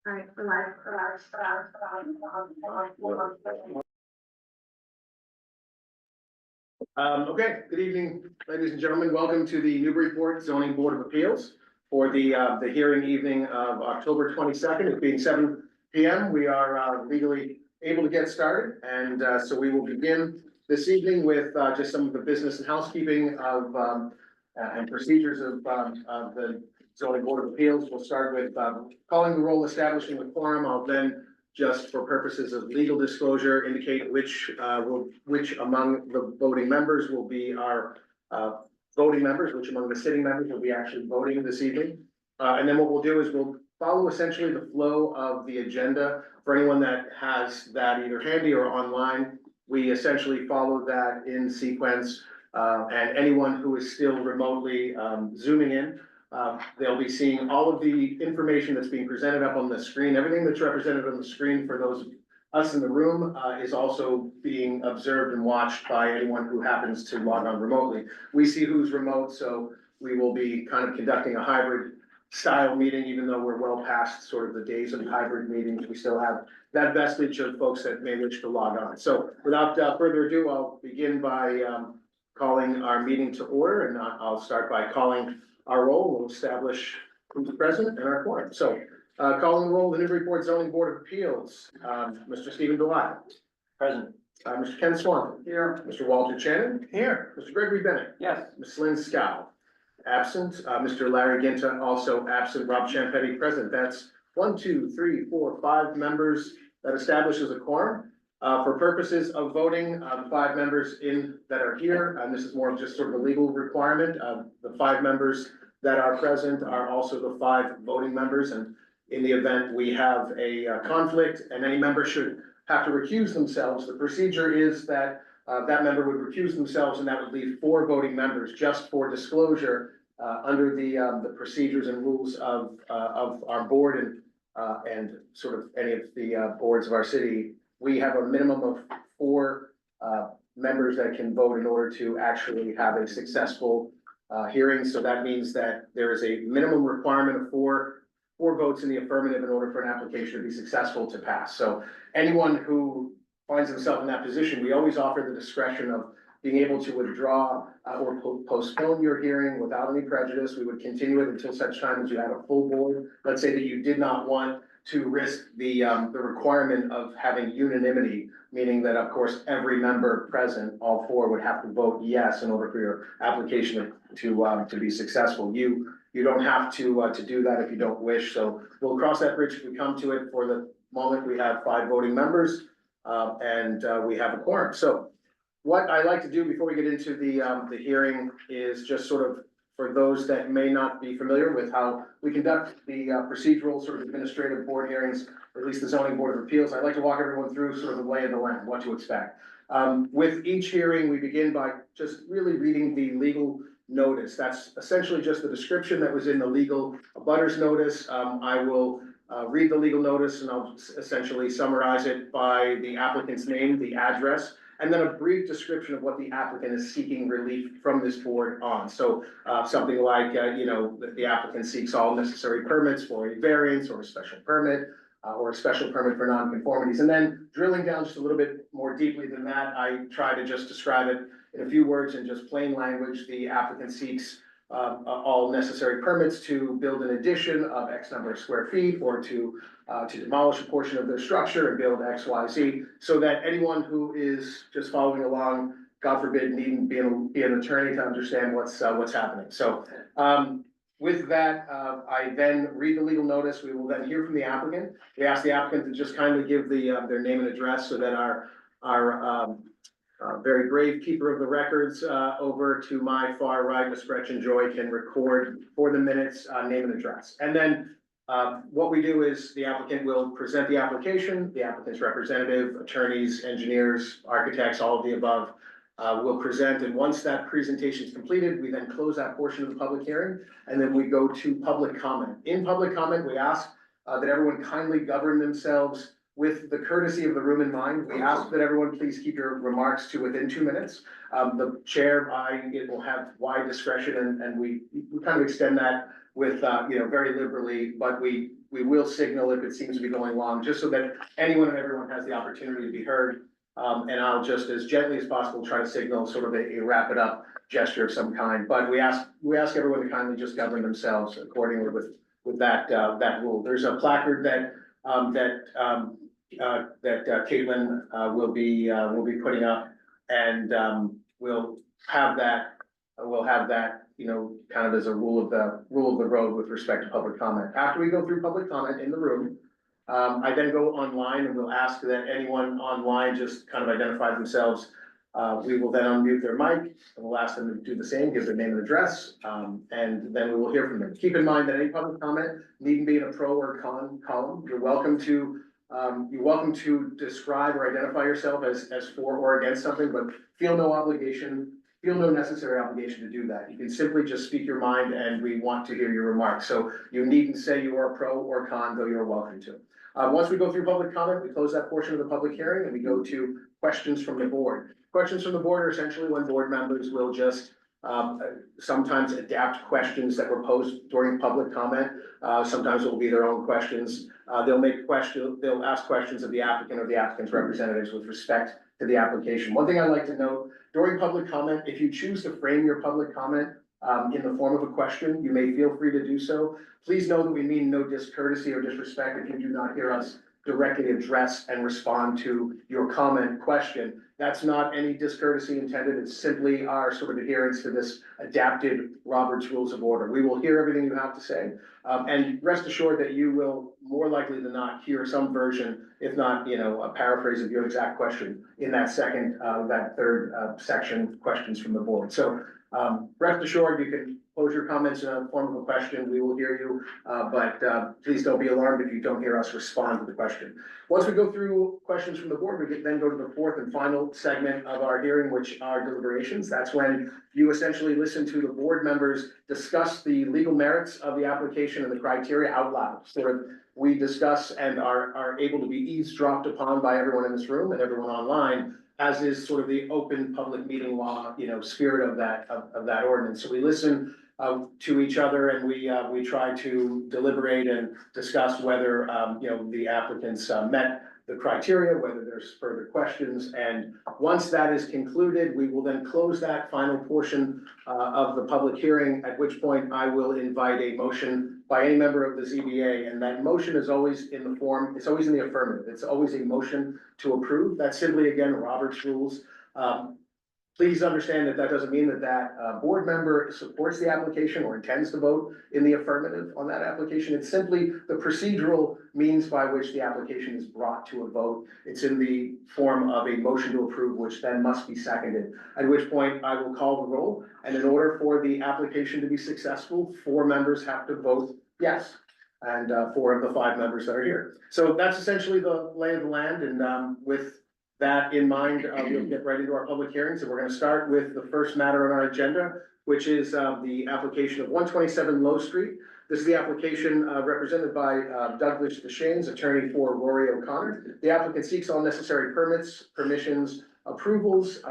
Alright, we're live. Okay, good evening, ladies and gentlemen. Welcome to the Newburyport Zoning Board of Appeals for the hearing evening of October 22nd. It being 7 p.m. We are legally able to get started, and so we will begin this evening with just some of the business and housekeeping of and procedures of the Zoning Board of Appeals. We'll start with calling the roll, establishing the quorum. I'll then, just for purposes of legal disclosure, indicate which among the voting members will be our voting members, which among the sitting members will be actually voting this evening. And then what we'll do is we'll follow essentially the flow of the agenda. For anyone that has that either handy or online, we essentially follow that in sequence. And anyone who is still remotely zooming in, they'll be seeing all of the information that's being presented up on the screen. Everything that's represented on the screen for those of us in the room is also being observed and watched by anyone who happens to log on remotely. We see who's remote, so we will be kind of conducting a hybrid style meeting, even though we're well past sort of the days of hybrid meetings. We still have that vestige of folks that may wish to log on. So without further ado, I'll begin by calling our meeting to order, and I'll start by calling our roll. We'll establish who's present and our quorum. So, calling the roll, the Newburyport Zoning Board of Appeals, Mr. Stephen Delisle. Present. Mr. Ken Swanton. Here. Mr. Walter Shannon. Here. Mr. Gregory Bennett. Yes. Ms. Lynn Scow. Absent. Mr. Larry Ginta, also absent. Rob Champetti, present. That's 1, 2, 3, 4, 5 members. That establishes a quorum. For purposes of voting, the 5 members that are here, and this is more of just sort of a legal requirement, the 5 members that are present are also the 5 voting members. And in the event we have a conflict and any member should have to recuse themselves, the procedure is that that member would recuse themselves, and that would leave 4 voting members. Just for disclosure, under the procedures and rules of our board and sort of any of the boards of our city, we have a minimum of 4 members that can vote in order to actually have a successful hearing. So that means that there is a minimum requirement of 4 votes in the affirmative in order for an application to be successful to pass. So anyone who finds himself in that position, we always offer the discretion of being able to withdraw or postpone your hearing without any prejudice. We would continue it until such time as you had a full board. Let's say that you did not want to risk the requirement of having unanimity, meaning that, of course, every member present, all 4, would have to vote yes in order for your application to be successful. You don't have to do that if you don't wish. So we'll cross that bridge if we come to it. For the moment, we have 5 voting members, and we have a quorum. So what I like to do before we get into the hearing is just sort of, for those that may not be familiar with how we conduct the procedural sort of administrative board hearings, or at least the Zoning Board of Appeals, I'd like to walk everyone through sort of the lay of the land, what to expect. With each hearing, we begin by just really reading the legal notice. That's essentially just the description that was in the legal abutters notice. I will read the legal notice, and I'll essentially summarize it by the applicant's name, the address, and then a brief description of what the applicant is seeking relief from this board on. So something like, the applicant seeks all necessary permits for a variance or a special permit, or a special permit for nonconformities. And then drilling down just a little bit more deeply than that, I try to just describe it in a few words in just plain language. The applicant seeks all necessary permits to build an addition of X number of square feet, or to demolish a portion of their structure and build X, Y, Z, so that anyone who is just following along, God forbid, needn't be an attorney to understand what's happening. So with that, I then read the legal notice. We will then hear from the applicant. We ask the applicant to just kindly give their name and address, so that our very brave keeper of the records over to my far right, Ms. Gretchen Joy, can record for the minutes name and address. And then what we do is the applicant will present the application. The applicant's representative, attorneys, engineers, architects, all of the above will present. And once that presentation is completed, we then close that portion of the public hearing, and then we go to public comment. In public comment, we ask that everyone kindly govern themselves with the courtesy of the room in mind. We ask that everyone please keep your remarks to within 2 minutes. The chair, it will have wide discretion, and we kind of extend that with, very liberally, but we will signal if it seems to be going long, just so that anyone and everyone has the opportunity to be heard. And I'll just as gently as possible try to signal sort of a wrap it up gesture of some kind, but we ask everyone to kindly just govern themselves accordingly with that rule. There's a placard that Caitlin will be putting up, and we'll have that, kind of as a rule of the road with respect to public comment. After we go through public comment in the room, I then go online and we'll ask that anyone online just kind of identify themselves. We will then unmute their mic and we'll ask them to do the same, give their name and address, and then we will hear from them. Keep in mind that any public comment needn't be in a pro or con column. You're welcome to describe or identify yourself as for or against something, but feel no necessary obligation to do that. You can simply just speak your mind and we want to hear your remarks. So you needn't say you are pro or con, though you're welcome to. Once we go through public comment, we close that portion of the public hearing and we go to questions from the board. Questions from the board are essentially when board members will just sometimes adapt questions that were posed during public comment. Sometimes it will be their own questions. They'll ask questions of the applicant or the applicant's representatives with respect to the application. One thing I'd like to note, during public comment, if you choose to frame your public comment in the form of a question, you may feel free to do so. Please know that we mean no discourtesy or disrespect if you do not hear us directly address and respond to your comment question. That's not any discourtesy intended. It's simply our sort of adherence to this adapted Robert's Rules of Order. We will hear everything you have to say, and rest assured that you will more likely than not hear some version, if not, a paraphrase of your exact question in that third section, questions from the board. So rest assured, you can pose your comments in a form of a question. We will hear you, but please don't be alarmed if you don't hear us respond to the question. Once we go through questions from the board, we then go to the fourth and final segment of our hearing, which are deliberations. That's when you essentially listen to the board members discuss the legal merits of the application and the criteria out loud. So we discuss and are able to be eavesdropped upon by everyone in this room and everyone online, as is sort of the open public meeting law, spirit of that ordinance. So we listen to each other and we try to deliberate and discuss whether, the applicants met the criteria, whether there's further questions. And once that is concluded, we will then close that final portion of the public hearing, at which point I will invite a motion by any member of the ZBA. And that motion is always in the form, it's always in the affirmative. It's always a motion to approve. That's simply, again, Robert's rules. Please understand that doesn't mean that board member supports the application or intends to vote in the affirmative on that application. It's simply the procedural means by which the application is brought to a vote. It's in the form of a motion to approve, which then must be seconded, at which point I will call the roll. And in order for the application to be successful, 4 members have to vote yes, and 4 of the 5 members that are here. So that's essentially the lay of the land. And with that in mind, we'll get right into our public hearings, and we're going to start with the first matter on our agenda, which is the application of 127 Low Street. This is the application represented by Douglas Deschaines, attorney for Rory O'Connor. The applicant seeks all necessary permits, permissions, approvals,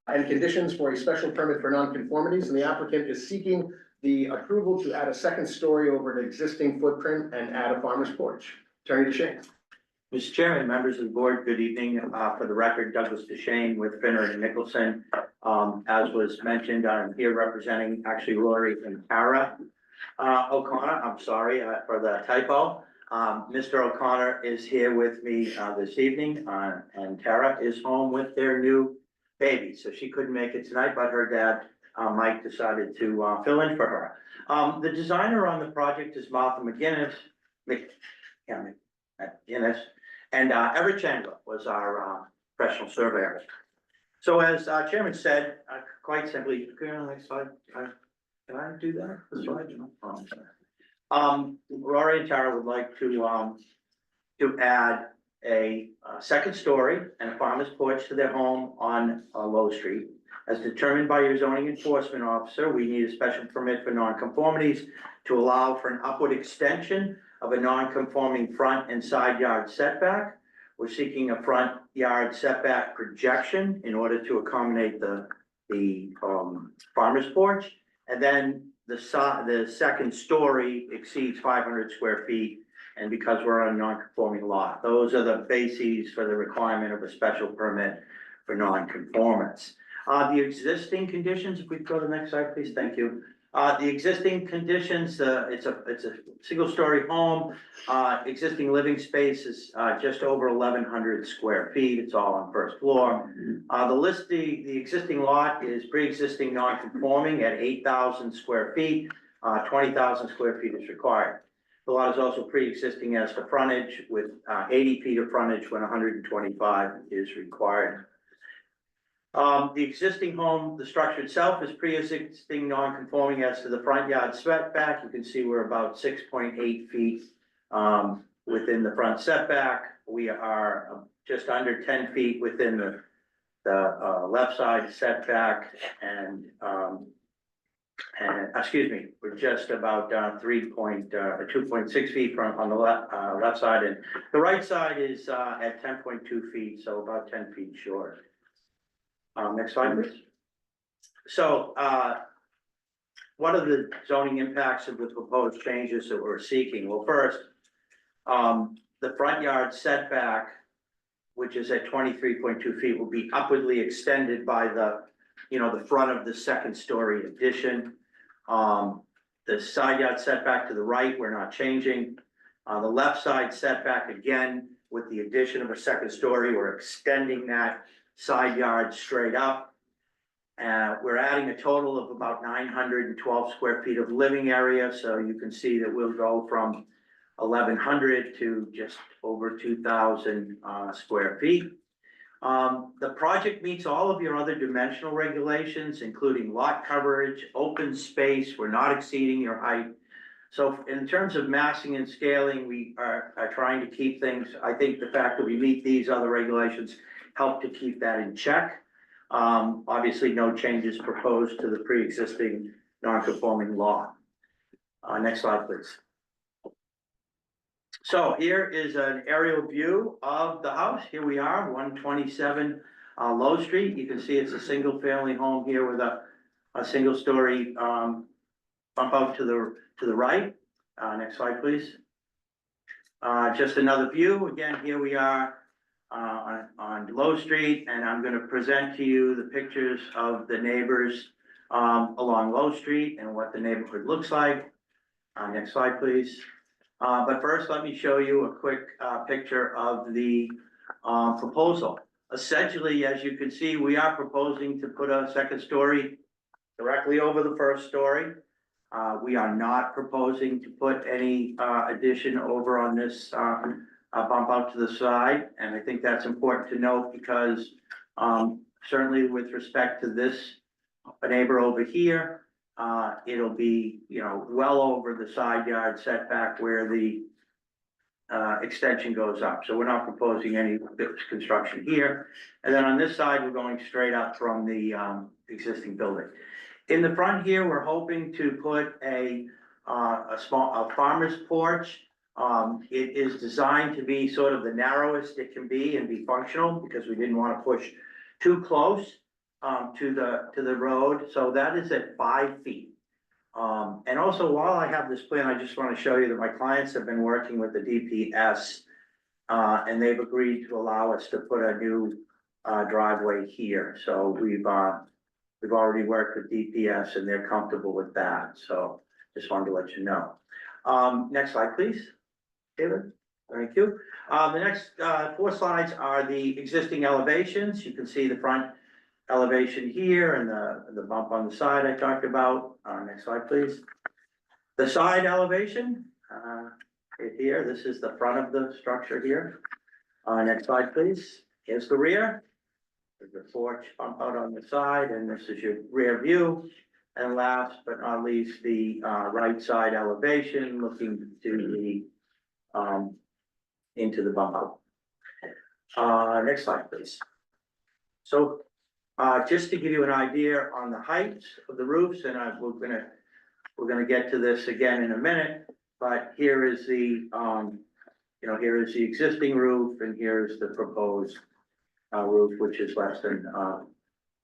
and conditions for a special permit for nonconformities, and the applicant is seeking the approval to add a second story over an existing footprint and add a farmer's porch. Attorney Deschaines. Mr. Chairman, members of the board, good evening. For the record, Douglas Deschaines with Finner and Nicholson. As was mentioned, I'm here representing actually Rory and Tara O'Connor. I'm sorry for the typo. Mr. O'Connor is here with me this evening, and Tara is home with their new baby. So she couldn't make it tonight, but her dad, Mike, decided to fill in for her. The designer on the project is Martha McGinnis. And Everett Chandler was our professional surveyor. So as Chairman said, quite simply, next slide. Can I do that? This slide? Rory and Tara would like to add a second story and a farmer's porch to their home on Low Street. As determined by your zoning enforcement officer, we need a special permit for nonconformities to allow for an upward extension of a non-conforming front and side yard setback. We're seeking a front yard setback projection in order to accommodate the farmer's porch. And then the second story exceeds 500 square feet. And because we're on a non-conforming lot, those are the bases for the requirement of a special permit for non-conformance. The existing conditions, if we go to the next slide, please, thank you. The existing conditions, it's a single-story home. Existing living space is just over 1,100 square feet. It's all on first floor. The existing lot is pre-existing non-conforming at 8,000 square feet. 20,000 square feet is required. The lot is also pre-existing as to frontage with 80 feet of frontage when 125 is required. The existing home, the structure itself is pre-existing non-conforming as to the front yard setback. You can see we're about 6.8 feet within the front setback. We are just under 10 feet within the left side setback, and excuse me, we're just about 2.6 feet from on the left side, and the right side is at 10.2 feet, so about 10 feet short. Next slide, please. So, what are the zoning impacts of the proposed changes that we're seeking? Well, first, the front yard setback, which is at 23.2 feet, will be upwardly extended by the front of the second story addition. The side yard setback to the right, we're not changing. The left side setback, again, with the addition of a second story, we're extending that side yard straight up. We're adding a total of about 912 square feet of living area, so you can see that we'll go from 1,100 to just over 2,000 square feet. The project meets all of your other dimensional regulations, including lot coverage, open space. We're not exceeding your height. So in terms of massing and scaling, we are trying to keep things. I think the fact that we meet these other regulations help to keep that in check. Obviously, no changes proposed to the pre-existing non-conforming law. Next slide, please. So here is an aerial view of the house. Here we are, 127 Low Street. You can see it's a single family home here with a single story bump out to the right. Next slide, please. Just another view. Again, here we are on Low Street, and I'm going to present to you the pictures of the neighbors along Low Street and what the neighborhood looks like. Next slide, please. But first, let me show you a quick picture of the proposal. Essentially, as you can see, we are proposing to put a second story directly over the first story. We are not proposing to put any addition over on this bump out to the side. And I think that's important to note because certainly with respect to this neighbor over here, it'll be, well over the side yard setback where the extension goes up. So we're not proposing any construction here. And then on this side, we're going straight up from the existing building. In the front here, we're hoping to put a small farmer's porch. It is designed to be sort of the narrowest it can be and be functional because we didn't want to push too close to the road. So that is at 5 feet. And also, while I have this plan, I just want to show you that my clients have been working with the DPS and they've agreed to allow us to put a new driveway here. So we've already worked with DPS and they're comfortable with that. So just wanted to let you know. Next slide, please, David. Thank you. The next 4 slides are the existing elevations. You can see the front elevation here and the bump on the side I talked about. Next slide, please. The side elevation right here. This is the front of the structure here. Next slide, please. Here's the rear. There's the porch bump out on the side, and this is your rear view. And last but not least, the right side elevation looking to the into the bump out. Next slide, please. So just to give you an idea on the heights of the roofs, and we're gonna get to this again in a minute, but here is the here is the existing roof, and here is the proposed roof, which is less than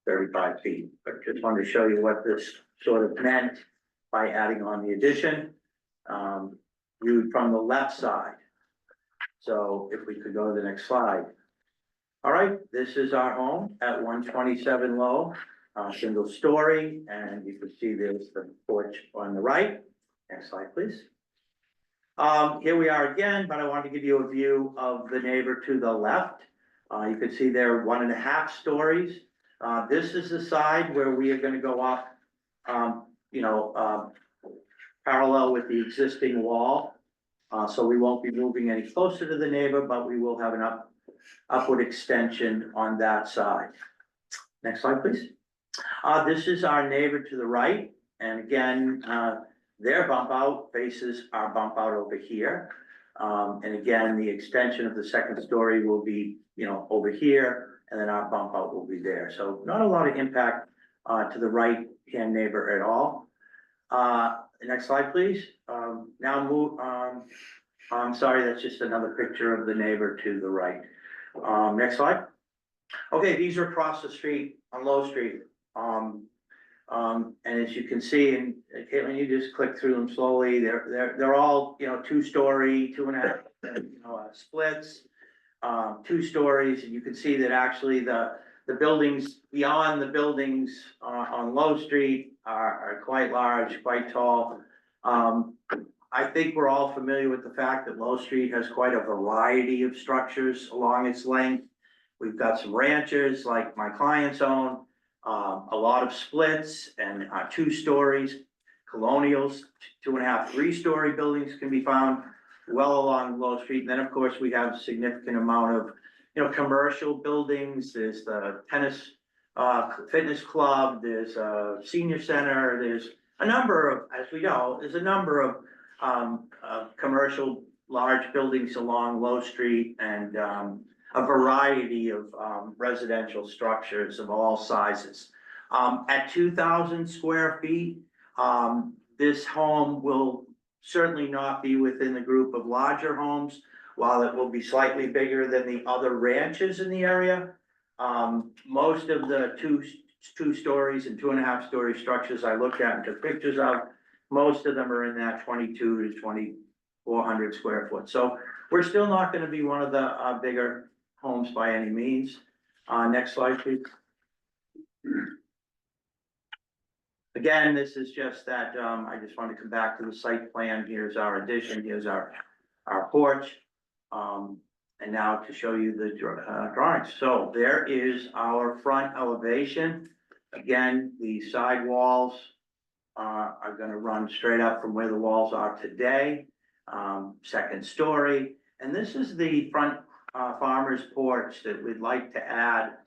35 feet. But just wanted to show you what this sort of meant by adding on the addition, viewed from the left side. So if we could go to the next slide. All right, this is our home at 127 Low, single story, and you can see there's the porch on the right. Next slide, please. Here we are again, but I wanted to give you a view of the neighbor to the left. You can see they're 1.5 stories. This is the side where we are gonna go up, parallel with the existing wall. So we won't be moving any closer to the neighbor, but we will have an upward extension on that side. Next slide, please. This is our neighbor to the right, and again, their bump out faces our bump out over here. And again, the extension of the second story will be, over here, and then our bump out will be there. So not a lot of impact to the right-hand neighbor at all. Next slide, please. Now move, I'm sorry, that's just another picture of the neighbor to the right. Next slide. Okay, these are across the street on Low Street. And as you can see, and Caitlin, you just click through them slowly. They're all, 2-story, 2.5, splits, 2 stories. And you can see that actually the buildings beyond the buildings on Low Street are quite large, quite tall. I think we're all familiar with the fact that Low Street has quite a variety of structures along its length. We've got some ranches like my clients own, a lot of splits and 2 stories, colonials, 2.5, 3-story buildings can be found well along Low Street. And then of course we have a significant amount of, commercial buildings. There's the tennis, fitness club, there's a senior center, there's a number of, as we know, there's a number of commercial large buildings along Low Street, and a variety of residential structures of all sizes. At 2,000 square feet, this home will certainly not be within the group of larger homes, while it will be slightly bigger than the other ranches in the area. Most of the two stories and 2.5-story structures I looked at and took pictures of, most of them are in that 22 to 2,400 square foot. So we're still not going to be one of the bigger homes by any means. Next slide, please. Again, this is just that, I just want to come back to the site plan. Here's our addition, here's our porch. And now to show you the drawings. So there is our front elevation. Again, the side walls are gonna run straight up from where the walls are today, 2nd story. And this is the front farmer's porch that we'd like to add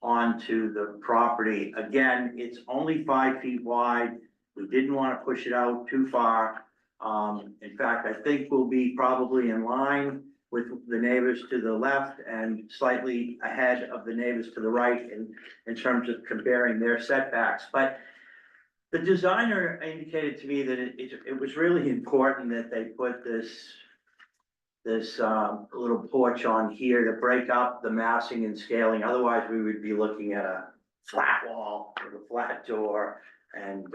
onto the property. Again, it's only 5 feet wide. We didn't want to push it out too far. In fact, I think we'll be probably in line with the neighbors to the left and slightly ahead of the neighbors to the right in terms of comparing their setbacks. But the designer indicated to me that it was really important that they put this little porch on here to break up the massing and scaling. Otherwise, we would be looking at a flat wall with a flat door. And,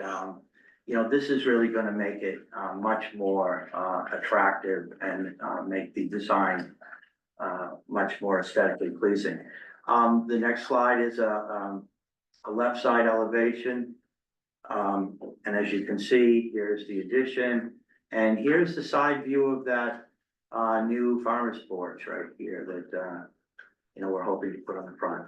this is really going to make it much more attractive and make the design much more aesthetically pleasing. The next slide is a left side elevation. And as you can see, here's the addition, and here's the side view of that new farmer's porch right here that we're hoping to put on the front.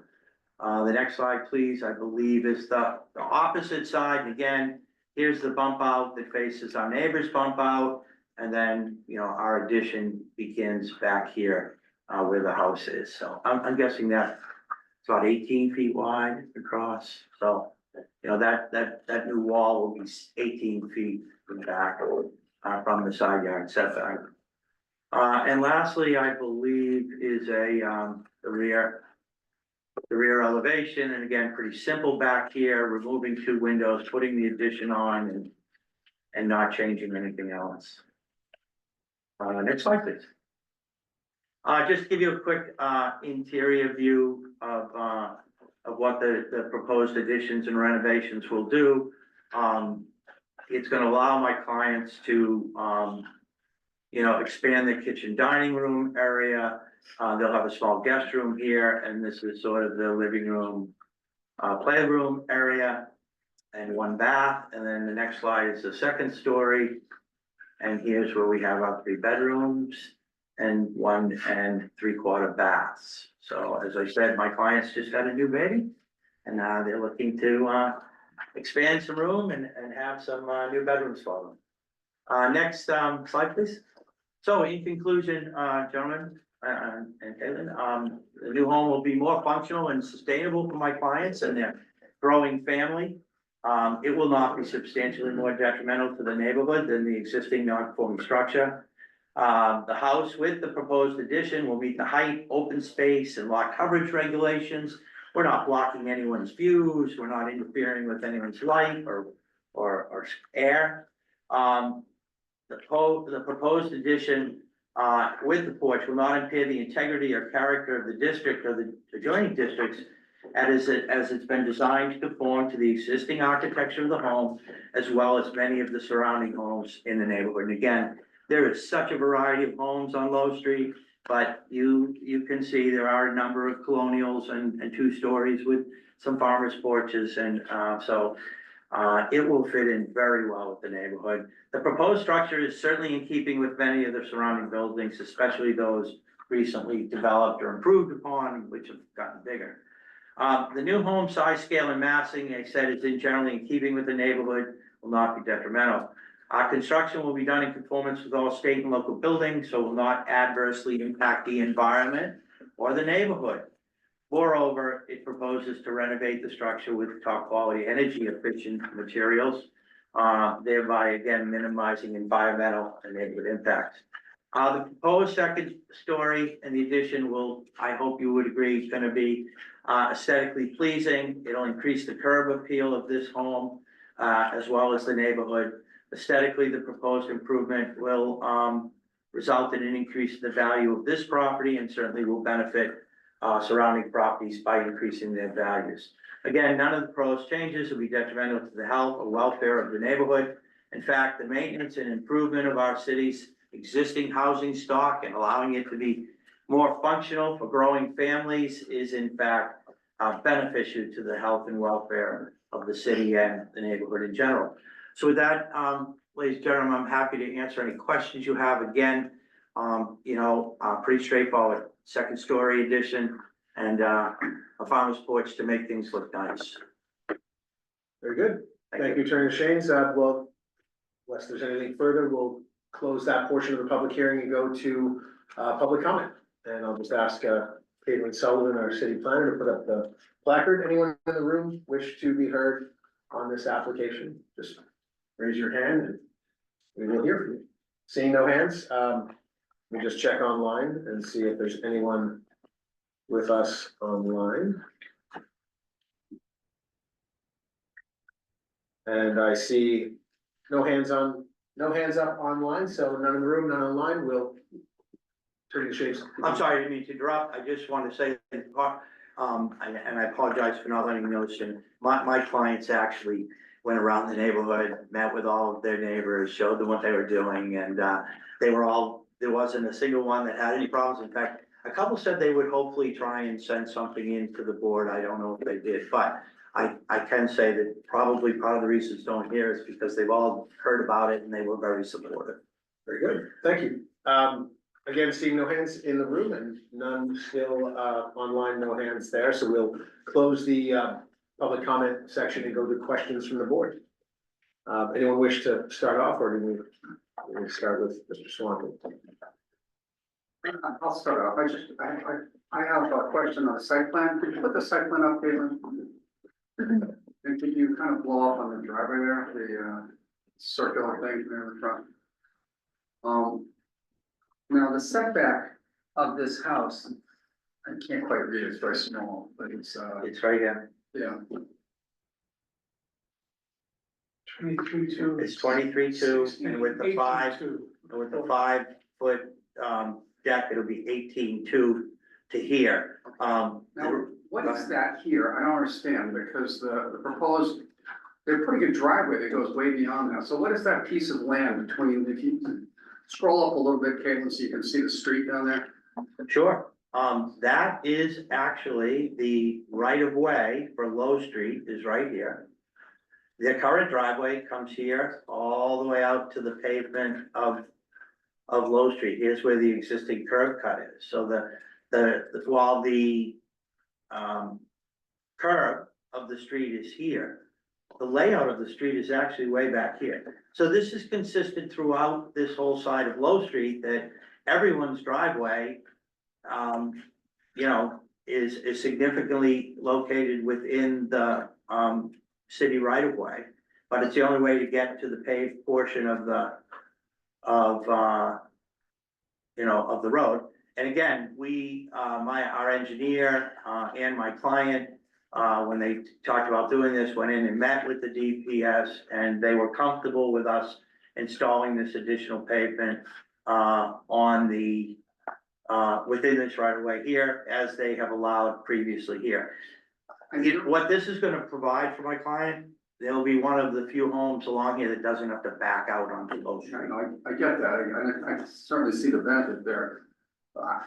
The next slide, please, I believe is the opposite side. And again, here's the bump out that faces our neighbor's bump out, and then our addition begins back here where the house is. So I'm guessing that it's about 18 feet wide across. So that new wall will be 18 feet from back from the side yard setback. And lastly, I believe is the rear elevation, and again, pretty simple back here, removing 2 windows, putting the addition on, and not changing anything else. Next slide, please. Just to give you a quick interior view of what the proposed additions and renovations will do. it's gonna allow my clients to, expand the kitchen dining room area. They'll have a small guest room here, and this is sort of the living room, playroom area, and one bath, and then the next slide is the second story. And here's where we have our 3 bedrooms and 1 3/4 baths. So as I said, my clients just had a new baby, and they're looking to expand some room and have some new bedrooms for them. Next slide, please. So in conclusion, gentlemen, and Caitlin, the new home will be more functional and sustainable for my clients and their growing family. It will not be substantially more detrimental to the neighborhood than the existing non-conforming structure. The house with the proposed addition will meet the height, open space, and lot coverage regulations. We're not blocking anyone's views, we're not interfering with anyone's light or air. The proposed addition with the porch will not impair the integrity or character of the district or the adjoining districts as it's been designed to conform to the existing architecture of the home, as well as many of the surrounding homes in the neighborhood. And again, there is such a variety of homes on Low Street, but you can see there are a number of colonials and 2 stories with some farmers porches, and so it will fit in very well with the neighborhood. The proposed structure is certainly in keeping with many of the surrounding buildings, especially those recently developed or improved upon, which have gotten bigger. The new home size, scale, and massing, I said, is generally in keeping with the neighborhood, will not be detrimental. Construction will be done in conformance with all state and local buildings, so will not adversely impact the environment or the neighborhood. Moreover, it proposes to renovate the structure with top quality energy efficient materials, thereby again minimizing environmental and neighborhood impacts. The proposed second story and the addition will, I hope you would agree, is gonna be aesthetically pleasing. It'll increase the curb appeal of this home, as well as the neighborhood. Aesthetically, the proposed improvement will result in an increase in the value of this property and certainly will benefit surrounding properties by increasing their values. Again, none of the proposed changes will be detrimental to the health or welfare of the neighborhood. In fact, the maintenance and improvement of our city's existing housing stock and allowing it to be more functional for growing families is in fact beneficial to the health and welfare of the city and the neighborhood in general. So with that, ladies and gentlemen, I'm happy to answer any questions you have. Again, pretty straightforward, second story addition and a farmer's porch to make things look nice. Very good. Thank you, Attorney Shanes. Well, unless there's anything further, we'll close that portion of the public hearing and go to public comment. And I'll just ask Caitlin Sullivan, our city planner, to put up the placard. Anyone in the room wish to be heard on this application? Just raise your hand and we will hear from you. Seeing no hands, we just check online and see if there's anyone with us online. And I see no hands up online, so none in the room, none online. We'll turn to Shane's. I'm sorry, I didn't mean to interrupt. I just want to say, and I apologize for not letting you know soon. My clients actually went around the neighborhood, met with all of their neighbors, showed them what they were doing, and there wasn't a single one that had any problems. In fact, a couple said they would hopefully try and send something into the board. I don't know if they did, but I can say that probably part of the reasons don't hear is because they've all heard about it and they were very supportive. Very good, thank you. Again, seeing no hands in the room and none still online, no hands there, so we'll close the public comment section and go to questions from the board. Anyone wish to start off, or do we start with Mr. Swanton? I'll start off. I have a question on the site plan. Could you put the site plan up, Caitlin? And could you kind of blow up on the driveway there, the circular thing there in the front? Now the setback of this house, I can't quite read it, it's very small, but it's right here. yeah. 23.2. It's 23.2, and with the 5 foot deck, it'll be 18.2 to here. Now, what is that here? I don't understand, because the proposed they're a pretty good driveway that goes way beyond that. So what is that piece of land between, if you can scroll up a little bit, Caitlin, so you can see the street down there? Sure, that is actually the right of way for Low Street is right here. The current driveway comes here all the way out to the pavement of Low Street. Here's where the existing curb cut is. So while the curb of the street is here, the layout of the street is actually way back here. So this is consistent throughout this whole side of Low Street, that everyone's driveway, you know, is significantly located within the, city right of way. But it's the only way to get to the paved portion of the, you know, of the road. And again, our engineer, and my client, when they talked about doing this, went in and met with the DPS, and they were comfortable with us installing this additional pavement, on the, within this right of way here, as they have allowed previously here. What this is gonna provide for my client, there'll be one of the few homes along here that doesn't have to back out onto Low I Street. know, I get that, I certainly see the benefit there.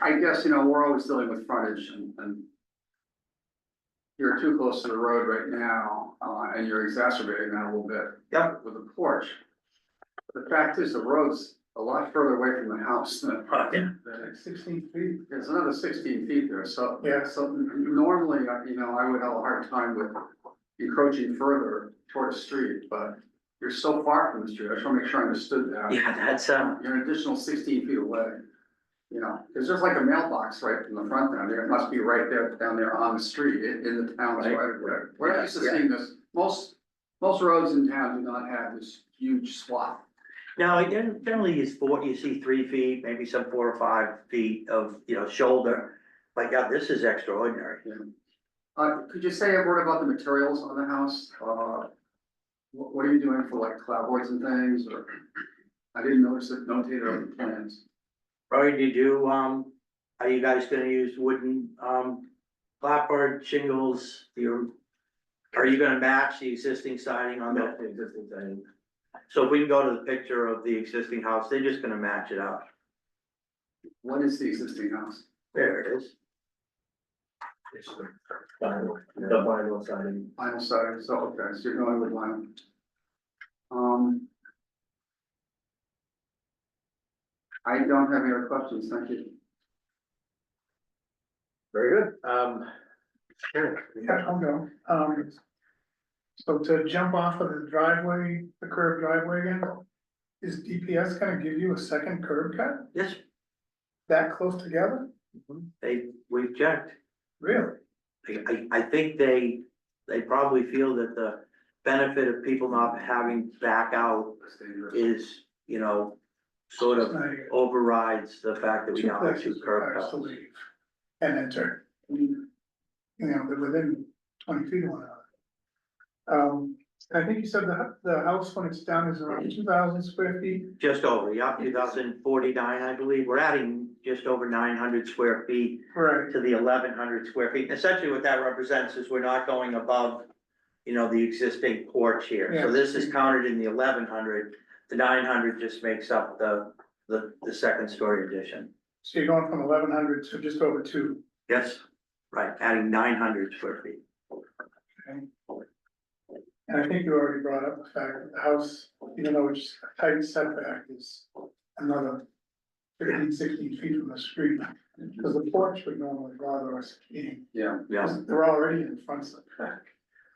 I guess, you know, we're always dealing with frontage and you're too close to the road right now, and you're exacerbating that a little bit. Yep. With the porch. The fact is, the road's a lot further away from the house than. Yeah. than 16 feet. There's another 16 feet there, so. Yeah. So normally, you know, I would have a hard time with encroaching further toward the street, but you're so far from the street, I just wanna make sure I understood that. Yeah, that's, You're an additional 16 feet away. You know, cause there's like a mailbox right in the front down there, it must be right there, down there on the street, in the town's Right. right of way. We're used to seeing this, most roads in town do not have this huge swath. now, again, generally you see 3 feet, maybe some 4 or 5 feet of, you know, shoulder. But yeah, this is extraordinary. Could you say a word about the materials on the house? What are you doing for like clapboards and things, or? I didn't notice it notated on the plans. Roy, did you, are you guys gonna use wooden, clapboard shingles? Are you gonna match the existing siding on the existing siding? So if we can go to the picture of the existing house, they're just gonna match it up. What is the existing house? There it is. It's the vinyl siding. Vinyl siding, so, okay, so you're going with vinyl. I don't have any other questions, thank you. Very good. Karen, Yeah, I'll go. So to jump off of the driveway, the curved driveway again, is DPS gonna give you a second curb cut Yes, that close together? we've checked. Really? I think they probably feel that the benefit of people not having to back out That's dangerous. is, you know, sort of overrides the fact that we now have two curb Cars to cuts. leave and enter. You know, they're within 20 feet of one another. I think you said the house when it's done is around 2,000 square feet. Just over, yeah, 2049, I believe. We're adding just over 900 square feet Right. to the 1,100 square feet. Essentially, what that represents is we're not going above, you know, the existing porch here. So Yeah. this is counted in the 1,100. The 900 just makes up the second story addition. So you're going from 1,100 to just over 2. Yes, right, adding 900 square feet. Okay. And I think you already brought up the fact that the house, even though it's a tight setback, is another 15, 16 feet from the street. Because the porch would normally bother us being, Yeah, Yeah, they're already in front setback.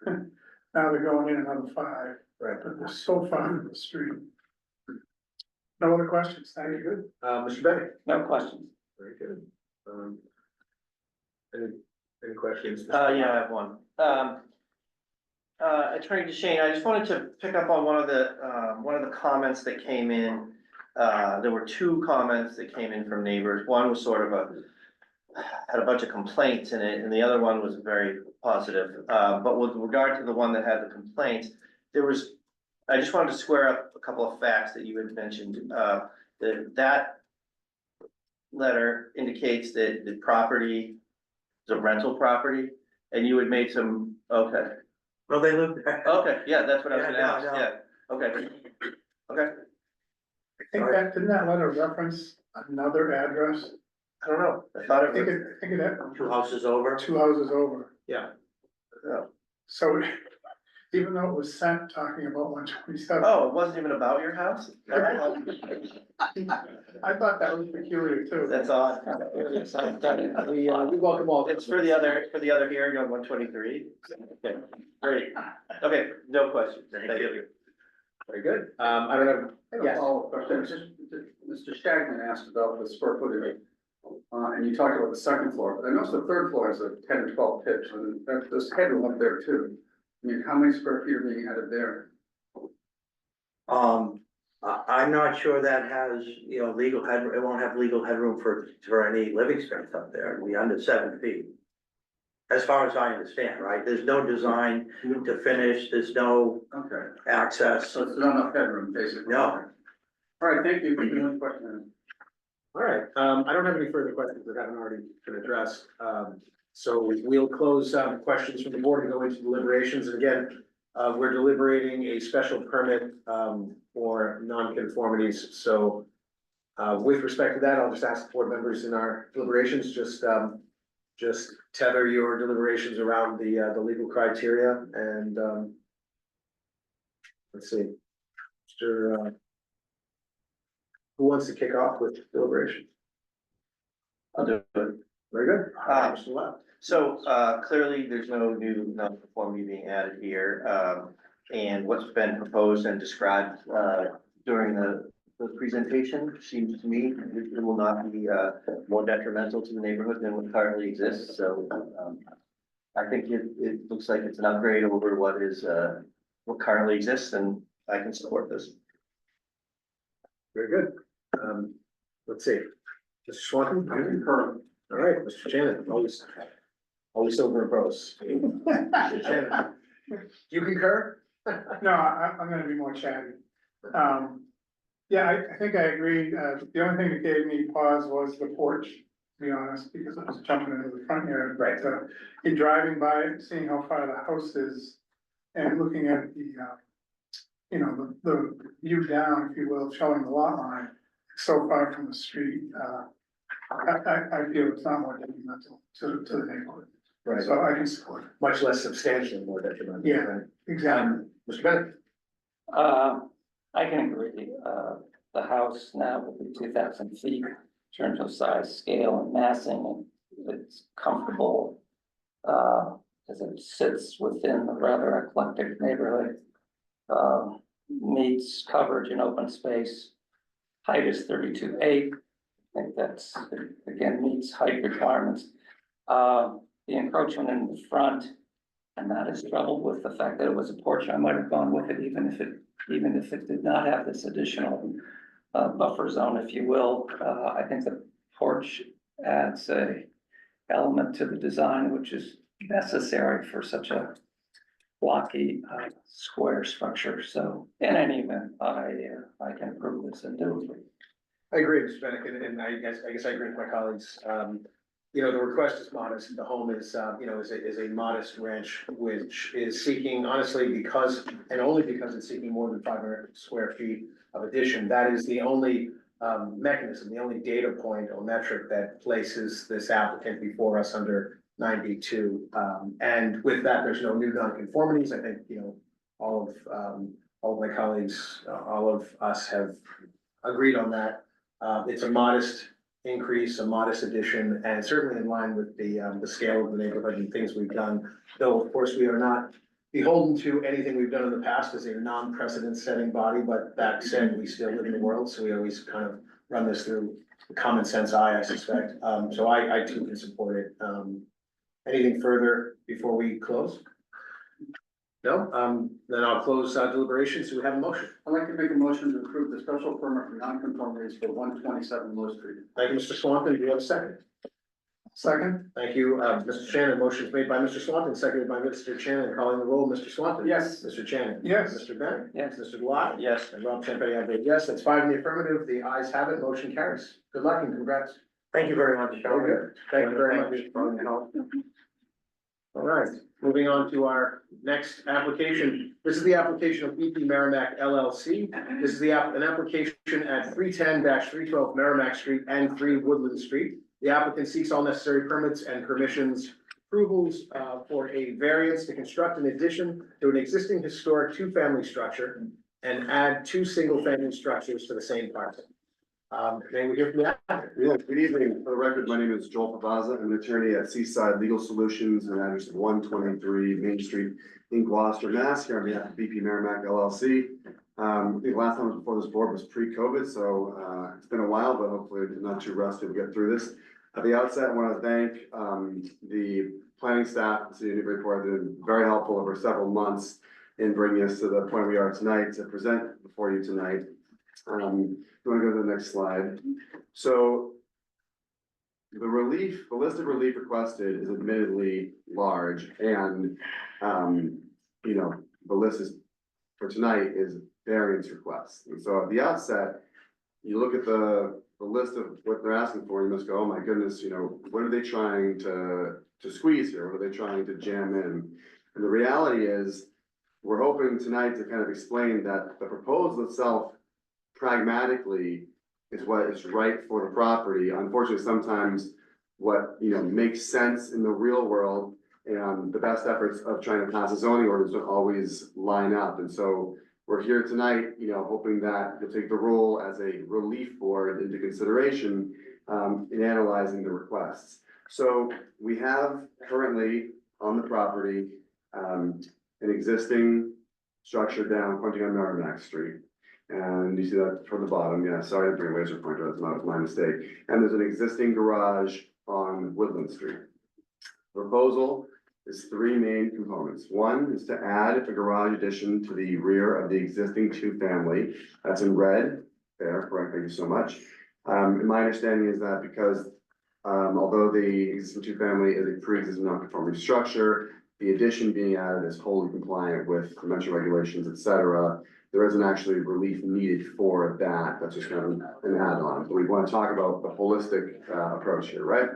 Now they're going in another 5, right, but they're so far from the street. No other questions? Thank you. Mr. Bennett, No questions. very good. Any questions? Yeah, I have one. Attorney DeShane, I just wanted to pick up on one of the comments that came in. There were 2 comments that came in from neighbors. One was sort of had a bunch of complaints in it, and the other one was very positive. But with regard to the one that had the complaints, I just wanted to square up a couple of facts that you had mentioned. That letter indicates that the property is a rental property, and you had made some, okay. Well, they live there. Okay, yeah, that's what I was gonna Yeah, ask, no, no. yeah, okay. Okay, I think that, didn't that letter reference another address? I don't know, I thought I it think was, it, I think it had 2 houses over. 2 houses over. Yeah. So even though it was sent talking about 127. oh, it wasn't even about your house? I thought that was peculiar too. That's odd. We welcome all. It's for the other hearing on 123. Okay, great. Okay, no questions. Thank you. Very good. I don't have, I have a yes. follow-up question. Mr. Stagnan asked about the square footage. And you talked about the second floor, but I noticed the third floor has a 10 or 12 pitch, and there's headroom up there too. I mean, how many square feet are being added there? I'm not sure that has, legal headroom, it won't have legal headroom for any living space up there, it'll be under 7 feet. As far as I understand, right, there's no design to finish, there's no Okay, access, so it's not enough headroom, basically. No. All right, thank you. Any question? All right, I don't have any further questions that haven't already been addressed. So we'll close questions from the board and go into deliberations. And again, we're deliberating a special permit for nonconformities. So with respect to that, I'll just ask board members in our deliberations, just tether your deliberations around the legal criteria and let's see, Mr. Who wants to kick off with deliberation? I'll do it. Very good. Um, Mr. Left. So, clearly, there's no new non-conformity being added here, and what's been proposed and described, during the presentation seems to me it will not be, more detrimental to the neighborhood than what currently exists, so, I think it looks like it's an upgrade over what currently exists, and I can support this. Very good. Let's see. Mr. Swanton? I concur. All right, Mr. Shannon, always over pros. Mr. Shannon, do you concur? No, I'm gonna be more chatty. Yeah, I think I agree. The only thing that gave me pause was the porch, to be honest, because I was jumping into the front yard. Right. But in driving by it, seeing how far the house is and looking at the, the view down, if you will, showing the lot line so far from the street, I feel it's not more detrimental to the neighborhood. Right, So I can support it. much less substantial, more detrimental. Yeah. right? Exactly. Mr. Bennett? I can agree, the house now will be 2,000 feet in terms of size, scale and massing, and it's comfortable. As it sits within the rather eclectic neighborhood. Meets coverage and open space. Height is 32.8. I think that's, again, meets height requirements. The encroachment in the front, I'm not as troubled with the fact that it was a porch. I might have gone with it even if it did not have this additional buffer zone, if you will. I think the porch adds a element to the design which is necessary for such a blocky square structure. So in any event, I can approve this and do it. I agree, Mr. Bennett, and I guess I agree with my colleagues. The request is modest. The home is, is a modest ranch, which is seeking, honestly, because, and only because it's seeking more than 500 square feet of addition. That is the only mechanism, the only data point or metric that places this applicant before us under 92. And with that, there's no new nonconformities. I think, all of my colleagues, all of us have agreed on that. It's a modest increase, a modest addition, and certainly in line with the scale of the neighborhood and things we've done. Though, of course, we are not beholden to anything we've done in the past as a non-precedent setting body, but that said, we still live in the world, so we always kind of run this through the common sense eye, I suspect. So I too can support it. Anything further before we close? No, then I'll close deliberations. So we have a motion. I'd like to make a motion to approve the special permit for non-conformities for 127 Low Street. Thank you, Mr. Swanton. Do you have a second? Second? Thank you, Mr. Shannon. Motion is made by Mr. Swanton, seconded by Mr. Shannon. Calling the roll, Mr. Swanton. Yes. Mr. Shannon. Yes. Mr. Bennett. Yes. Mr. Dwyer. Yes. And Rob Champetti, I vote yes. That's 5 in the affirmative. The ayes have it. Motion carries. Good luck and congrats. Thank you very much, Very good. Thank you very much. For all your help. All right, moving on to our next application. This is the application of EP Merrimack LLC. This is an application at 310-312 Merrimack Street and 3 Woodland Street. The applicant seeks all necessary permits and permissions, approvals for a variance to construct an addition to an existing historic two-family structure and add 2 single-family structures to the same parcel. May we hear from the applicant? Yeah, good evening. For the record, my name is Joel Pavaza. I'm an attorney at Seaside Legal Solutions and address 123 Main Street in Gloucester, Mass. Here on behalf of BP Merrimack LLC. I think last time I was before this board was pre-COVID, so it's been a while, but hopefully not too rusty to get through this. At the outset, I want to thank the planning staff at the City of Newburyport. They've been very helpful over several months in bringing us to the point we are tonight to present before you tonight. You want to go to the next slide? So the list of relief requested is admittedly large and, you know, the list is for tonight is variance requests. And so at the outset, you look at the list of what they're asking for, you must go, oh my goodness, you know, what are they trying to squeeze here? What are they trying to jam in? And the reality is, we're hoping tonight to kind of explain that the proposal itself pragmatically is what is right for the property. Unfortunately, sometimes what, you know, makes sense in the real world and the best efforts of trying to pass a zoning ordinance don't always line up. And so we're here tonight, you know, hoping that you'll take the role as a relief board into consideration in analyzing the requests. So we have currently on the property an existing structure down fronting on Merrimack Street. And you see that from the bottom, yeah, sorry to bring a laser pointer, that's not my mistake. And there's an existing garage on Woodland Street. Proposal is 3 main components. One is to add a garage addition to the rear of the existing two-family. That's in red, there, correct, thank you so much. And my understanding is that because although the existing two-family is a pre-existing non-conforming structure, the addition being added is wholly compliant with dimensional regulations, et cetera. There isn't actually relief needed for that. That's just kind of an add-on. But we want to talk about the holistic approach here, right?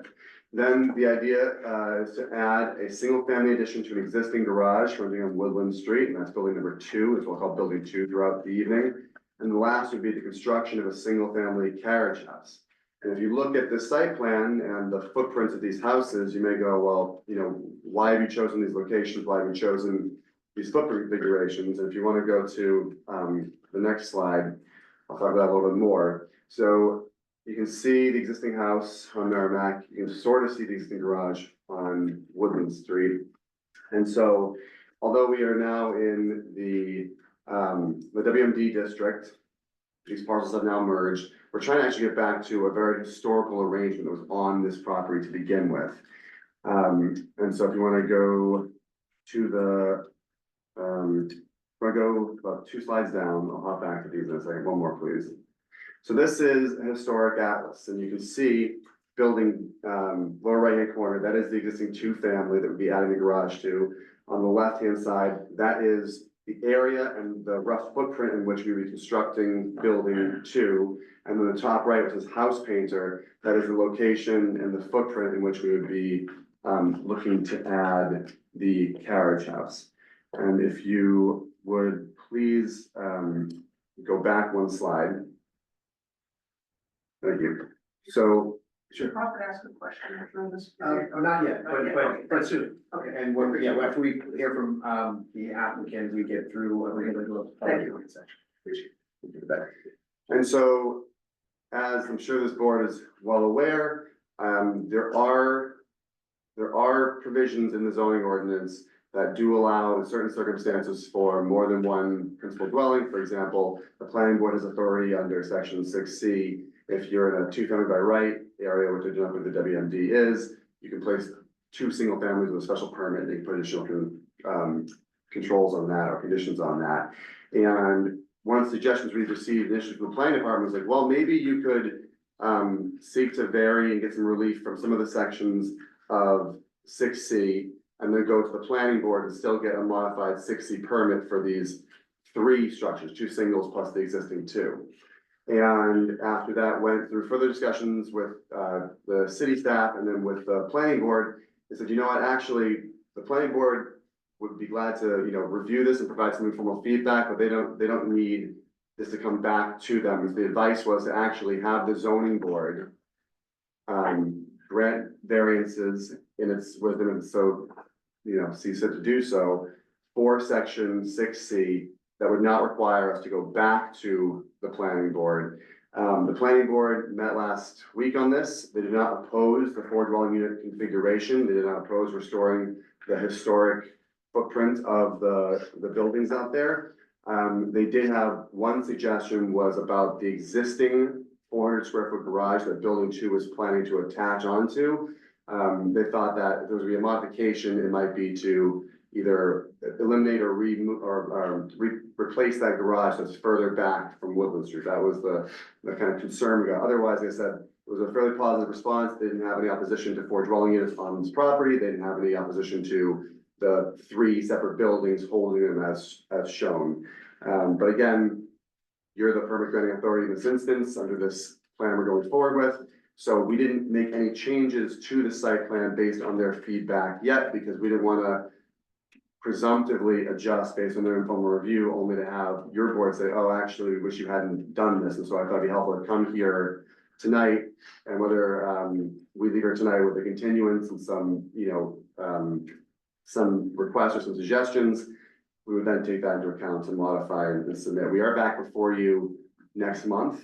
Then the idea is to add a single-family addition to an existing garage fronting on Woodland Street, and that's building number 2. It's what we'll call building 2 throughout the evening. And the last would be the construction of a single-family carriage house. And if you look at the site plan and the footprints of these houses, you may go, well, you know, why have you chosen these locations? Why have you chosen these footprint configurations? And if you want to go to the next slide, I'll talk about that a little bit more. So you can see the existing house on Merrimack. You can sort of see the existing garage on Woodland Street. And so, although we are now in the WMD district, these parcels have now merged. We're trying to actually get back to a very historical arrangement that was on this property to begin with. And so if you want to go to the, if I go about 2 slides down, I'll hop back to these in a second. One more, please. So this is a historic atlas, and you can see building lower right-hand corner, that is the existing two-family that would be adding the garage to. On the left-hand side, that is the area and the rough footprint in which we would be constructing building 2. And then the top right, which is house painter, that is the location and the footprint in which we would be looking to add the carriage house. And if you would please go back 1 slide. Thank you. So, Should Crawford ask a question after this? not yet, but soon. Okay. And when, yeah, after we hear from the applicant, we get through, we're gonna do a public comment section. Appreciate it. and so, as I'm sure this board is well aware, there are provisions in the zoning ordinance that do allow in certain circumstances for more than one principal dwelling. For example, the planning board has authority under section 6C. If you're in a 2-family by right area, which I do not believe the WMD is, you can place 2 single families with a special permit, and they can put additional controls on that or conditions on that. And one of the suggestions we've received initially from the planning department was like, well, maybe you could seek to vary and get some relief from some of the sections of 6C, and then go to the planning board and still get a modified 6C permit for these 3 structures, 2 singles plus the existing 2. And after that went through further discussions with the city staff and then with the planning board, they said, you know what, actually, the planning board would be glad to, review this and provide some informal feedback, but they don't need this to come back to them. The advice was to actually have the zoning board grant variances in its wisdom, so, see fit to do so for section 6C that would not require us to go back to the planning board. The planning board met last week on this. They did not oppose the 4 dwelling unit configuration. They did not oppose restoring the historic footprint of the buildings out there. They did have one suggestion was about the existing 400 square foot garage that building 2 is planning to attach onto. They thought that if there was to be a modification, it might be to either eliminate or remove or replace that garage that's further back from Woodland Street. That was the kind of concern we got. Otherwise, like I said, it was a fairly positive response. They didn't have any opposition to 4 dwelling units on this property. They didn't have any opposition to the 3 separate buildings holding them as shown. But again, you're the permit granting authority in this instance under this plan we're going forward with. So we didn't make any changes to the site plan based on their feedback yet, because we didn't want to presumptively adjust based on their informal review, only to have your board say, oh, actually, we wish you hadn't done this. And so I thought it'd be helpful to come here tonight, and whether we leave here tonight with a continuance and some requests or some suggestions, we would then take that into account to modify and submit. We are back before you next month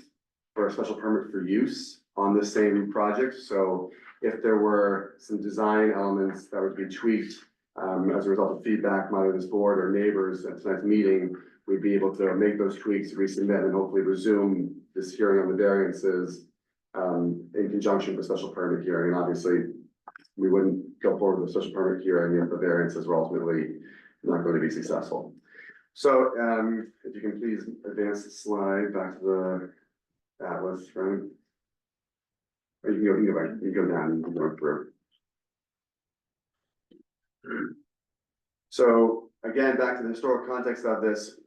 for a special permit for use on the same project. So if there were some design elements that would be tweaked as a result of feedback from either this board or neighbors at tonight's meeting, we'd be able to make those tweaks, resubmit, and hopefully resume this hearing on the variances in conjunction with special permit hearing. And obviously, we wouldn't go forward with a special permit hearing if the variances were ultimately not going to be successful. So if you can please advance the slide back to the atlas, right? Or you can go back, you can go down, you can go through. So again, back to the historical context of this,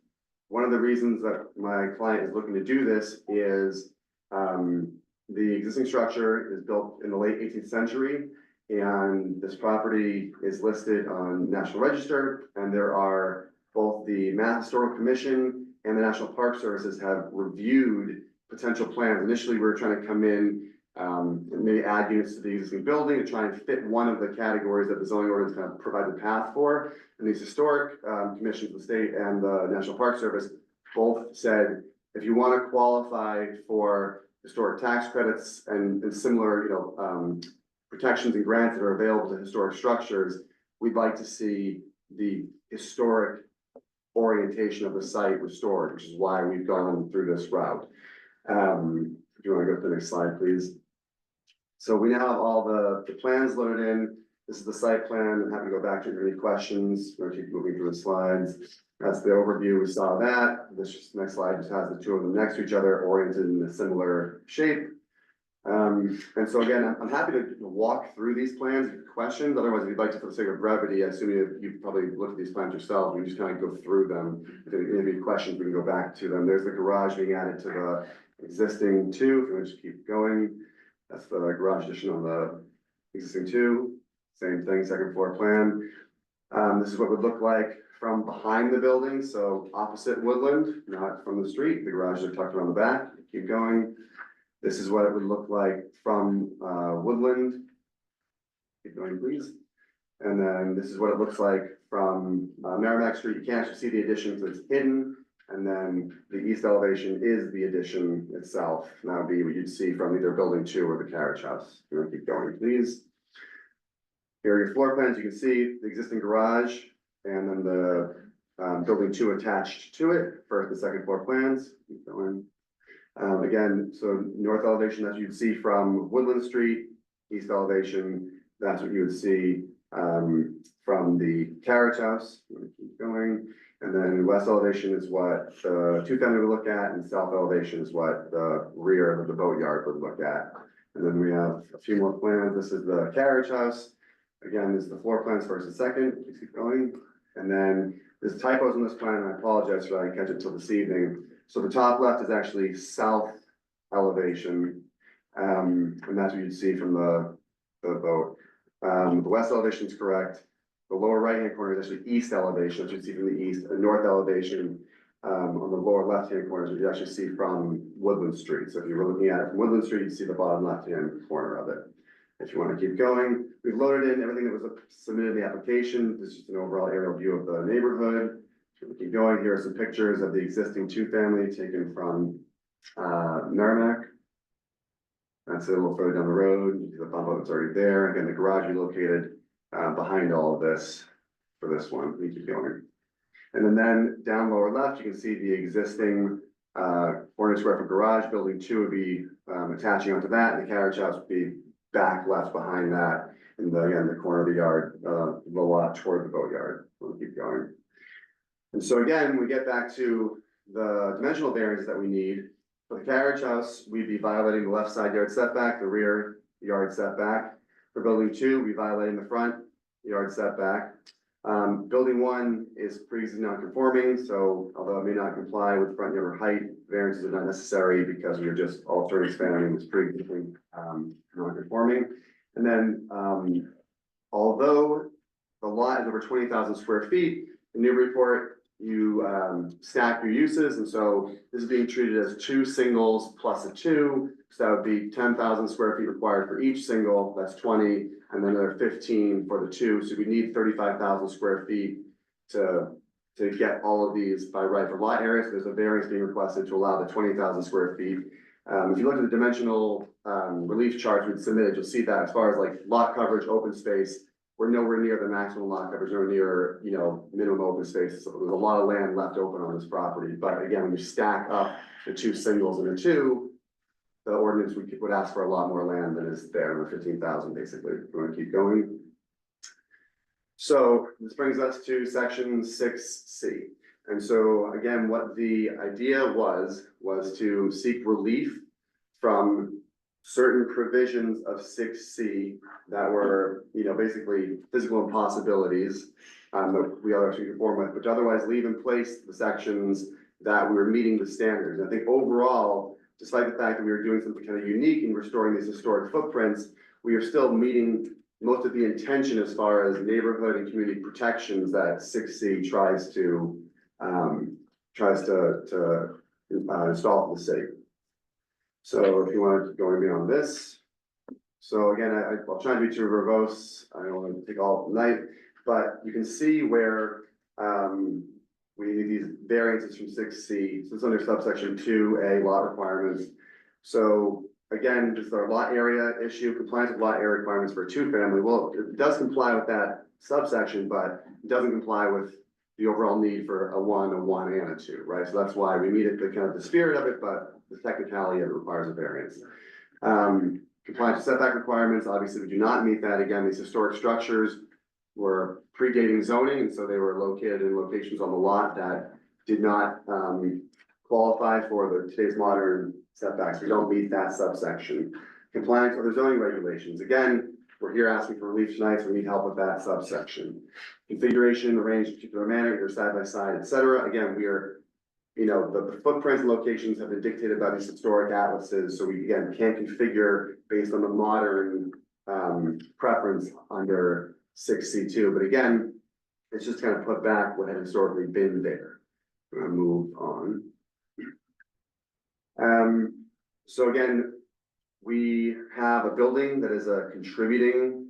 one of the reasons that my client is looking to do this is the existing structure is built in the late 18th century, and this property is listed on National Register, and there are both the Mass Historical Commission and the National Park Services have reviewed potential plans. Initially, we were trying to come in and maybe add units to the existing building to try and fit one of the categories that the zoning ordinance kind of provide the path for. And these historic commissions, the state and the National Park Service, both said, if you want to qualify for historic tax credits and similar, protections and grants that are available to historic structures, we'd like to see the historic orientation of the site restored, which is why we've gone through this route. If you want to go to the next slide, please. So we now have all the plans loaded in. This is the site plan. I'm happy to go back to any questions. We'll keep moving through the slides. That's the overview. We saw that. This next slide just has the two of them next to each other, oriented in a similar shape. And so again, I'm happy to walk through these plans, questions. Otherwise, if you'd like to, for the sake of brevity, I assume you've probably looked at these plans yourselves. We just kind of go through them. If there are any questions, we can go back to them. There's the garage being added to the existing 2. If you want to just keep going, that's the garage addition on the existing 2. Same thing, second floor plan. This is what it would look like from behind the building, so opposite Woodland, not from the street. The garages are tucked around the back. Keep going. This is what it would look like from Woodland. Keep going, please. And then this is what it looks like from Merrimack Street. You can't actually see the addition, so it's hidden. And then the east elevation is the addition itself. And that would be what you'd see from either building 2 or the carriage house. You want to keep going, please. Here are your floor plans. You can see the existing garage and then the building 2 attached to it, first and second floor plans. Keep going. Again, so north elevation, that you'd see from Woodland Street, east elevation, that's what you would see from the carriage house. Keep going. And then west elevation is what the 2-family would look at, and south elevation is what the rear of the boatyard would look at. And then we have a few more plans. This is the carriage house. Again, this is the floor plans first and second. Please keep going. And then there's typos in this plan, and I apologize for that. I didn't catch it till this evening. So the top left is actually south elevation, and that's what you'd see from the boat. The west elevation is correct. The lower right-hand corner is actually east elevation, as you see from the east, the north elevation, on the lower left-hand corner, is you actually see from Woodland Street. So if you were looking at it from Woodland Street, you see the bottom left-hand corner of it. If you want to keep going, we've loaded in everything that was submitted in the application. This is just an overall aerial view of the neighborhood. If we keep going, here are some pictures of the existing two-family taken from Merrimack. That's a little further down the road. You see the bump up that's already there. Again, the garage relocated behind all of this for this one. We keep going. And then down lower left, you can see the existing 400 square foot garage. Building 2 would be attaching onto that, and the carriage house would be back left behind that. And again, the corner of the yard, the lot toward the boatyard. We'll keep going. And so again, we get back to the dimensional variances that we need. For the carriage house, we'd be violating the left side yard setback, the rear yard setback. For building 2, we'd be violating the front yard setback. Building 1 is pre-existing non-conforming, so although it may not comply with front yard height, variances are not necessary because we are just altering, expanding this pre-existing non-conforming. And then although the lot is over 20,000 square feet, in Newburyport, you stack your uses, and so this is being treated as 2 singles plus a 2. So that would be 10,000 square feet required for each single, that's 20, and then another 15 for the 2. So we need 35,000 square feet to get all of these by right for lot areas. There's a variance being requested to allow the 20,000 square feet. If you look at the dimensional relief charts we've submitted, you'll see that as far as like lot coverage, open space, we're nowhere near the maximum lot coverage, nowhere near, you know, minimum open space. So there's a lot of land left open on this property. But again, when you stack up the 2 singles and the 2, the ordinance would ask for a lot more land than is there, the 15,000 basically. We want to keep going. So this brings us to section 6C. And so again, what the idea was to seek relief from certain provisions of 6C that were, you know, basically physical impossibilities that we are actually conform with, but otherwise leave in place the sections that we were meeting the standards. And I think overall, despite the fact that we were doing something kind of unique in restoring these historic footprints, we are still meeting most of the intention as far as neighborhood and community protections that 6C tries to install for the city. So if you want to go beyond this. So again, I'll try to be too verbose. I don't want to take all night, but you can see where we need these variances from 6C. So it's under subsection 2A lot requirements. So again, this is our lot area issue, compliance with lot area requirements for a 2-family. Well, it does comply with that subsection, but it doesn't comply with the overall need for a 1, and a 2, right? So that's why we meet it, the kind of the spirit of it, but the technicality of it requires a variance. Compliance with setback requirements, obviously we do not meet that. Again, these historic structures were predating zoning, and so they were located in locations on the lot that did not qualify for today's modern setbacks. We don't meet that subsection. Compliance with the zoning regulations. Again, we're here asking for relief tonight, so we need help with that subsection. Configuration, arranged in a particular manner, either side by side, etc. Again, we are, you know, the footprints and locations have been dictated by these historic atlases, so we again can't configure based on the modern preference under 6C2. But again, it's just kind of put back what had historically been there. I'm gonna move on. So again, we have a building that is a contributing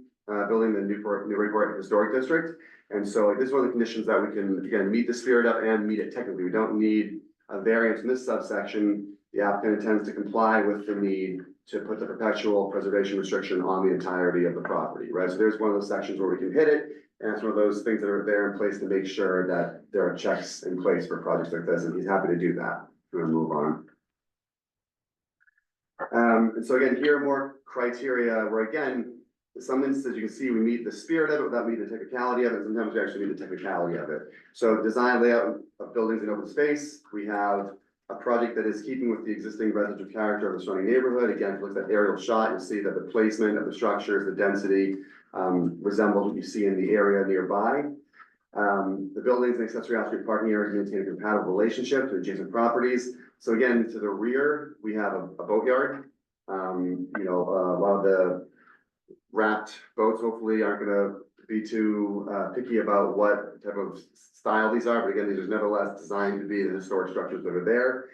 building in the Newburyport Historic District. And so this is one of the conditions that we can, again, meet the spirit of and meet it technically. We don't need a variance in this subsection. The applicant intends to comply with the need to put the perpetual preservation restriction on the entirety of the property, right? So there's one of those sections where we can hit it. And it's one of those things that are there in place to make sure that there are checks in place for projects like this. And he's happy to do that. We're gonna move on. And so again, here are more criteria where again, in some instances you can see we meet the spirit of it without meeting the technicality of it. Sometimes we actually meet the technicality of it. So design layout of buildings in open space. We have a project that is keeping with the existing residential character of the surrounding neighborhood. Again, if you look at that aerial shot, you'll see that the placement of the structures, the density resembles what you see in the area nearby. The buildings and accessory off-street parking areas maintain a compatible relationship to adjacent properties. So again, to the rear, we have a boatyard. You know, a lot of the wrapped boats hopefully aren't gonna be too picky about what type of style these are, but again, these are nevertheless designed to be the historic structures that are there.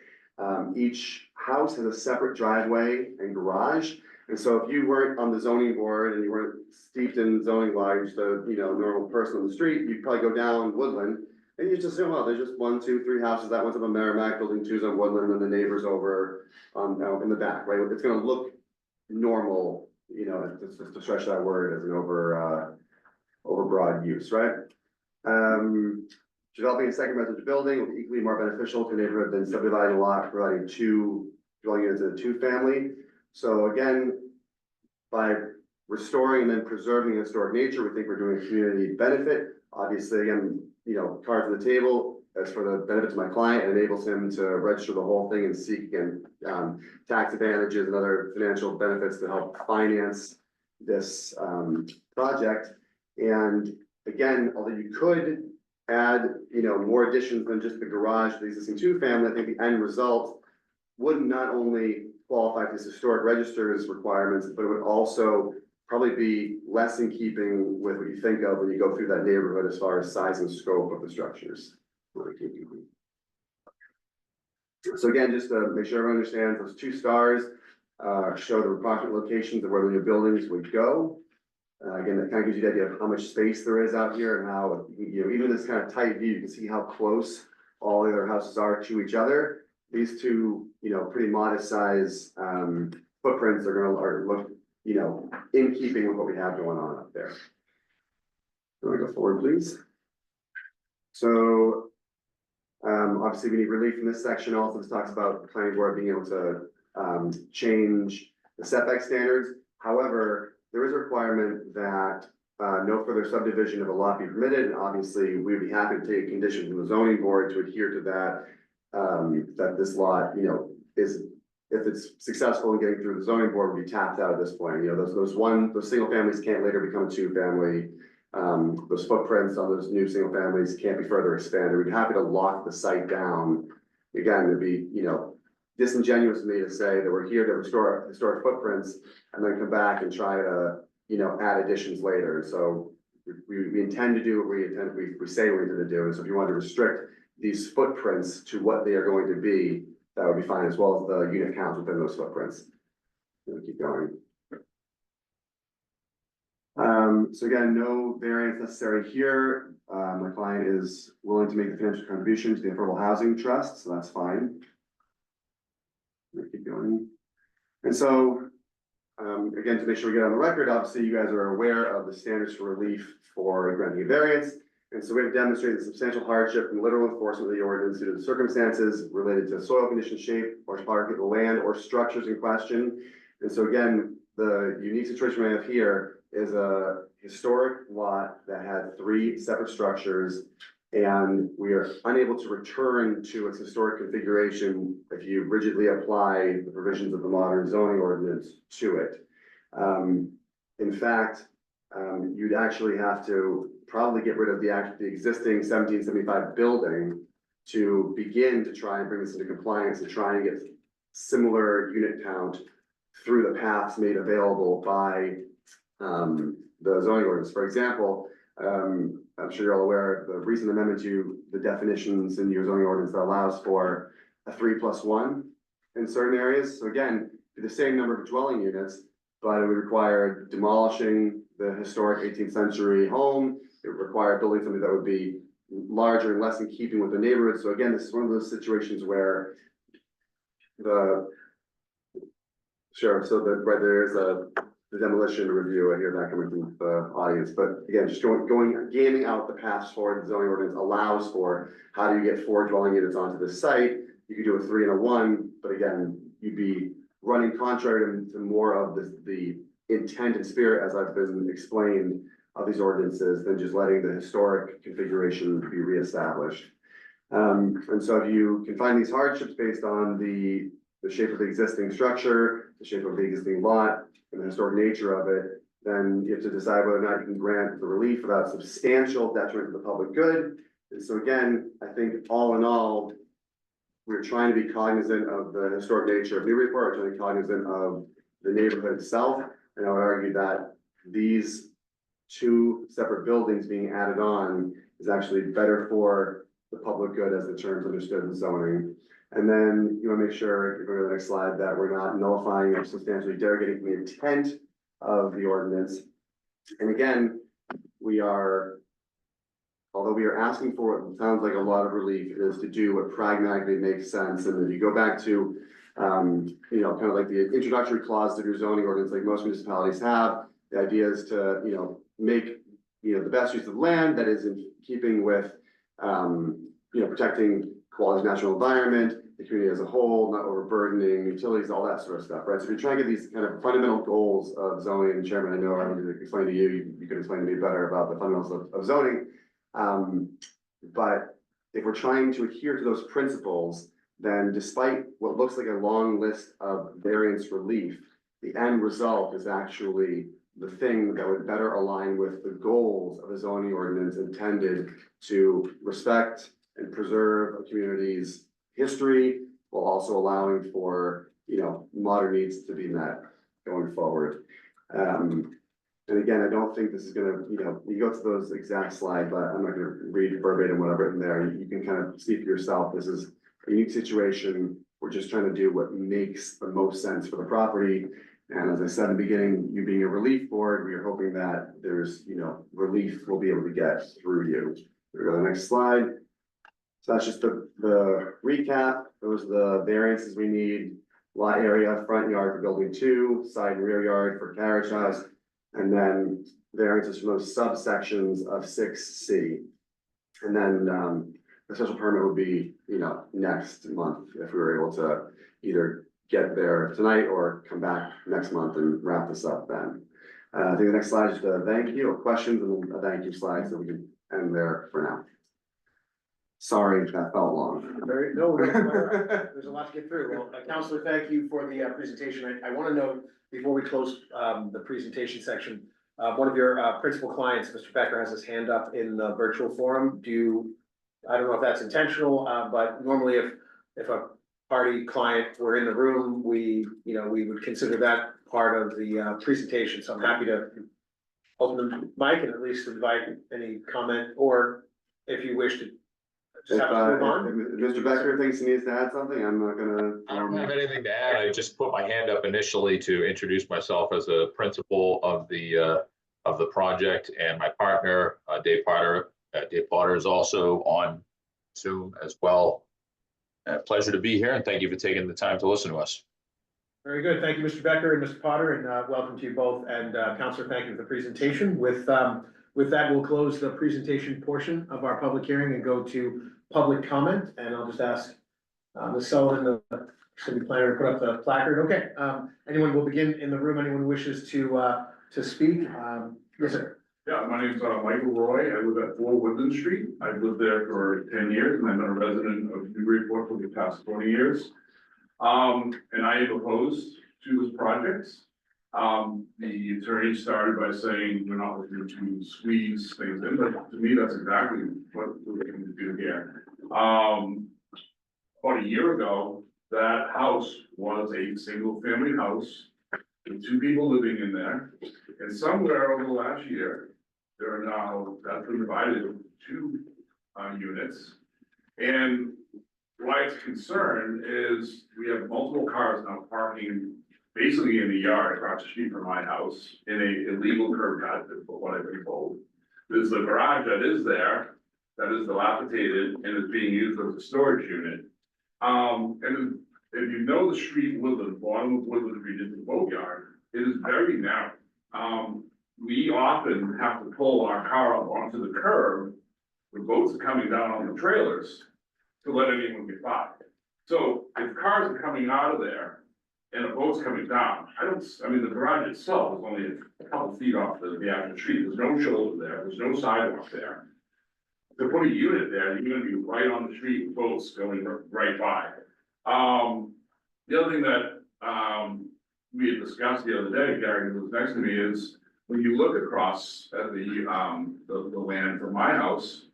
Each house has a separate driveway and garage. And so if you weren't on the zoning board and you weren't steeped in zoning law, you're just a, normal person on the street, you'd probably go down Woodland. And you just say, well, there's just 1, 2, 3 houses, that one's on Merrimack, building 2's on Woodland, and the neighbors over out in the back, right? It's gonna look normal, just to stretch that word as an overbroad use, right? Developing a second residential building will be equally more beneficial to the neighborhood than subdividing a lot, providing 2 dwelling units in a 2-family. So again, by restoring and then preserving historic nature, we think we're doing a community benefit. Obviously, again, cards on the table, as for the benefit to my client, it enables him to register the whole thing and seek again, tax advantages and other financial benefits to help finance this, project. And again, although you could add, more additions than just the garage, the existing 2-family, I think the end result would not only qualify for this historic registers requirements, but it would also probably be less in keeping with what you think of when you go through that neighborhood as far as size and scope of the structures. So again, just to make sure everyone understands, those 2 stars show the approximate locations of where the new buildings would go. Again, that kind of gives you the idea of how much space there is out here and how, even this kind of tight view, you can see how close all the other houses are to each other. These 2, pretty modest size footprints are look, in keeping with what we have going on up there. So we go forward, please. So, obviously we need relief in this section. Also, this talks about the planning board being able to change the setback standards. However, there is a requirement that no further subdivision of a lot be permitted, and obviously we'd be happy to take a condition from the zoning board to adhere to that. That this lot, is, if it's successful in getting through the zoning board, would be tapped out at this point. Those single families can't later become a 2-family. Those footprints on those new single families can't be further expanded. We'd be happy to lock the site down. Again, it'd be, disingenuous of me to say that we're here to restore historic footprints and then come back and try to, add additions later. So we intend to do what we say we're going to do. And so if you want to restrict these footprints to what they are going to be, that would be fine, as well as the unit counts within those footprints. We'll keep going. So again, no variance necessary here. My client is willing to make the financial contribution to the Affordable Housing Trust, so that's fine. We'll keep going. And so, again, to make sure we get on the record, obviously you guys are aware of the standards for relief for granting a variance. And so we have demonstrated the substantial hardship and literal enforcement of the ordinance due to the circumstances related to soil condition, shape, or topography of the land or structures in question. And so again, the unique situation we have here is a historic lot that had 3 separate structures, and we are unable to return to its historic configuration if you rigidly apply the provisions of the modern zoning ordinance to it. In fact, you'd actually have to probably get rid of the existing 1775 building to begin to try and bring this into compliance and try and get similar unit count through the paths made available by the zoning ordinance. For example, I'm sure you're all aware of the recent amendment to the definitions in your zoning ordinance that allows for a 3+1 in certain areas. So again, the same number of dwelling units, but it would require demolishing the historic 18th century home. It would require building something that would be larger and less in keeping with the neighborhood. So again, this is one of those situations where the there's the demolition review. I hear that coming from the audience, but again, just gaming out the paths forward. The zoning ordinance allows for how do you get 4 dwelling units onto the site. You could do a 3 and a 1, but again, you'd be running contrary to more of the intent and spirit, as I've been explained, of these ordinances than just letting the historic configuration be reestablished. And so if you can find these hardships based on the shape of the existing structure, the shape of the existing lot, and the historic nature of it, then you have to decide whether or not you can grant the relief without substantial detriment to the public good. And so again, I think all in all, we're trying to be cognizant of the historic nature of Newburyport, we're trying to be cognizant of the neighborhood itself. And I would argue that these two separate buildings being added on is actually better for the public good as the terms understood in zoning. And then you wanna make sure, if you go to the next slide, that we're not nullifying or substantially derogating from the intent of the ordinance. And again, although we are asking for what sounds like a lot of relief, is to do what pragmatically makes sense. And if you go back to, kind of like the introductory clause to your zoning ordinance, like most municipalities have, the idea is to, make, the best use of land that is in keeping with, protecting quality of natural environment, the community as a whole, not overburdening utilities, all that sort of stuff, right? So if you're trying to get these kind of fundamental goals of zoning, and Chairman, I know I need to explain to you, you can explain to me better about the fundamentals of zoning. But if we're trying to adhere to those principles, then despite what looks like a long list of variance relief, the end result is actually the thing that would better align with the goals of a zoning ordinance intended to respect and preserve a community's history, while also allowing for, modern needs to be met going forward. And again, I don't think this is gonna, you go to those exact slides, but I'm not gonna read verbatim what I've written there. You can kind of see for yourself, this is a unique situation. We're just trying to do what makes the most sense for the property. And as I said in the beginning, you being a relief board, we are hoping that there's, relief we'll be able to get through you. We'll go to the next slide. So that's just the recap. Those are the variances we need. Lot area, front yard for building 2, side and rear yard for carriage house. And then variances from those subsections of 6C. And then the special permit would be, next month, if we were able to either get there tonight or come back next month and wrap this up then. I think the next slide is just a thank you or questions, and then a thank you slide, so we can end there for now. Sorry if that felt long. There's a lot to get through. Well, Counselor, thank you for the presentation. I want to note, before we close the presentation section, one of your principal clients, Mr. Becker, has his hand up in the virtual forum. I don't know if that's intentional, but normally if a party client were in the room, we would consider that part of the presentation. So I'm happy to open the mic and at least invite any comment, or if you wish to just have to move on. If Mr. Becker thinks he needs to add something, I'm not gonna. I don't have anything to add. I just put my hand up initially to introduce myself as a principal of the project, and my partner, Dave Potter. Dave Potter is also on Zoom as well. Pleasure to be here, and thank you for taking the time to listen to us. Very good. Thank you, Mr. Becker and Mr. Potter, and welcome to you both. And Counselor, thank you for the presentation. With that, we'll close the presentation portion of our public hearing and go to public comment. And I'll just ask Ms. Sullivan, the city planner, to put up the placard. Okay, anyone will begin in the room. Anyone who wishes to speak? Yes, sir. Yeah, my name's Michael Roy. I live at 4 Woodland Street. I've lived there for 10 years, and I've been a resident of Newburyport for the past 20 years. And I am opposed to this project. The attorney started by saying we're not looking to squeeze things in, but to me, that's exactly what we're looking to do here. About a year ago, that house was a single-family house with 2 people living in there. And somewhere over the last year, that's been divided into 2 units. And why it's a concern is we have multiple cars now parking basically in the yard across the street from my house in a illegal curb cut, is what I've been told. There's the garage that is there, that is dilapidated and is being used as a storage unit. And if you know the street Woodland, bottom of Woodland Street is the boatyard, it is very narrow. We often have to pull our car up onto the curb when boats are coming down on the trailers to let anyone get by. So if cars are coming out of there and a boat's coming down, the garage itself is only a couple feet off the actual street. There's no shoulder there, there's no sidewalk there. To put a unit there, you're gonna be right on the street with boats going right by. The other thing that we had discussed the other day, Gary, who was next to me, is when you look across at the land from my house,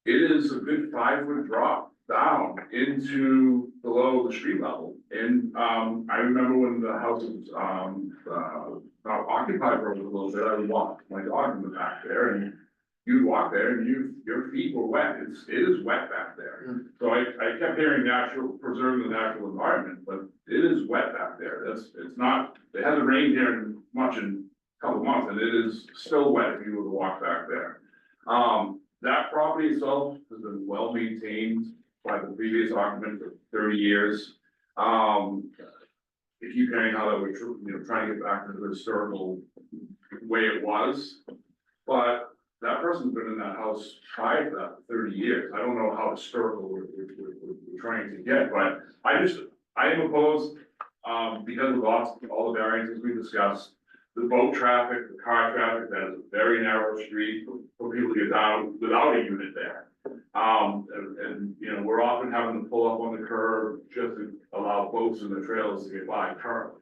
it is a good 5-foot drop down into below the street level. And I remember when the house was not occupied for a little bit, I would walk my dog in the back there and you'd walk there and your feet were wet, it is wet back there. So I kept hearing preserving the natural environment, but it is wet back there, it's not, it hasn't rained here much in a couple months, and it is still wet if you were to walk back there. That property itself has been well maintained by the previous occupant for 30 years. If you carrying how that we're trying to get back to the historical way it was, but that person's been in that house prior to that 30 years. I don't know how historical we're trying to get, but I am opposed, because of all the variances we discussed. The boat traffic, the car traffic, that is a very narrow street for people to get down without a unit there. And we're often having to pull up on the curb just to allow boats and the trails to get by currently.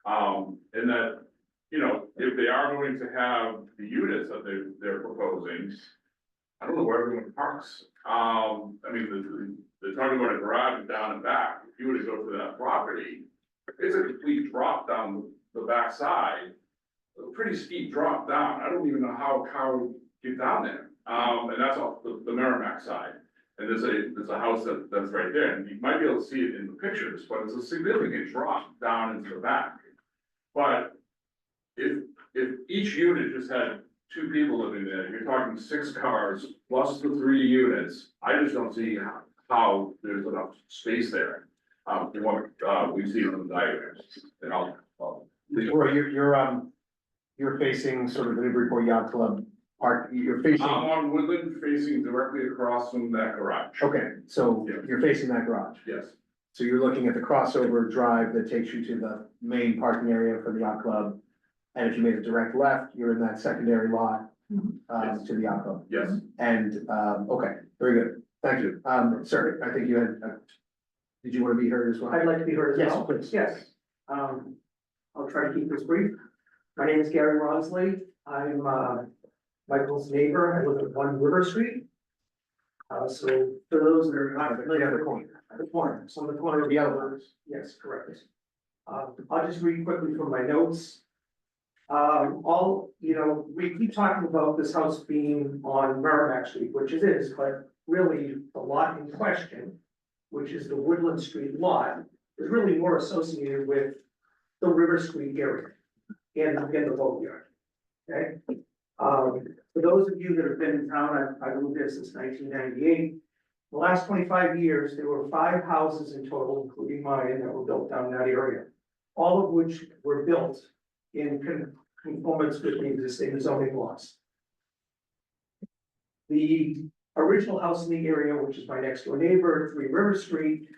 And that, if they are going to have the units that they're proposing, I don't know where everyone parks. I mean, they're talking about a garage down and back. If you were to go to that property, it's a complete drop down the back side, a pretty steep drop down. I don't even know how a car would get down there. And that's off the Merrimack side. And there's a house that's right there, and you might be able to see it in the pictures, but it's a significant drop down into the back. But if each unit just had 2 people living there, you're talking 6 cars plus the 3 units. I just don't see how there's enough space there. What we see on the diagrams, and You're facing sort of the Newburyport Yacht Club park, you're facing, I'm on Woodland, facing directly across from that garage. okay, so Yeah. you're facing that garage. Yes, So you're looking at the crossover drive that takes you to the main parking area for the yacht club. And if you made a direct left, you're in that secondary lot, Yes. to the yacht club. yes. And, okay, very good, thank you. Sir, I think you had, did you want to be heard as well? I'd like to be heard as Yes, well. please. Yes. I'll try to keep this brief. My name is Gary Ronsley. I'm, Michael's neighbor. I live at 1 River Street. So for those that are not The familiar, other corner. at the corner, so on the corner of The other one. Yes, correct. I'll just read quickly from my notes. We keep talking about this house being on Merrimack Street, which it is, but really the lot in question, which is the Woodland Street lot, is really more associated with the River Street area and the boatyard. Okay? For those of you that have been in town, I've lived there since 1998. The last 25 years, there were 5 houses in total, including mine, that were built down that area. All of which were built in conformance with the existing zoning laws. The original house in the area, which is my next door neighbor, 3 River Street,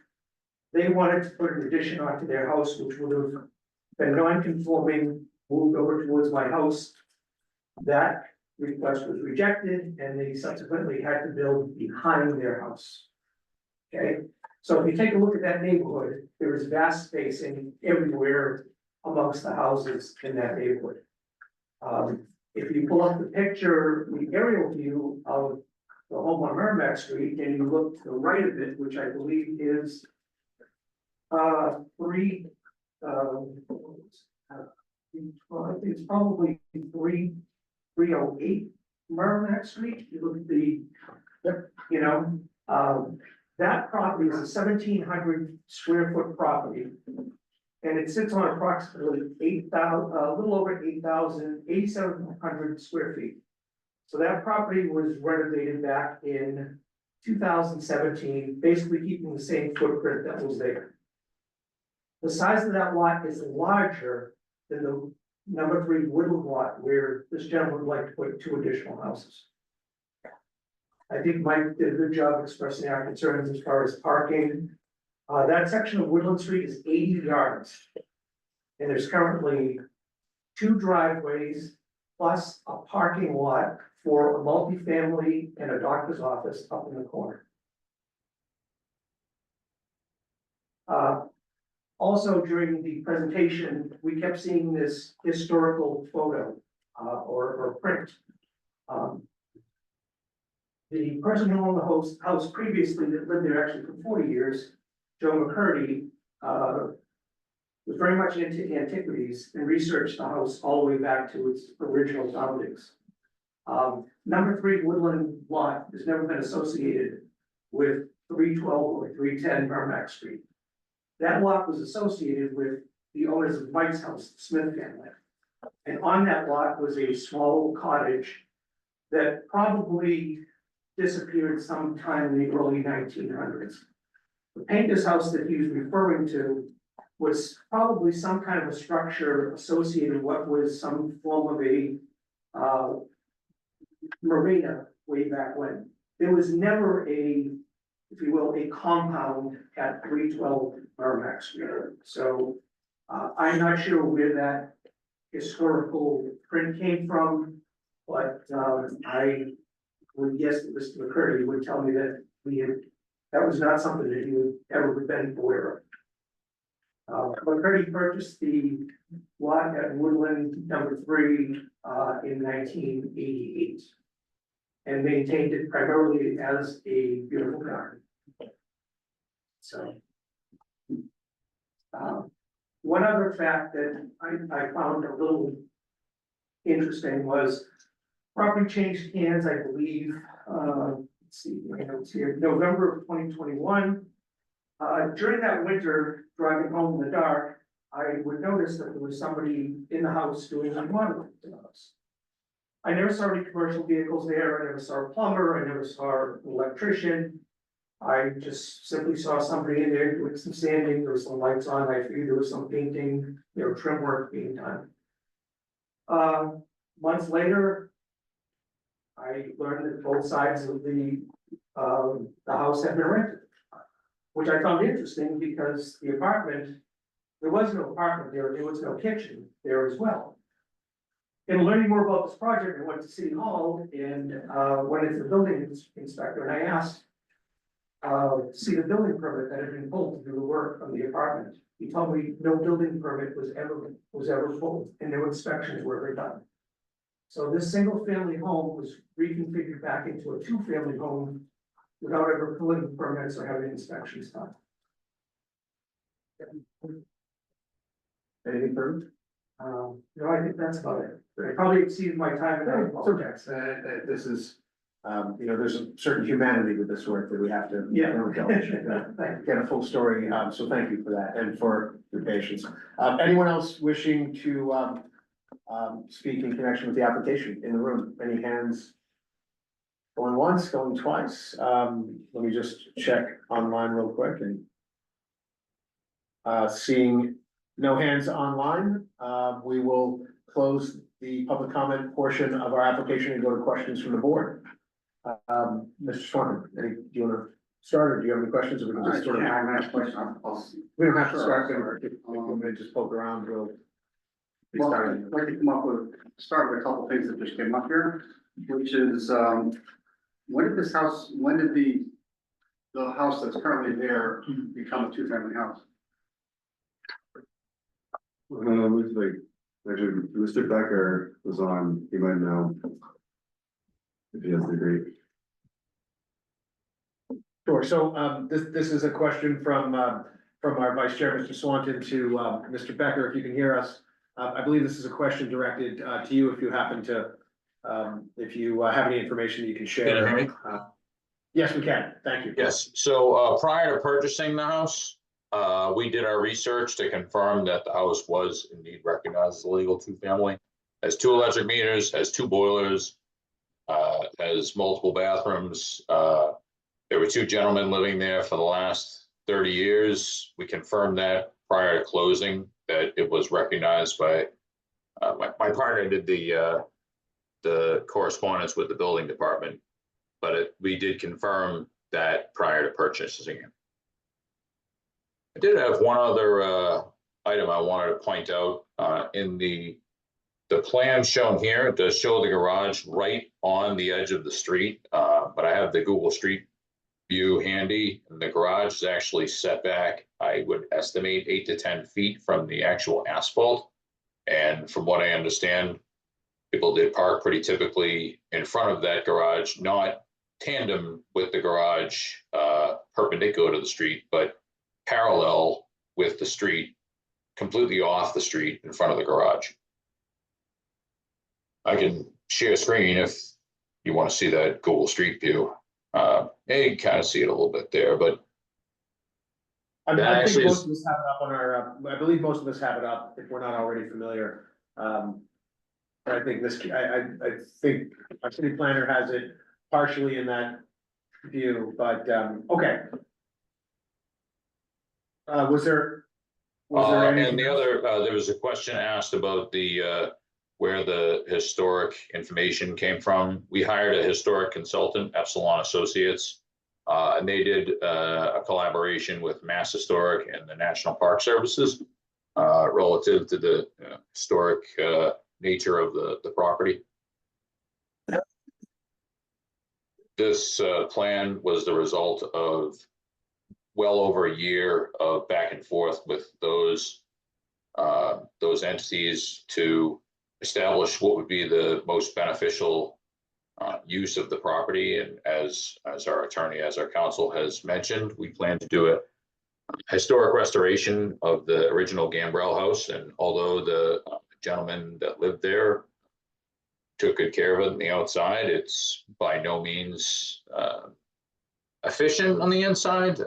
they wanted to put an addition onto their house, which would have been non-conforming, moved over towards my house. That request was rejected, and they subsequently had to build behind their house. Okay, so if you take a look at that neighborhood, there is vast spacing everywhere amongst the houses in that neighborhood. If you pull up the picture, the aerial view of the home on Merrimack Street, and you look to the right of it, which I believe is I think it's probably 308 Merrimack Street. You look at the, that property is a 1,700 square foot property. And it sits on approximately 8,000, a little over 8,700 square feet. So that property was renovated back in 2017, basically keeping the same footprint that was there. The size of that lot is larger than the number 3 Woodland lot, where this gentleman would like to put 2 additional houses. I think Mike did a good job expressing our concerns as far as parking. That section of Woodland Street is 80 yards. And there's currently 2 driveways plus a parking lot for a multifamily and a doctor's office up in the corner. Also, during the presentation, we kept seeing this historical photo or print. The person who owned the house previously that lived there actually for 40 years, Joe McCurdy, was very much into antiquities and researched the house all the way back to its original foundings. Number 3 Woodland lot has never been associated with 312 or 310 Merrimack Street. That lot was associated with the owners of Mike's house, the Smith family. And on that lot was a small cottage that probably disappeared sometime in the early 1900s. The painter's house that he was referring to was probably some kind of a structure associated with what was some form of a marina way back when. There was never a, if you will, a compound at 312 Merrimack Street. So I'm not sure where that historical print came from, but I would guess that Mr. McCurdy would tell me that that was not something that he would ever have been aware of. McCurdy purchased the lot at Woodland number 3 in 1988 and maintained it primarily as a beautiful garden. So one other fact that I found a little interesting was property changed hands, I believe, let's see, my notes here, November of 2021. During that winter, driving home in the dark, I would notice that there was somebody in the house doing remodeling to the house. I never saw any commercial vehicles there, I never saw a plumber, I never saw an electrician. I just simply saw somebody in there doing some sanding, there was some lights on, I figured there was some painting, trim work being done. Months later, I learned that both sides of the house had been rented. Which I found interesting because the apartment, there was no apartment there, there was no kitchen there as well. In learning more about this project, I went to City Hall and went into the building inspector and I asked to see the building permit that had been pulled to do the work on the apartment. He told me no building permit was ever pulled and no inspections were ever done. So this single family home was reconfigured back into a 2-family home without ever pulling permits or having inspections done. Anything further? No, I think that's about it. I probably exceeded my time and I apologize. This is, there's a certain humanity with this work that we have to. Yeah. Get a full story, so thank you for that and for your patience. Anyone else wishing to, speak in connection with the application in the room? Any hands? Going once, going twice. Let me just check online real quick and seeing no hands online, we will close the public comment portion of our application and go to questions from the board. Mr. Swanton, do you want to start or do you have any questions? Or we can just sort of. We don't have to start, but if you may just poke around, we'll. Well, I'd like to start with a couple things that just came up here, which is, when did the house that's currently there become a 2-family house? Looks like, actually, Mr. Becker was on, he might know. If he has the degree. Sure, so this is a question from our Vice Chair, Mr. Swanton, to Mr. Becker, if you can hear us. I believe this is a question directed to you, if you happen to, if you have any information that you can share. Can you hear me? Yes, we can, thank you. Yes, so prior to purchasing the house, we did our research to confirm that the house was indeed recognized as a legal 2-family. Has 2 electric meters, has 2 boilers, has multiple bathrooms. There were 2 gentlemen living there for the last 30 years. We confirmed that prior to closing, that it was recognized by, my partner did the correspondence with the building department, but we did confirm that prior to purchasing it. I did have one other item I wanted to point out. In the plan shown here, it does show the garage right on the edge of the street, but I have the Google Street View handy, and the garage is actually set back, I would estimate 8 to 10 feet from the actual asphalt. And from what I understand, people did park pretty typically in front of that garage, not tandem with the garage, perpendicular to the street, but parallel with the street. completely off the street in front of the garage. I can share screen if you want to see that Google Street View. And you can kind of see it a little bit there, but I That think actually most is- of us have it up on our, I believe most of us have it up if we're not already familiar. But I think this, I think our city planner has it partially in that view, but, okay. Was there and anything the else? other, there was a question asked about the, where the historic information came from. We hired a historic consultant, Epsilon Associates. And they did, a collaboration with Mass Historic and the National Park Services, relative to the historic, nature of the property. This, plan was the result of well over a year of back and forth with those entities to establish what would be the most beneficial use of the property. And as our attorney, as our counsel has mentioned, we plan to do a historic restoration of the original Gambrell house. And although the gentleman that lived there took good care of it on the outside, it's by no means efficient on the inside.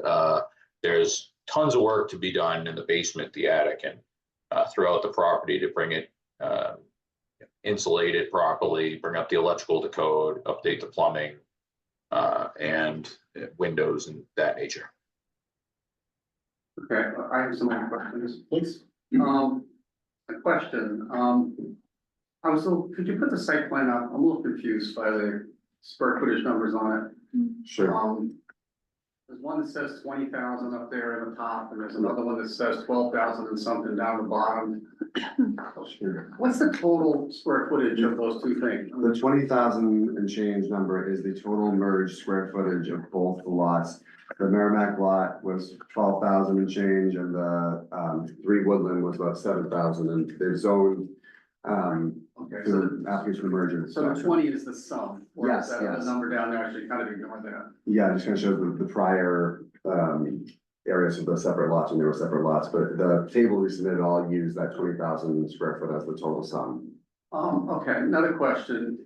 There's tons of work to be done in the basement, the attic, and throughout the property to bring it insulated properly, bring up the electrical to code, update the plumbing, and windows and that nature. Okay, I have some more questions. Please. A question, could you put the site plan up? I'm a little confused by the square footage numbers on it. Sure. There's one that says 20,000 up there at the top, and there's another one that says 12,000 and something down the bottom. Sure. What's the total square footage of those two things? The 20,000 and change number is the total merged square footage of both the lots. The Merrimack lot was 12,000 and change, and the 3 Woodland was about 7,000, and they're zoned Okay, to so the application of merger. so the 20 is the sum, or is Yes, that yes. the number down there? I should kind of ignore that. Yeah, just kind of shows the prior areas of the separate lots, and they were separate lots, but the table we submitted all used that 20,000 square foot as the total sum. Okay, another question,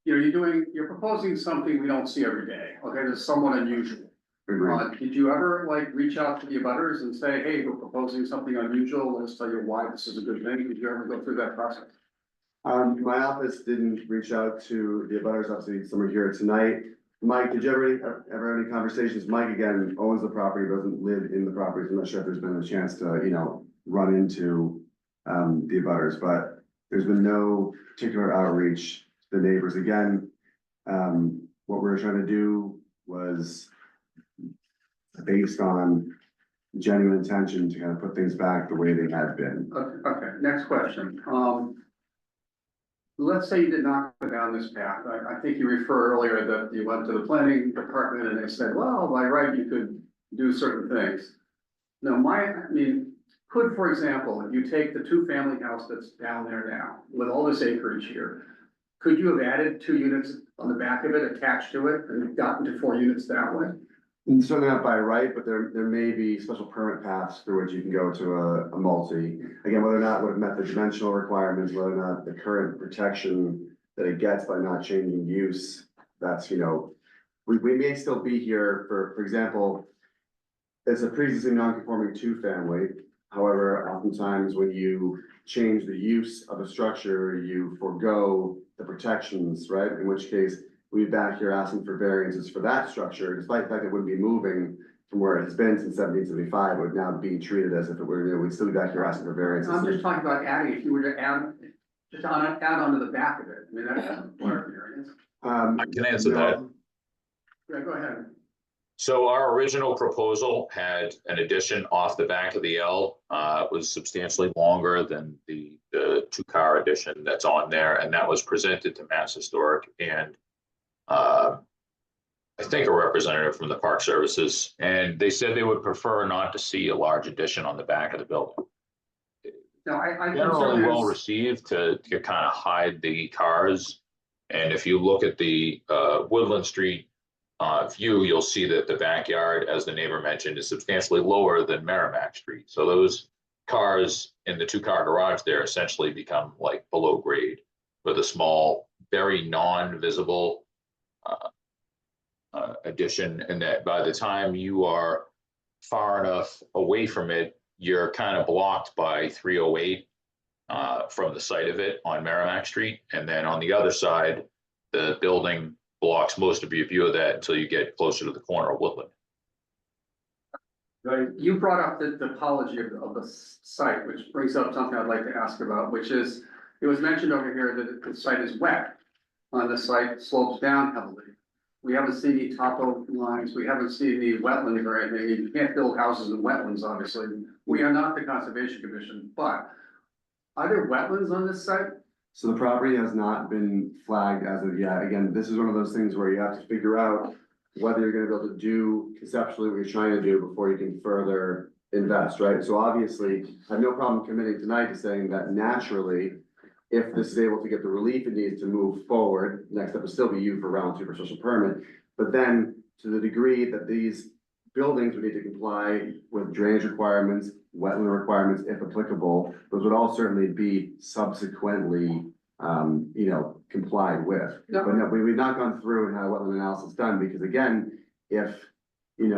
you're proposing something we don't see every day, okay, that's somewhat unusual. Agreed. Did you ever reach out to the abutters and say, hey, we're proposing something unusual, let's tell you why this is a good thing? Did you ever go through that process? My office didn't reach out to the abutters, obviously some are here tonight. Mike, did you ever have any conversations? Mike, again, owns the property, doesn't live in the property, so I'm not sure if there's been a chance to, run into the abutters, but there's been no particular outreach to the neighbors. Again, what we were trying to do was based on genuine intention to kind of put things back the way they had been. Okay, next question, let's say you did not go down this path. I think you referred earlier that you went to the planning department and they said, well, by right, you could do certain things. Now, could, for example, if you take the 2-family house that's down there now, with all this acreage here, could you have added 2 units on the back of it attached to it and gotten to 4 units that way? And certainly not by right, but there may be special permit paths through which you can go to a multi. Again, whether or not it would have met the dimensional requirements, whether or not the current protection that it gets by not changing use, that's, we may still be here for example, it's a pre-existing non-conforming 2-family. However, oftentimes when you change the use of a structure, you forego the protections, right? In which case, we'd be back here asking for variances for that structure, despite the fact that it wouldn't be moving from where it has been since 1775, it would now be treated as if it were, we'd still be back here asking for variances. I'm just talking about adding, if you were to add onto the back of it, that doesn't require variance. I can answer that. Yeah, go ahead. So our original proposal had an addition off the back of the L. It was substantially longer than the 2-car addition that's on there, and that was presented to Mass Historic and I think a representative from the Park Services, and they said they would prefer not to see a large addition on the back of the building. No, I Generally well received to kind of hide the cars. And if you look at the Woodland Street view, you'll see that the backyard, as the neighbor mentioned, is substantially lower than Merrimack Street. So those cars in the two-car garage there essentially become like below grade with a small, very non-visible addition, and that by the time you are far enough away from it, you're kind of blocked by 308 from the site of it on Merrimack Street. And then on the other side, the building blocks most of your view of that until you get closer to the corner of Woodland. Right, you brought up the topology of the site, which brings up something I'd like to ask about, which is, it was mentioned over here that the site is wet. The site slopes down heavily. We haven't seen any topo lines, we haven't seen any wetlands or anything. You can't build houses in wetlands, obviously. We are not the Conservation Commission, but are there wetlands on this site? So the property has not been flagged as of yet. Again, this is one of those things where you have to figure out whether you're gonna be able to do conceptually what you're trying to do before you can further invest, right? So obviously, I have no problem committing tonight to saying that naturally, if this is able to get the relief it needs to move forward, next step will still be you for round two for special permit. But then to the degree that these buildings would need to comply with drainage requirements, wetland requirements, if applicable, those would all certainly be subsequently, complied with. No. But no, we've not gone through and had a wetland analysis done, because again, if, we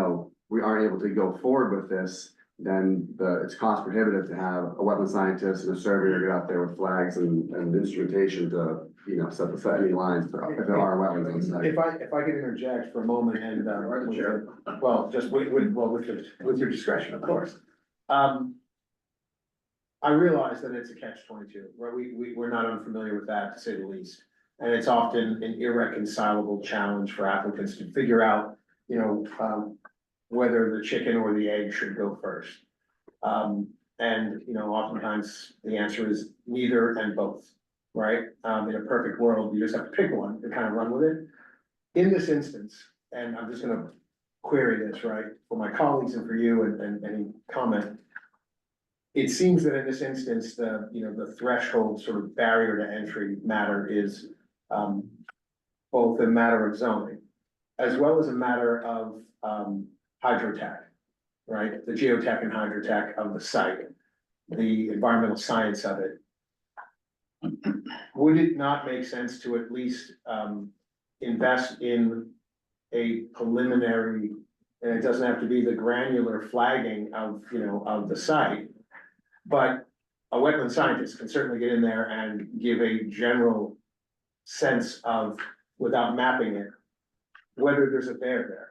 aren't able to go forward with this, then it's cost prohibitive to have a wetland scientist and a surveyor get out there with flags and instrumentation to, set any lines if there are wetlands on site. If I could interject for a moment and, well, just with your discretion, of course. I realize that it's a catch-22, right? We're not unfamiliar with that, to say the least. And it's often an irreconcilable challenge for applicants to figure out, whether the chicken or the egg should go first. Oftentimes the answer is neither and both, right? In a perfect world, you just have to pick one and kind of run with it. In this instance, and I'm just gonna query this, right, for my colleagues and for you and any comment. It seems that in this instance, the threshold sort of barrier to entry matter is both a matter of zoning as well as a matter of hydrotech, right? The geotech and hydrotech of the site, the environmental science of it. Would it not make sense to at least invest in a preliminary, and it doesn't have to be the granular flagging of, of the site, but a wetland scientist can certainly get in there and give a general sense of, without mapping it, whether there's a bear there.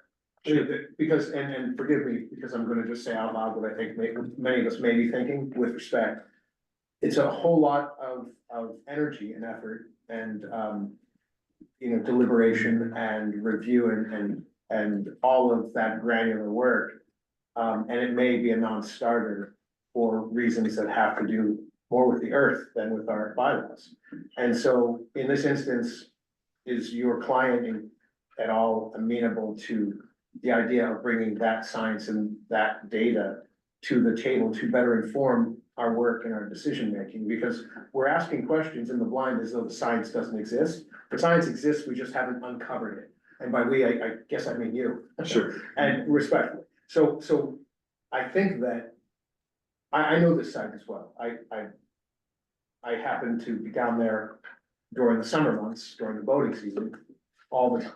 Because, and forgive me, because I'm gonna just say out loud what I think many of us may be thinking with respect. It's a whole lot of energy and effort and, deliberation and review and all of that granular work. And it may be a non-starter for reasons that have to do more with the earth than with our bylaws. And so in this instance, is your client at all amenable to the idea of bringing that science and that data to the table to better inform our work and our decision-making? Because we're asking questions in the blind as though the science doesn't exist. The science exists, we just haven't uncovered it. And by we, I guess I mean you. Sure. And respectfully. So I think that, I know this site as well. I happen to be down there during the summer months, during the boating season, all the time.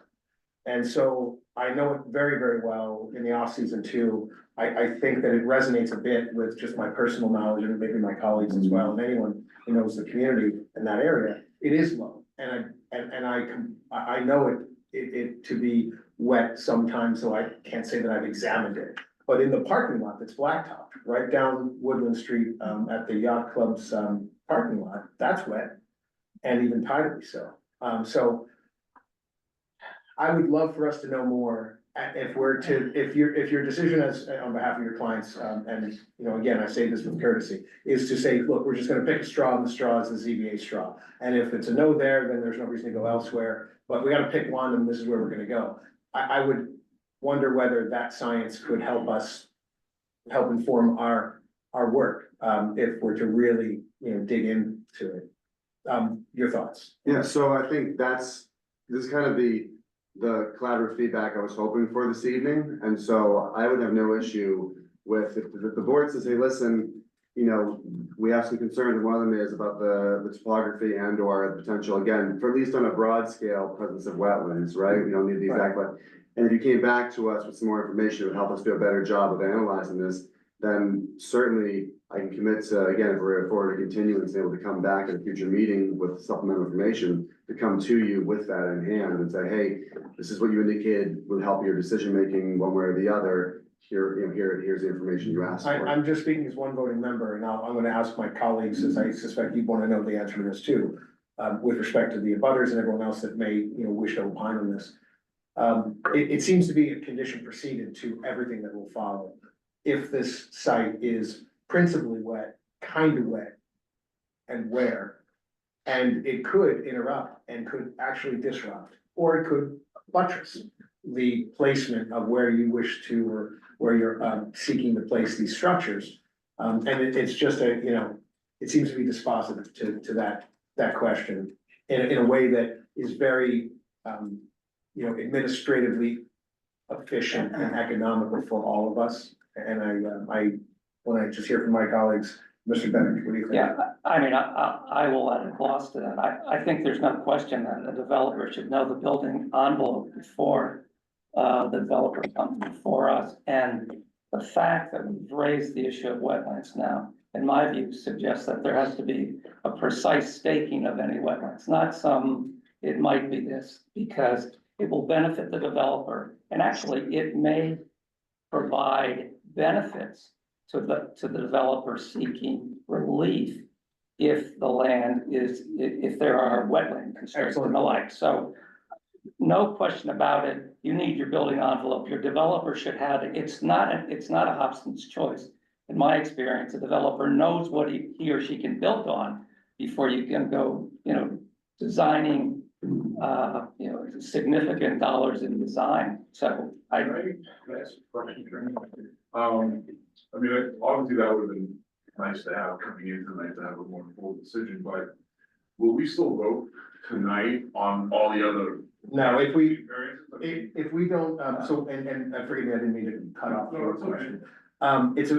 And so I know it very, very well in the off season too. I think that it resonates a bit with just my personal knowledge and maybe my colleagues as well, and anyone who knows the community in that area. It is low, and I know it to be wet sometimes, so I can't say that I've examined it. But in the parking lot that's blacktop, right down Woodland Street, at the yacht club's parking lot, that's wet, and even tidally so. So I would love for us to know more, if your decision as, on behalf of your clients, and, again, I say this with courtesy, is to say, look, we're just gonna pick a straw, and the straw is the ZBA straw. And if it's a no there, then there's no reason to go elsewhere, but we gotta pick one, and this is where we're gonna go. I would wonder whether that science could help help inform our work, if we're to really, dig into it. Your thoughts? Yeah, so I think this is kind of the collaborative feedback I was hoping for this evening. And so I would have no issue with if the board says, hey, listen, you know, we have some concerns, and one of them is about the topography and or the potential, again, for at least on a broad scale, presence of wetlands, right? We don't need the exact, but, and if you came back to us with some more information, it would help us do a better job of analyzing this, then certainly I can commit to, again, if we're forward to continuance, able to come back at a future meeting with supplemental information, to come to you with that in hand and say, hey, this is what you indicated would help your decision-making one way or the other. Here, you know, here's the information you asked for. I'm just speaking as one voting member, and I'm gonna ask my colleagues, as I suspect you wanna know the answer to this too. With respect to the abutters and everyone else that may, you know, wish to opine on this. It seems to be a condition preceded to everything that will follow. If this site is principally wet, kind of wet, and where, and it could interrupt and could actually disrupt, or it could buttress the placement of where you wish to, or where you're seeking to place these structures. And it's just a, you know, it seems to be dispositive to that question in a way that is very, you know, administratively efficient and economical for all of us. And when I just hear from my colleagues, Mr. Bennett, what do you think? Yeah, I mean, I will add a gloss to that. I think there's no question that the developer should know the building envelope before the developer comes before us. And the fact that we've raised the issue of wetlands now, in my view, suggests that there has to be a precise staking of any wetlands, not some, it might be this, because it will benefit the developer. And actually, it may provide benefits to the developer seeking relief if the land is, if there are wetland constraints and the like. So no question about it, you need your building envelope, your developer should have it. It's not a Hobson's choice. In my experience, a developer knows what he or she can build on before you can go, you know, designing, you know, significant dollars in design. So I. Can I ask a question, Jeremy? I mean, obviously that would have been nice to have coming in tonight to have a more full decision, but will we still vote tonight on all the other? No, if we, variances? if we don't, so, and forgive me, I didn't mean to cut off your question. It's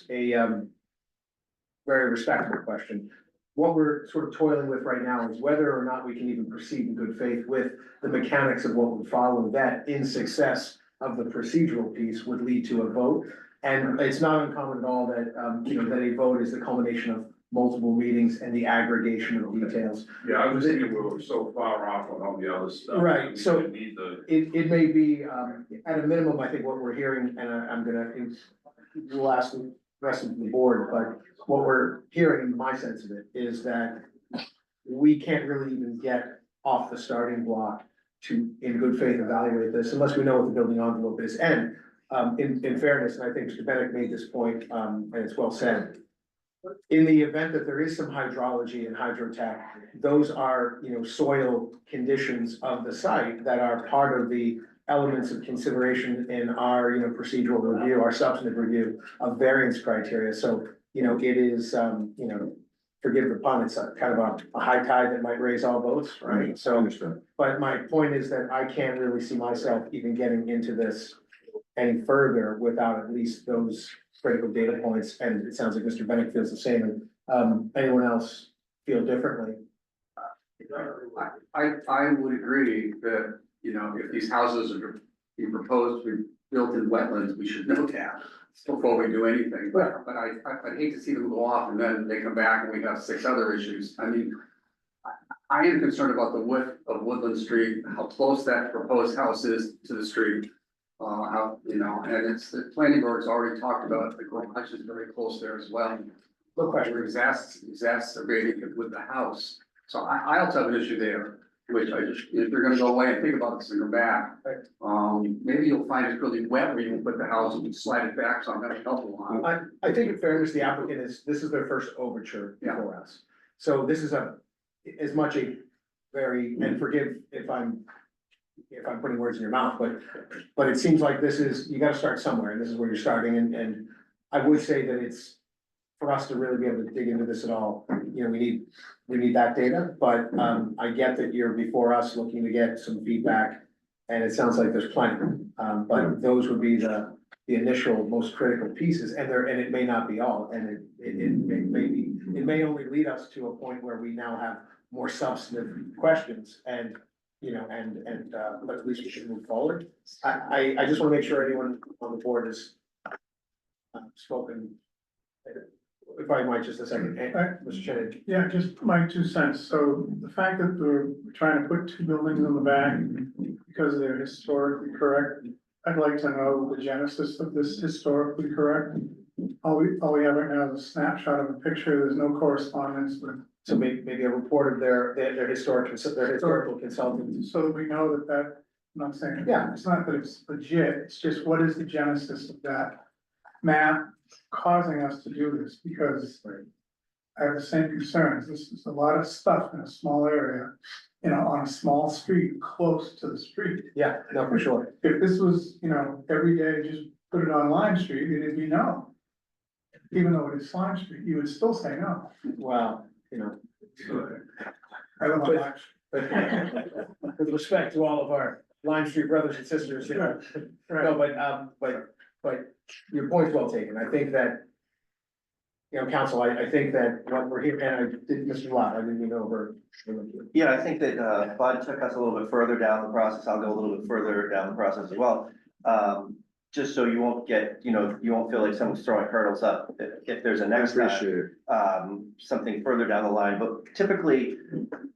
a very respectable question. What we're sort of toiling with right now is whether or not we can even proceed in good faith with the mechanics of what would follow, that in success of the procedural piece would lead to a vote. And it's not uncommon at all that, you know, that a vote is the culmination of multiple meetings and the aggregation of details. Yeah, I was thinking we were so far off on all the other stuff. Right, We so didn't need the. it may be, at a minimum, I think what we're hearing, and I'm gonna, we'll ask the rest of the board, but what we're hearing, my sense of it, is that we can't really even get off the starting block to, in good faith, evaluate this unless we know what the building envelope is. And, in fairness, and I think Mr. Bennett made this point, and it's well said, in the event that there is some hydrology and hydrotech, those are, you know, soil conditions of the site that are part of the elements of consideration in our, you know, procedural review, our substantive review of variance criteria. So, you know, it is, you know, forgive the pun, it's a kind of a high tide that might raise all boats, right? So, Understood. but my point is that I can't really see myself even getting into this any further without at least those critical data points, and it sounds like Mr. Bennett feels the same, and anyone else feel differently? I would agree that, you know, if these houses are being proposed to be built in wetlands, we should know that before we do anything. But I'd hate to see them go off and then they come back and we have 6 other issues. I mean, I am concerned about the width of Woodland Street, how close that proposed house is to the street. How, you know, and it's, the planning board's already talked about, the garage is very close there as well. No question. We're exacerbating it with the house. So I also have an issue there, which I just, if you're gonna go away and think about this and come back, maybe you'll find it really wet where you can put the house and slide it back, so I'm gonna help a lot. I think in fairness, the applicant this is their first overture for us. So this is as much a very, and forgive if I'm putting words in your mouth, but it seems like this is, you gotta start somewhere, and this is where you're starting, and I would say that it's, for us to really be able to dig into this at all, you know, we need that data, but, I get that you're before us looking to get some feedback, and it sounds like there's plenty, but those would be the the initial most critical pieces, and it may not be all, and it may only lead us to a point where we now have more substantive questions, and, you know, but at least we should move forward. I just wanna make sure anyone on the board has spoken. If I might, just a second, Mr. Cheney. Yeah, just my 2 cents. So the fact that we're trying to put 2 buildings in the back because they're historically correct, I'd like to know the genesis of this historically correct. All we have right now is a snapshot of a picture. There's no correspondence with, So maybe a report of their historical consultant. so that we know that, I'm not saying, Yeah. it's not that it's legit, it's just what is the genesis of that map causing us to do this? Because I have the same concerns. This is a lot of stuff in a small area, you know, on a small street, close to the street. Yeah, no, for sure. If this was, you know, every day, just put it on Lime Street, it'd be no. Even though it is Lime Street, you would still say no. Wow, you know. I live on Lime Street. With respect to all of our Lime Street brothers and sisters, you know. No, but your point's well taken. I think that, you know, council, I think that what we're here, and I did, Mr. Lot, I didn't even know over. Yeah, I think that, Bud took us a little bit further down the process. I'll go a little bit further down the process as well. Just so you won't get, you know, you won't feel like someone's throwing hurdles up if there's a I next time. appreciate it. Something further down the line, but typically,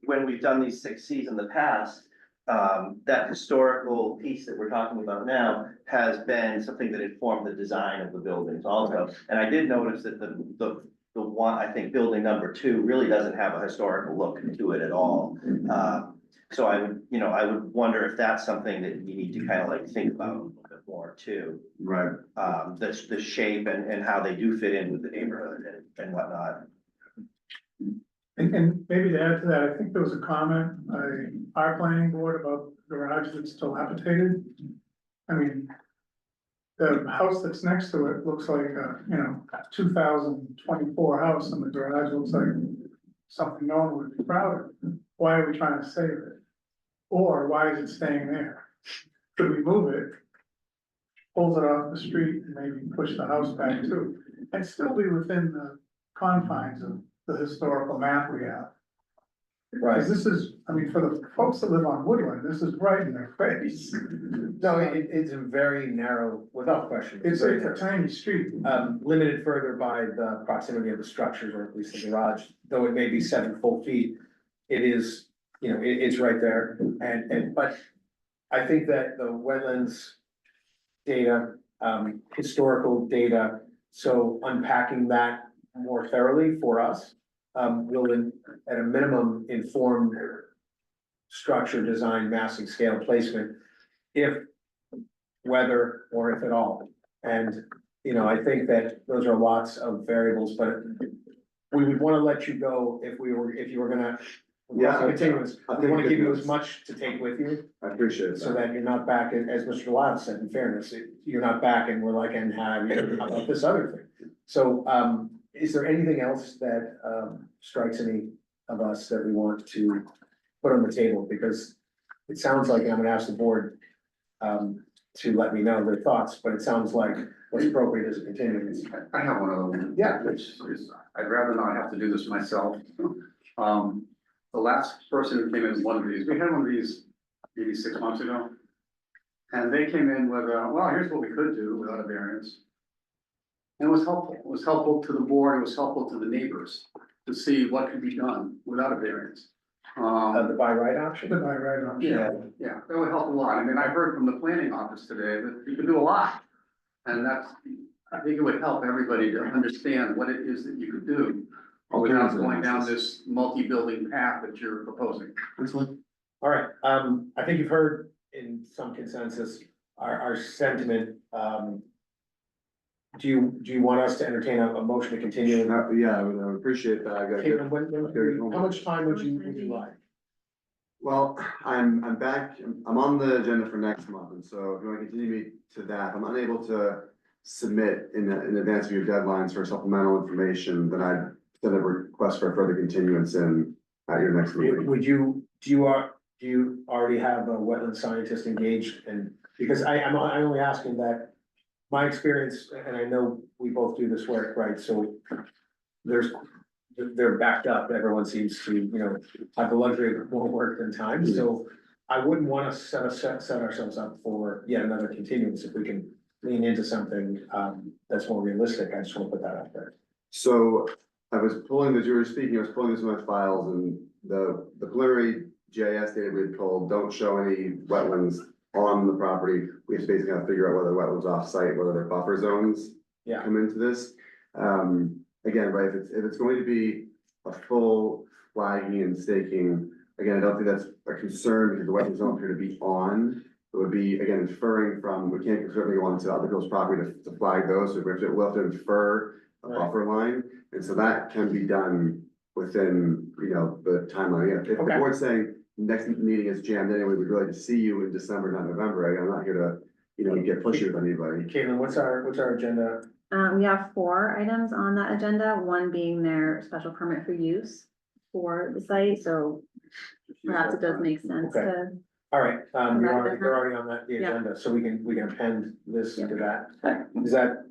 when we've done these 6Cs in the past, that historical piece that we're talking about now has been something that informed the design of the buildings also. And I did notice that the one, I think, building number 2 really doesn't have a historical look to it at all. So I would wonder if that's something that you need to kind of like think about a little bit more too. Right. The shape and how they do fit in with the neighborhood and whatnot. And maybe to add to that, I think there was a comment by our planning board about the garage that's dilapidated. I mean, the house that's next to it looks like a, you know, 2024 house, and the garage looks like something no one would be proud of. Why are we trying to save it? Or why is it staying there? Could we move it? Pulls it off the street and maybe push the house back too, and still be within the confines of the historical map we have. Right. Because this is, I mean, for the folks that live on Woodland, this is right in their face. No, it's a very narrow, without question. It's very a narrow. tiny street. Limited further by the proximity of the structures, or at least the garage, though it may be 7 full feet. It is, you know, it's right there, but I think that the wetlands data, historical data, so unpacking that more thoroughly for us, will at a minimum inform structure, design, massing, scale, placement, if whether or if at all. And, you know, I think that those are lots of variables, but we would wanna let you go if you were gonna. Yeah, Continuance, I we think wanna give you goodness. as much to take with you, I appreciate it. so that you're not back, as Mr. Wild said, in fairness, you're not back and we're like, and how about this other thing? So, is there anything else that, strikes any of us that we want to put on the table? Because it sounds like, and I'm gonna ask the board, to let me know their thoughts, but it sounds like what's appropriate is a continuance. I have one other one. Yeah. Which is, I'd rather not have to do this myself. The last person who came in one of these, we had one of these maybe 6 months ago. And they came in with, well, here's what we could do without a variance. And it was helpful. It was helpful to the board. It was helpful to the neighbors to see what could be done without a variance. The by right option. The by right on. Yeah, yeah, that would help a lot. I mean, I heard from the planning office today that you can do a lot. And that's, I think it would help everybody to understand what it is that you could do without going down this multi-building path that you're proposing. All right, I think you've heard in some consensus, our sentiment, do you want us to entertain a motion to continue? Yeah, I would appreciate that. I got Okay, good. how much time would you like? Well, I'm back, I'm on the agenda for next month, and so if you want to continue me to that, if I'm unable to submit in advance of your deadlines for supplemental information, then I'd send a request for a further continuance at your next meeting. Do you already have a wetland scientist engaged? And because I'm only asking that my experience, and I know we both do this work, right, so they're backed up, everyone seems to, you know, have the luxury of more work than time, so I wouldn't wanna set ourselves up for yet another continuance if we can lean into something, that's more realistic, I just wanna put that out there. So I was pulling, as you were speaking, I was pulling this in my files and the preliminary GIS data we had pulled don't show any wetlands on the property. We have to basically have to figure out whether wetlands off-site, whether they're buffer zones. Yeah. Come into this. Again, right, if it's going to be a full flagging and staking, again, I don't think that's a concern because the wetlands don't appear to be on. It would be, again, inferring from, we can't certainly go onto other people's property to flag those, so we'll have to infer a buffer line. And so that can be done within, you know, the timeline. Yeah, if the Okay. board's saying next meeting is jammed anyway, we'd really like to see you in December, not November. I'm not here to, you know, get pushy with anybody. Caitlin, what's our agenda? We have 4 items on that agenda, one being their special permit for use for the site, so perhaps it does make sense Okay. to. All right, Right. they're already on the Yeah. agenda, so we can append this to Yeah. that. Is that?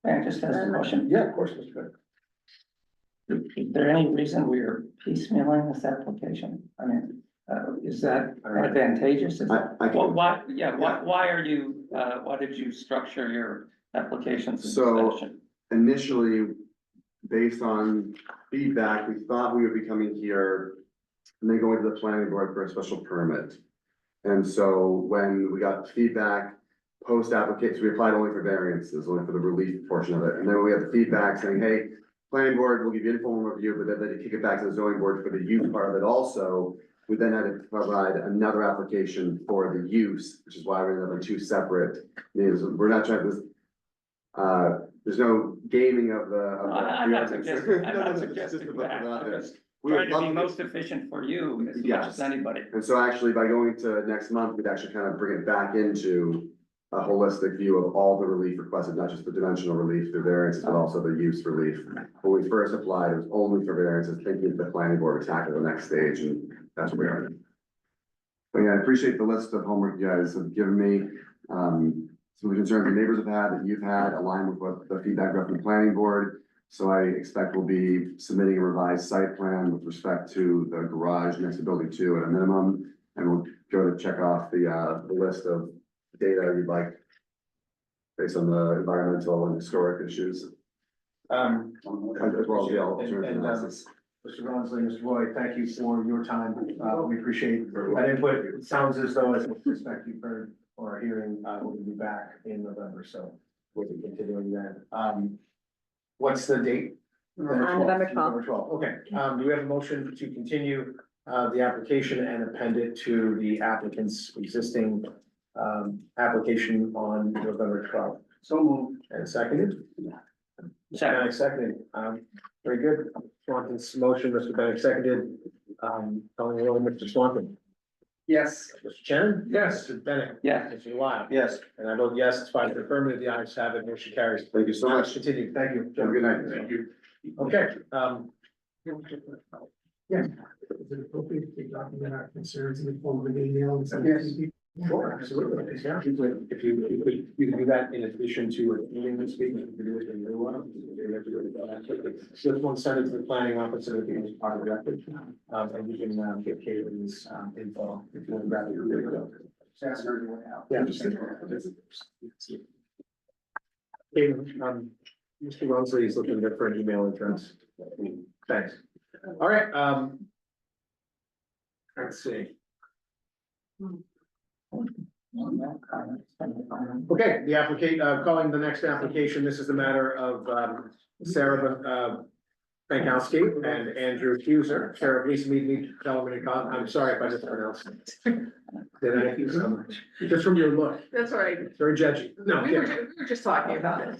I just asked a question. Yeah, of course, Mr. Good. Is there any reason we are piecemealing this application? I mean, is that advantageous? Is that- I can- Well, why are you, why did you structure your applications in So- this fashion? Initially, based on feedback, we thought we would be coming here and then going to the planning board for a special permit. And so when we got feedback, post application, we applied only for variances, only for the relief portion of it. And then we had the feedback saying, hey, planning board will give you informal review, but then they kick it back to the zoning board for the use part of it also. We then had to provide another application for the use, which is why we're having 2 separate meetings. We're not trying to, there's no gaming of the. I'm not suggesting, No, I'm no, not it's suggesting just that. about I'm there. just We would trying to love be to- most efficient for you as much Yes. as anybody. And so actually by going to next month, we'd actually kind of bring it back into a holistic view of all the relief requested, not just the dimensional relief through variances, but also the use relief. When we first applied, it was only for variances, thinking the planning board would tackle the next stage, and that's where we are. But yeah, I appreciate the list of homework you guys have given me. Some of the concerns the neighbors have had, that you've had, align with what the feedback got from the planning board. So I expect we'll be submitting a revised site plan with respect to the garage next to building 2 at a minimum. And we'll go to check off the list of data you'd like based on the environmental and historic issues, as well as the alternative analysis. Mr. Ronsley, Mr. Roy, thank you for your time. We appreciate that input. It sounds as though, as I suspect you've heard or are hearing, we'll be back in November, so we'll be continuing then. What's the date? November 12th. November 12th, okay. Do we have a motion to continue the application and append it to the applicant's existing application on November 12th? So moved. And seconded? Second. Bennett seconded, very good. Swanton's motion, Mr. Bennett seconded, calling the roll, Mr. Swanton. Yes. Mr. Chen? Yes. Mr. Bennett? Yeah. Mr. Lyle? Yes. And I vote yes, it's 5 to the affirmative, the ayes have it, motion carries. Thank you so much. Continue, thank you. Have a good night. Thank you. Okay, Yeah. Is it appropriate to document our concerns in the form of an email and send it to people? sure, absolutely. Yeah, if you can do that in addition to an email speaking, you can do it in your one. Just one send it to the planning office so it becomes part of the record. And you can get Caitlin's info if you want to grab it. There you go. Yeah. Caitlin, Mr. Ronsley is looking for an email address. Thanks. All right, let's see. Okay, the applicant, calling the next application, this is the matter of, Sarah, Bankowski and Andrew Fuser, Sarah, please meet me, Development and I'm sorry if I mispronounced it. Did I? Just from your look, That's all right. it's very judgy. No, We were just talking about it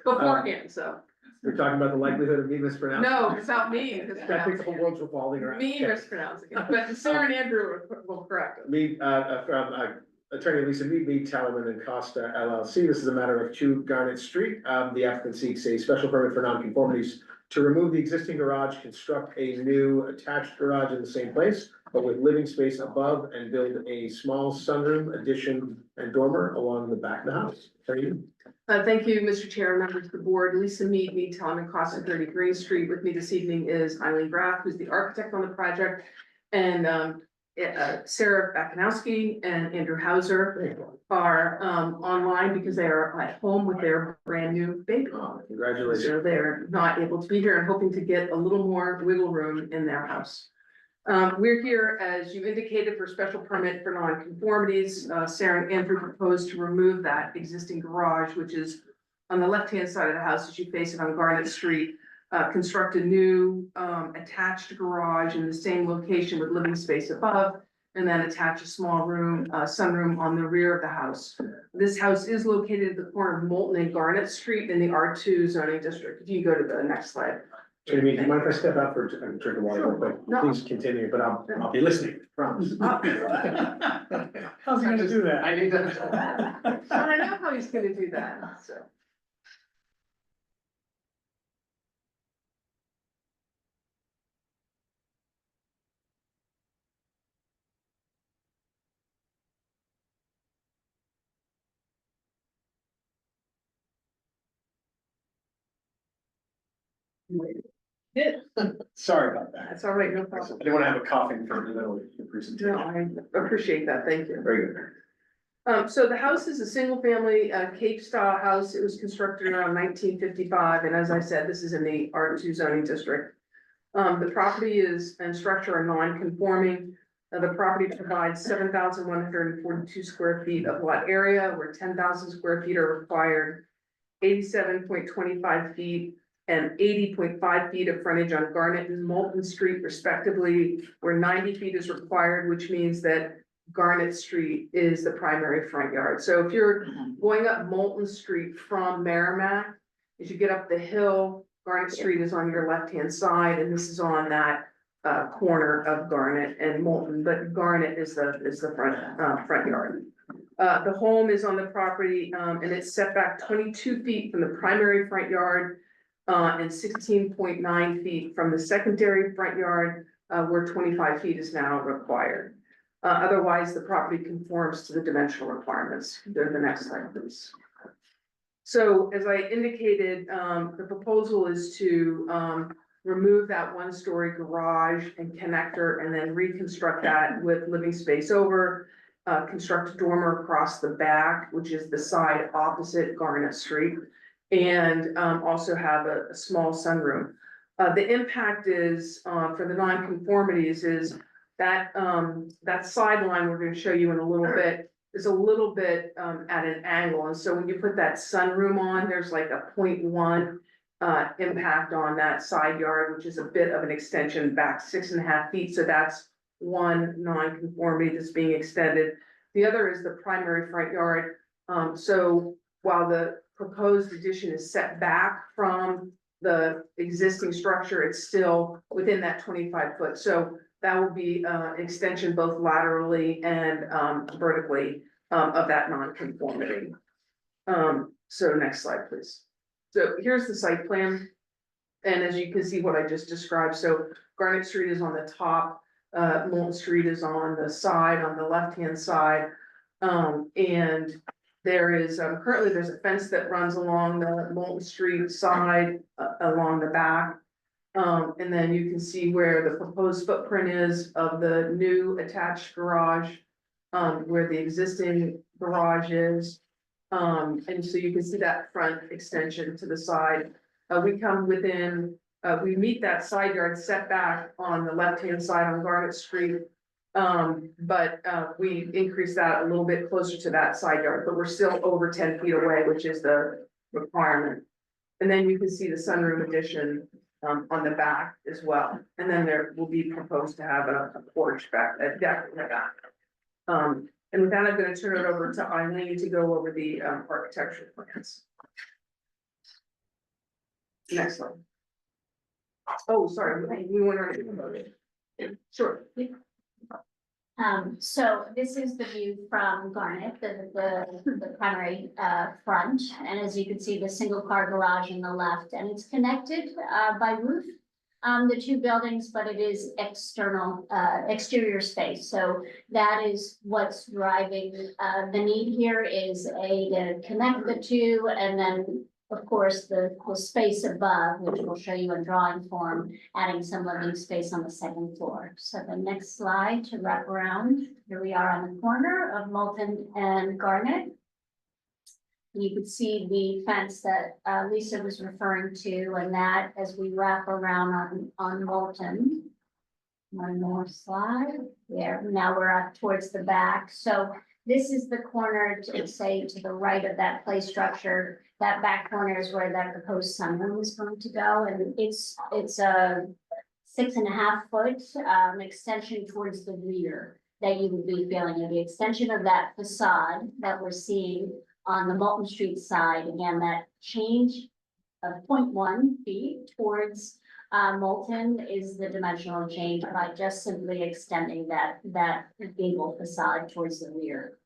beforehand, so. we're talking about the likelihood of me mispronouncing. No, it's not me. I think the whole world's revolving around. Me mispronouncing it, but Sarah and Andrew will correct it. Me, from, Attorney Lisa Mead, Talman and Costa LLC. This is a matter of 2 Garnet Street. The applicant seeks a special permit for nonconformities to remove the existing garage, construct a new attached garage in the same place, but with living space above and build a small sunroom addition and dormer along the back of the house. Thank you. Thank you, Mr. Chair, members of the board. Lisa Mead, Town and Costa 30 Green Street. With me this evening is Eileen Graff, who's the architect on the project, and Sarah Bakanowski and Andrew Hauser are online because they are at home with their brand new baby. Congratulations. So they're not able to be here and hoping to get a little more wiggle room in their house. We're here, as you indicated, for special permit for non-conformities. Sarah and Andrew proposed to remove that existing garage, which is on the left-hand side of the house as you face it on Garnet Street. Construct a new attached garage in the same location with living space above, and then attach a small room, sunroom on the rear of the house. This house is located at the corner of Moulton and Garnet Street in the R2 zoning district. If you go to the next slide. Jamie, do you mind if I step out for a drink of water real quick? No. Please continue, but I'll be listening, promise. How's he gonna do that? I need to. But I know how he's gonna do that, so. Sorry about that. That's all right, no I problem. didn't want to have a coughing for the middle of the No, presentation. I appreciate that, thank you. Very good. So the house is a single family, Cape style house. It was constructed around 1955, and as I said, this is in the R2 zoning district. The property is and structure are non-conforming. The property provides 7,142 square feet of lot area, where 10,000 square feet are required. 87.25 feet and 80.5 feet of frontage on Garnet and Moulton Street respectively, where 90 feet is required, which means that Garnet Street is the primary front yard. So if you're going up Moulton Street from Merrimack, as you get up the hill, Garnet Street is on your left-hand side, and this is on that corner of Garnet and Moulton, but Garnet is the front yard. The home is on the property, and it's set back 22 feet from the primary front yard, and 16.9 feet from the secondary front yard, where 25 feet is now required. Otherwise, the property conforms to the dimensional requirements. Go to the next slide, please. So as I indicated, the proposal is to remove that one-story garage and connector and then reconstruct that with living space over, construct a dormer across the back, which is the side opposite Garnet Street, and also have a small sunroom. The impact is, for the non-conformities is that, that sideline we're gonna show you in a little bit is a little bit at an angle. And so when you put that sunroom on, there's like a 0.1 impact on that side yard, which is a bit of an extension back 6.5 feet. So that's one non-conformity that's being extended. The other is the primary front yard. So while the proposed addition is set back from the existing structure, it's still within that 25 foot. So that will be extension both laterally and vertically of that non-conformity. So next slide, please. So here's the site plan. And as you can see what I just described, so Garnet Street is on the top, Moulton Street is on the side, on the left-hand side. And there is currently there's a fence that runs along the Moulton Street side, along the back. And then you can see where the proposed footprint is of the new attached garage, where the existing garage is. And so you can see that front extension to the side. We come within, we meet that side yard setback on the left-hand side on Garnet Street. But we increase that a little bit closer to that side yard, but we're still over 10 feet away, which is the requirement. And then you can see the sunroom addition on the back as well. And then there will be proposed to have a porch back, a deck in the back. And with that, I'm gonna turn it over to Eileen to go over the architectural plans. Next one. Oh, sorry, we want to. Sure. So this is the view from Garnet, the primary, front. And as you can see, the single car garage on the left, and it's connected, by roof. The two buildings, but it is external, exterior space. So that is what's driving, the need here is to connect the two, and then, of course, the space above, which we'll show you in drawing form, adding some living space on the second floor. So the next slide to wrap around, here we are on the corner of Moulton and Garnet. You can see the fence that Lisa was referring to, and that as we wrap around on Moulton. One more slide. There, now we're up towards the back. So this is the corner to say to the right of that play structure. That back corner is where that proposed sunroom is going to go, and it's a 6.5 foot extension towards the rear that you would be feeling. The extension of that facade that we're seeing on the Moulton Street side, again, that change of 0.1 feet towards Moulton is the dimensional change by just simply extending that gable facade towards the rear.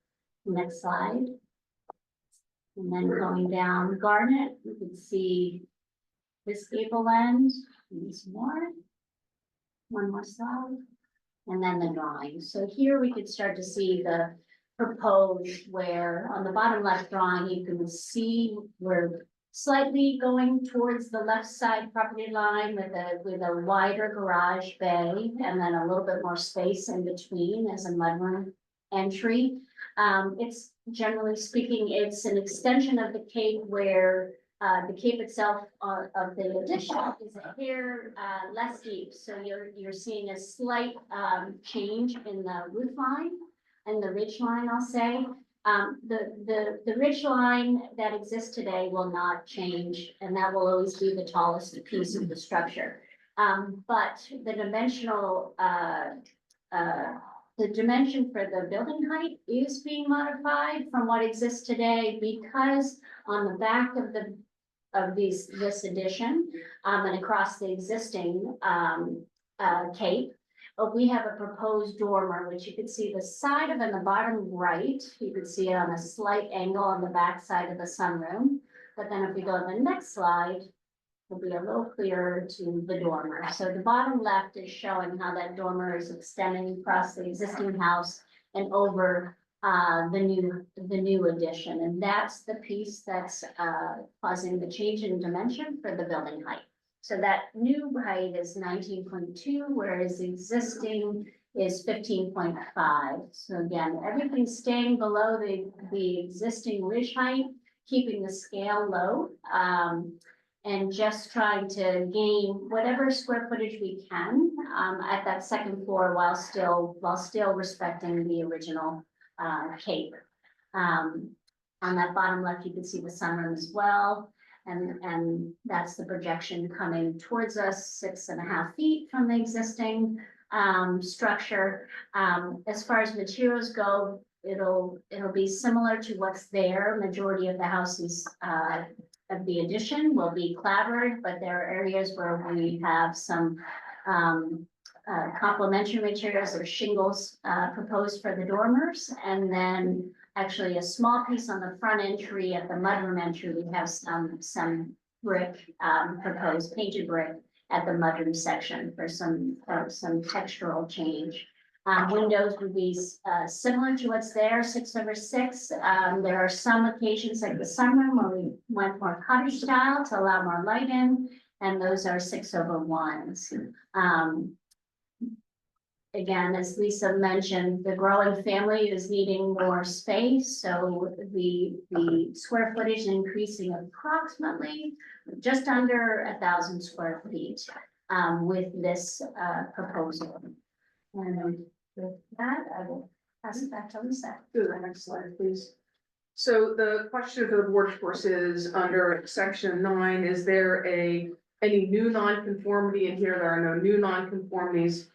Next slide. And then going down Garnet, you can see this gable end, and some more. One more slide. And then the drawing. So here we could start to see the proposed, where on the bottom left drawing, you can see we're slightly going towards the left side property line with a wider garage bay, and then a little bit more space in between as a mudroom entry. It's generally speaking, it's an extension of the cape where the cape itself of the addition is a hair less deep. So you're seeing a slight change in the roof line and the ridge line, I'll say. The ridge line that exists today will not change, and that will always be the tallest piece of the structure. But the dimension for the building height is being modified from what exists today, because on the back of this addition, and across the existing cape, we have a proposed dormer, which you can see the side of in the bottom right. You can see it on a slight angle on the back side of the sunroom. But then if we go to the next slide, it'll be a little clearer to the dormer. So the bottom left is showing how that dormer is extending across the existing house and over the new addition. And that's the piece that's causing the change in dimension for the building height. So that new height is 19.2, whereas the existing is 15.5. So again, everything's staying below the existing ridge height, keeping the scale low, and just trying to gain whatever square footage we can at that second floor while still respecting the original cape. On that bottom left, you can see the sunroom as well. And that's the projection coming towards us, 6.5 feet from the existing structure. As far as materials go, it'll be similar to what's there. Majority of the houses of the addition will be clapboard, but there are areas where we have some complementary materials or shingles proposed for the dormers, and then actually a small piece on the front entry at the mudroom entry. We have some brick proposed, painted brick at the mudroom section for some textural change. Windows would be similar to what's there, 6/6. There are some occasions like the sunroom where we went more cottage style to allow more light in, and those are 6/1s. Again, as Lisa mentioned, the growing family is needing more space, so the square footage increasing approximately just under 1,000 square feet with this proposal. And with that, I will pass it back to Lisa. Do the next slide, please. So the question for the board, of course, is under section 9, is there any new nonconformity in here? There are no new nonconformities.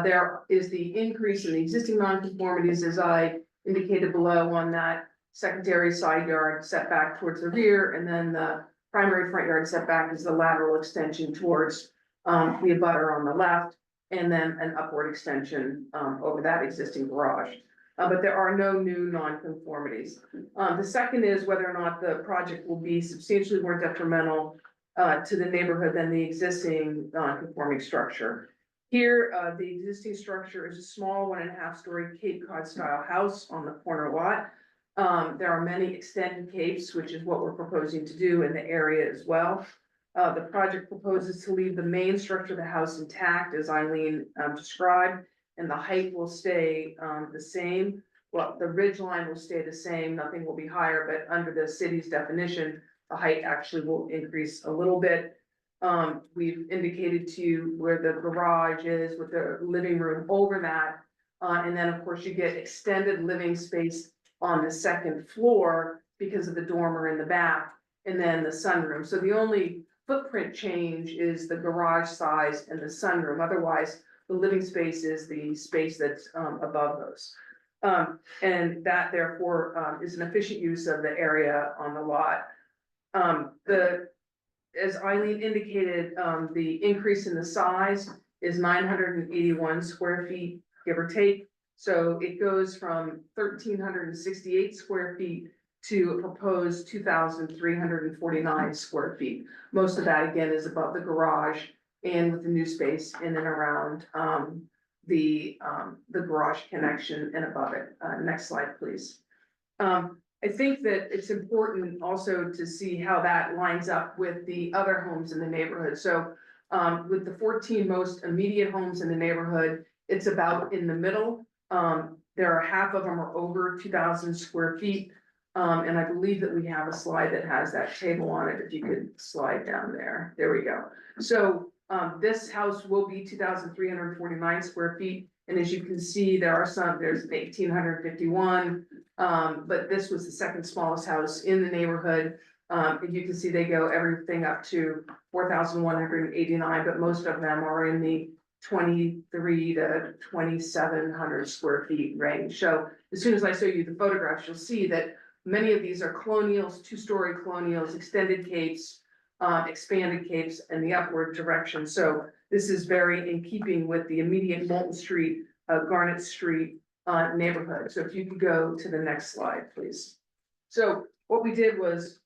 There is the increase in the existing nonconformities, as I indicated below, on that secondary side yard setback towards the rear, and then the primary front yard setback is the lateral extension towards the abutter on the left. and then an upward extension, over that existing garage. But there are no new nonconformities. The second is whether or not the project will be substantially more detrimental to the neighborhood than the existing non-conforming structure. Here, the existing structure is a small 1.5-story Cape Cod style house on the corner lot. There are many extended capes, which is what we're proposing to do in the area as well. The project proposes to leave the main structure of the house intact, as Eileen described, and the height will stay the same. Well, the ridge line will stay the same, nothing will be higher, but under the city's definition, the height actually will increase a little bit. We've indicated to you where the garage is with the living room over that. And then, of course, you get extended living space on the second floor because of the dormer in the back, and then the sunroom. So the only footprint change is the garage size and the sunroom. Otherwise, the living space is the space that's above those. And that therefore is an efficient use of the area on the lot. As Eileen indicated, the increase in the size is 981 square feet, give or take. So it goes from 1,368 square feet to a proposed 2,349 square feet. Most of that, again, is above the garage and with the new space in and around the garage connection and above it. Next slide, please. I think that it's important also to see how that lines up with the other homes in the neighborhood. So with the 14 most immediate homes in the neighborhood, it's about in the middle. There are half of them are over 2,000 square feet. And I believe that we have a slide that has that table on it. If you could slide down there. There we go. So this house will be 2,349 square feet. And as you can see, there's 1,851. But this was the second smallest house in the neighborhood. And you can see they go everything up to 4,189, but most of them are in the 23 to 2,700 square feet range. So as soon as I show you the photographs, you'll see that many of these are colonials, 2-story colonials, extended capes, expanded capes, and the upward direction. So this is very in keeping with the immediate Moulton Street, Garnet Street neighborhood. So if you could go to the next slide, please. So what we did was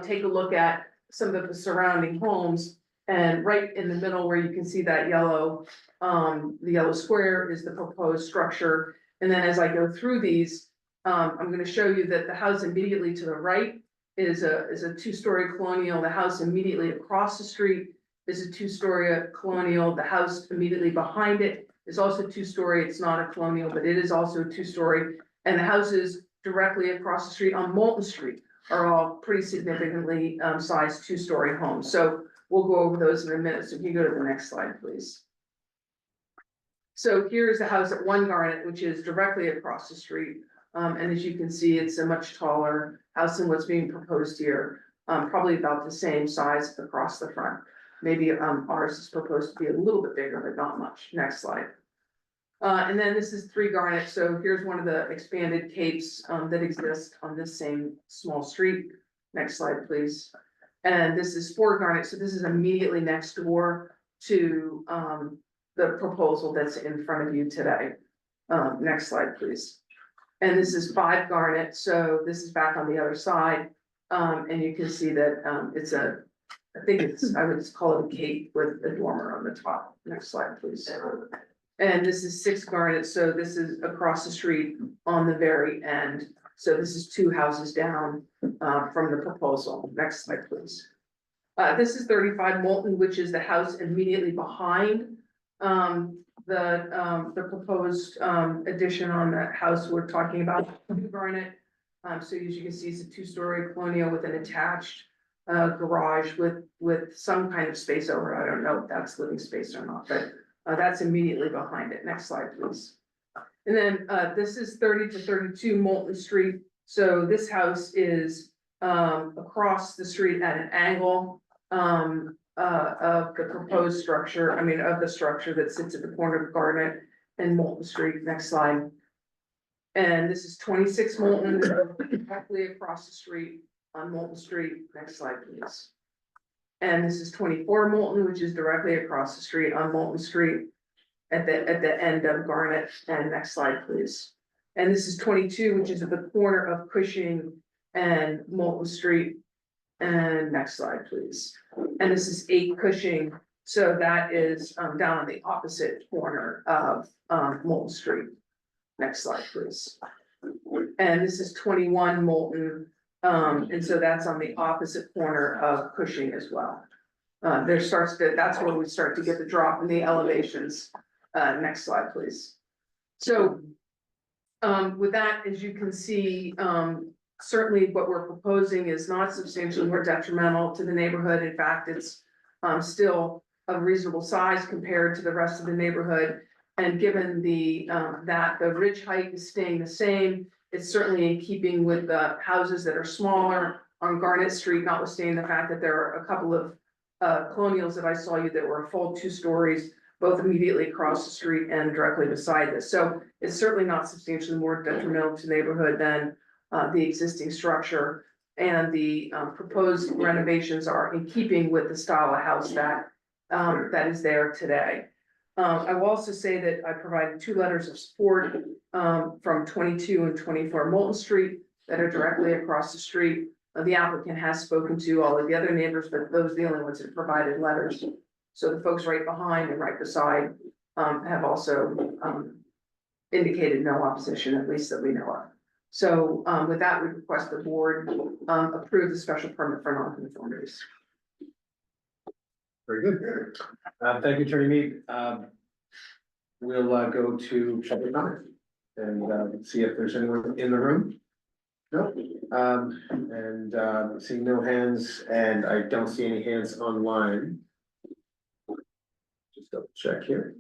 take a look at some of the surrounding homes, and right in the middle where you can see that yellow, the yellow square is the proposed structure. And then as I go through these, I'm going to show you that the house immediately to the right is a 2-story colonial. The house immediately across the street is a 2-story colonial. The house immediately behind it is also 2-story. It's not a colonial, but it is also 2-story. And the houses directly across the street on Moulton Street are all pretty significantly sized 2-story homes. So we'll go over those in a minute. So if you go to the next slide, please. So here's the house at 1 Garnet, which is directly across the street. And as you can see, it's a much taller house than what's being proposed here. Probably about the same size across the front. Maybe ours is proposed to be a little bit bigger, but not much. Next slide. And then this is 3 Garnet. So here's one of the expanded capes that exist on this same small street. Next slide, please. And this is 4 Garnet. So this is immediately next door to the proposal that's in front of you today. Next slide, please. And this is 5 Garnet. So this is back on the other side. And you can see that I would just call it a cape with a dormer on the top. Next slide, please. And this is 6 Garnet. So this is across the street on the very end. So this is 2 houses down from the proposal. Next slide, please. This is 35 Moulton, which is the house immediately behind the proposed addition on the house we're talking about. Garnet. So as you can see, it's a 2-story colonial with an attached garage with some kind of space over it. I don't know if that's living space or not, but that's immediately behind it. Next slide, please. And then this is 30 to 32 Moulton Street. So this house is across the street at an angle of the proposed structure, of the structure that sits at the corner of Garnet and Moulton Street. Next slide. And this is 26 Moulton, directly across the street on Moulton Street. Next slide, please. And this is 24 Moulton, which is directly across the street on Moulton Street. at the end of Garnet, and next slide, please. And this is 22, which is at the corner of Cushing and Moulton Street. And next slide, please. And this is 8 Cushing, so that is down on the opposite corner of Moulton Street. Next slide, please. And this is 21 Moulton, and so that's on the opposite corner of Cushing as well. That's where we start to get the drop in the elevations. Next slide, please. So with that, as you can see, certainly what we're proposing is not substantially more detrimental to the neighborhood. In fact, it's still a reasonable size compared to the rest of the neighborhood. And given that the ridge height is staying the same, it's certainly in keeping with the houses that are smaller on Garnet Street, notwithstanding the fact that there are a couple of colonials that I saw you that were a full 2 stories, both immediately across the street and directly beside this. So it's certainly not substantially more detrimental to the neighborhood than the existing structure. And the proposed renovations are in keeping with the style of house that is there today. I will also say that I provided 2 letters of support from 22 and 24 Moulton Street that are directly across the street. The applicant has spoken to all of the other neighbors, but those are the only ones that provided letters. So the folks right behind and right beside have also indicated no opposition, at least that we know of. So with that, we request the board approve the special permit for non-conformities. Very good. Thank you, Attorney Mead. We'll go to public comment and see if there's anyone in the room. No, and seeing no hands, and I don't see any hands online. Just double check here.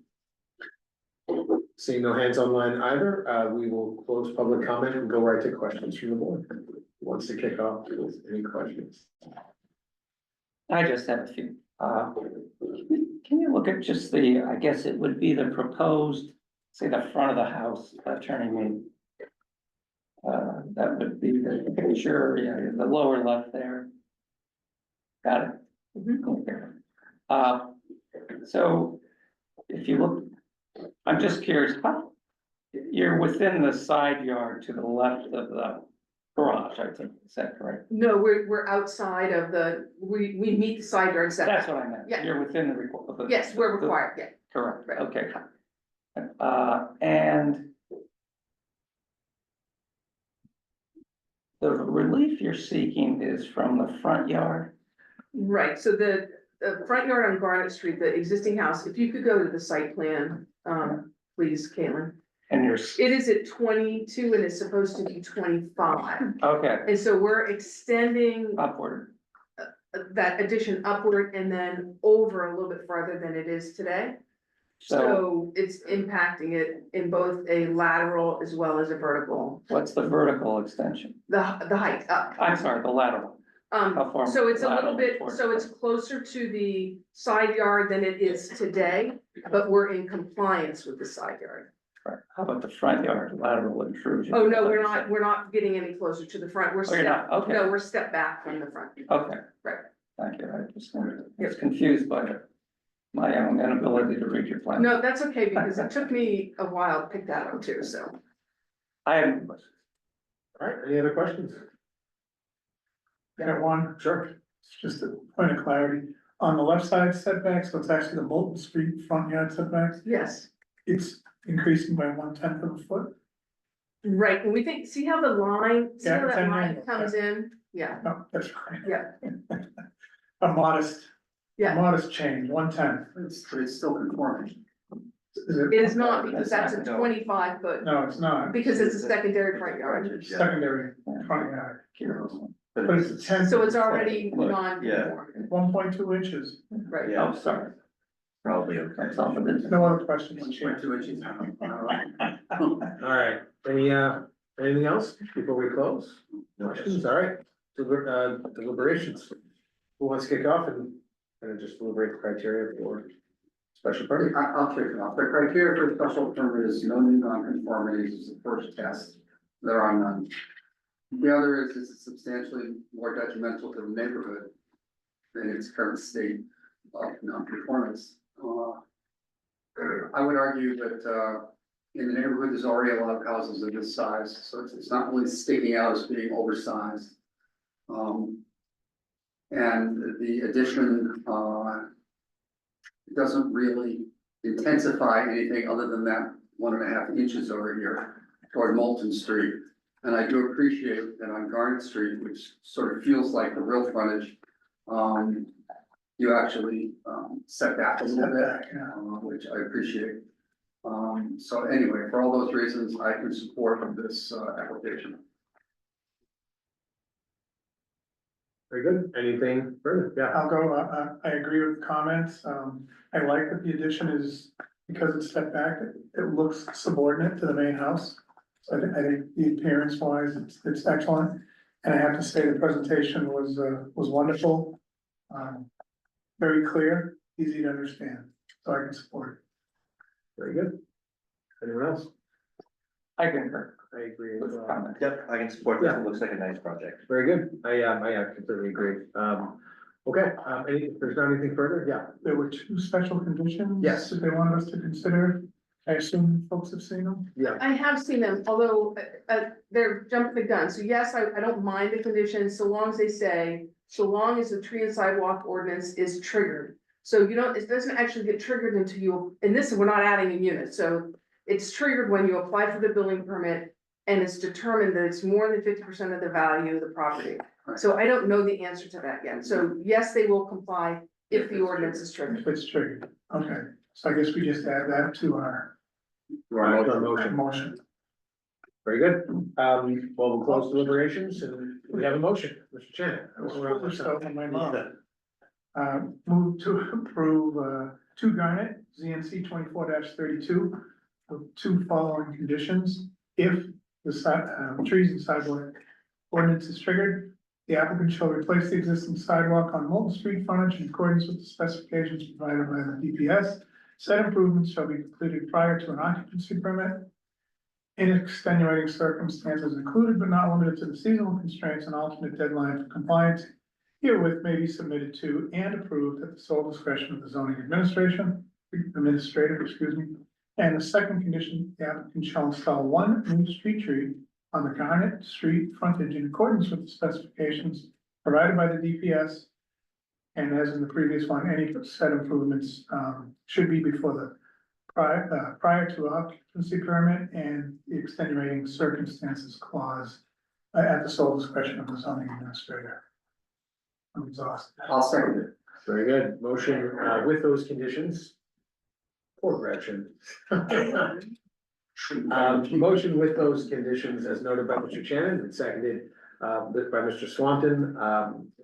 Seeing no hands online either, we will close public comment and go right to questions from the board. Who wants to kick off with any questions? I just have a few. Can you look at just I guess it would be the proposed, say the front of the house, turning me. That would be the picture, yeah, the lower left there. Got it. Okay. So if you look, I'm just curious, you're within the side yard to the left of the garage, I think, is that correct? No, we're outside of we meet the side yard setback. That's what I meant. Yeah. You're within the. Yes, we're required, yeah. Correct, Right. okay. And the relief you're seeking is from the front yard? Right, so the front yard on Garnet Street, the existing house, if you could go to the site plan, please, Caitlin. And It is at 22 and it's supposed to be 25. okay, And so we're extending upward, that addition upward and then over a little bit farther than it is today. so So it's impacting it in both a lateral as well as a vertical, what's the vertical extension? the height up. I'm sorry, the lateral. How far So it's a little lateral bit, towards so it's closer to the side yard than it is today, but we're in compliance with the side yard. Right. How about the front yard lateral intrusion? Oh, no, we're not getting any closer to the front, we're Oh, you're not? Okay. no, we're step back from the front. Okay. Right. Thank you, I just was confused by my own inability to read your plan. No, that's okay, because it took me a while to pick that up too, so. I have no questions. All right, any other questions? Got one, Sure. just a point of clarity, on the left side setback, so it's actually the Moulton Street front yard setbacks, Yes, it's increasing by 1/10 of a foot. right, and we think, see how the line, see Yeah, how it's that an line angle, comes in? Yeah, No, that's right. yeah, A modest yeah. change, 1/10. It's still conforming. It is not, because that's a That's not- 25 foot, No, it's not. because it's a secondary front yard, Secondary front yard, but it's a 10. so it's already Look, non-conforming, 1.2 inches. right? Oh, sorry. Probably okay. That's all it is. No other questions. Chair. 2 inches. All right, anything else before we close? No questions, all right, deliberations. Who wants to kick off and just deliberate the criteria for special permit? I'll kick it off. The criteria for special permit is no new nonconformities is the first test. There are none. The other is it substantially more detrimental to the neighborhood than its current state of nonconformance. I would argue that, in the neighborhood, there's already a lot of houses of this size, so it's not really sticking out as being oversized. And the addition, doesn't really intensify anything other than that 1.5 inches over here toward Moulton Street. And I do appreciate that on Garnet Street, which sort of feels like the real frontage, you actually, set back a little bit, which I appreciate. So anyway, for all those reasons, I can support this, application. Very good. Anything further? Yeah. I'll go, I agree with the comments. I like that the addition is, because it's set back, it looks subordinate to the main house. So I think the appearance wise, it's excellent. And I have to say the presentation was wonderful. Very clear, easy to understand, so I can support it. Very good. Anyone else? I concur. I agree. with the comment. Yep, I can support that. It looks like a nice project. Very good. I completely agree. Okay, if there's not anything further, yeah. There were 2 special conditions. Yes. That they wanted us to consider. I assume folks have seen them. Yeah. I have seen them, although, they're jumping the gun, so yes, I don't mind the conditions, so long as they say, so long as the tree and sidewalk ordinance is triggered. So you don't, it doesn't actually get triggered until you, and this, we're not adding a unit, so it's triggered when you apply for the building permit. And it's determined that it's more than 50% of the value of the property. So I don't know the answer to that yet. So yes, they will comply if the ordinance is triggered. If it's triggered, okay, so I guess we just add that to our motion. Very good. Well, we'll close deliberations and we have a motion, Mr. Chairman. I was foolish though on my mom. Move to approve, 2 Garnet, ZNC 24-32, with 2 following conditions. If the trees and sidewalk ordinance is triggered, the applicant shall replace the existing sidewalk on Moulton Street frontage in accordance with the specifications provided by the DPS. Said improvements shall be completed prior to an occupancy permit. In extenuating circumstances included but not limited to the seasonal constraints, an alternate deadline for compliance herewith may be submitted to and approved at the sole discretion of the zoning administrator, excuse me. And the second condition, the applicant shall install 1 new street tree on the Garnet Street frontage in accordance with the specifications provided by the DPS. And as in the previous one, any said improvements should be before the prior to occupancy permit and the extenuating circumstances clause at the sole discretion of the zoning administrator. I'm exhausted. I'll second it. Very good. Motion with those conditions. Poor Gretchen. Motion with those conditions as noted by Mr. Shannon and seconded by Mr. Swanton.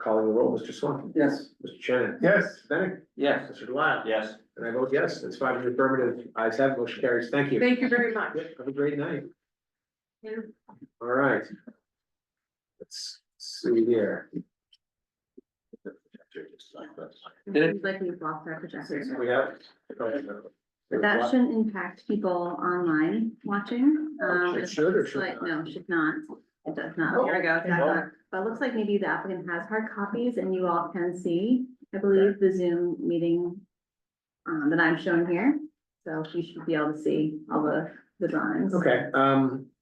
Calling the roll, Mr. Swanton. Yes. Mr. Shannon. Yes. Mr. Bennett. Yes. Mr. Delisle. Yes. And I vote yes. It's 5 in the affirmative. Ayes have it. Motion carries. Thank you. Thank you very much. Yep, have a great night. Yeah. All right. Let's see here. Like we've lost our projector. We have. But that shouldn't impact people online watching. It should or should Like, not? no, should not. It does not. There we go. It's back up. But it looks like maybe the applicant has hard copies and you all can see, I believe, the Zoom meeting that I'm showing here. So you should be able to see all the drawings. Okay,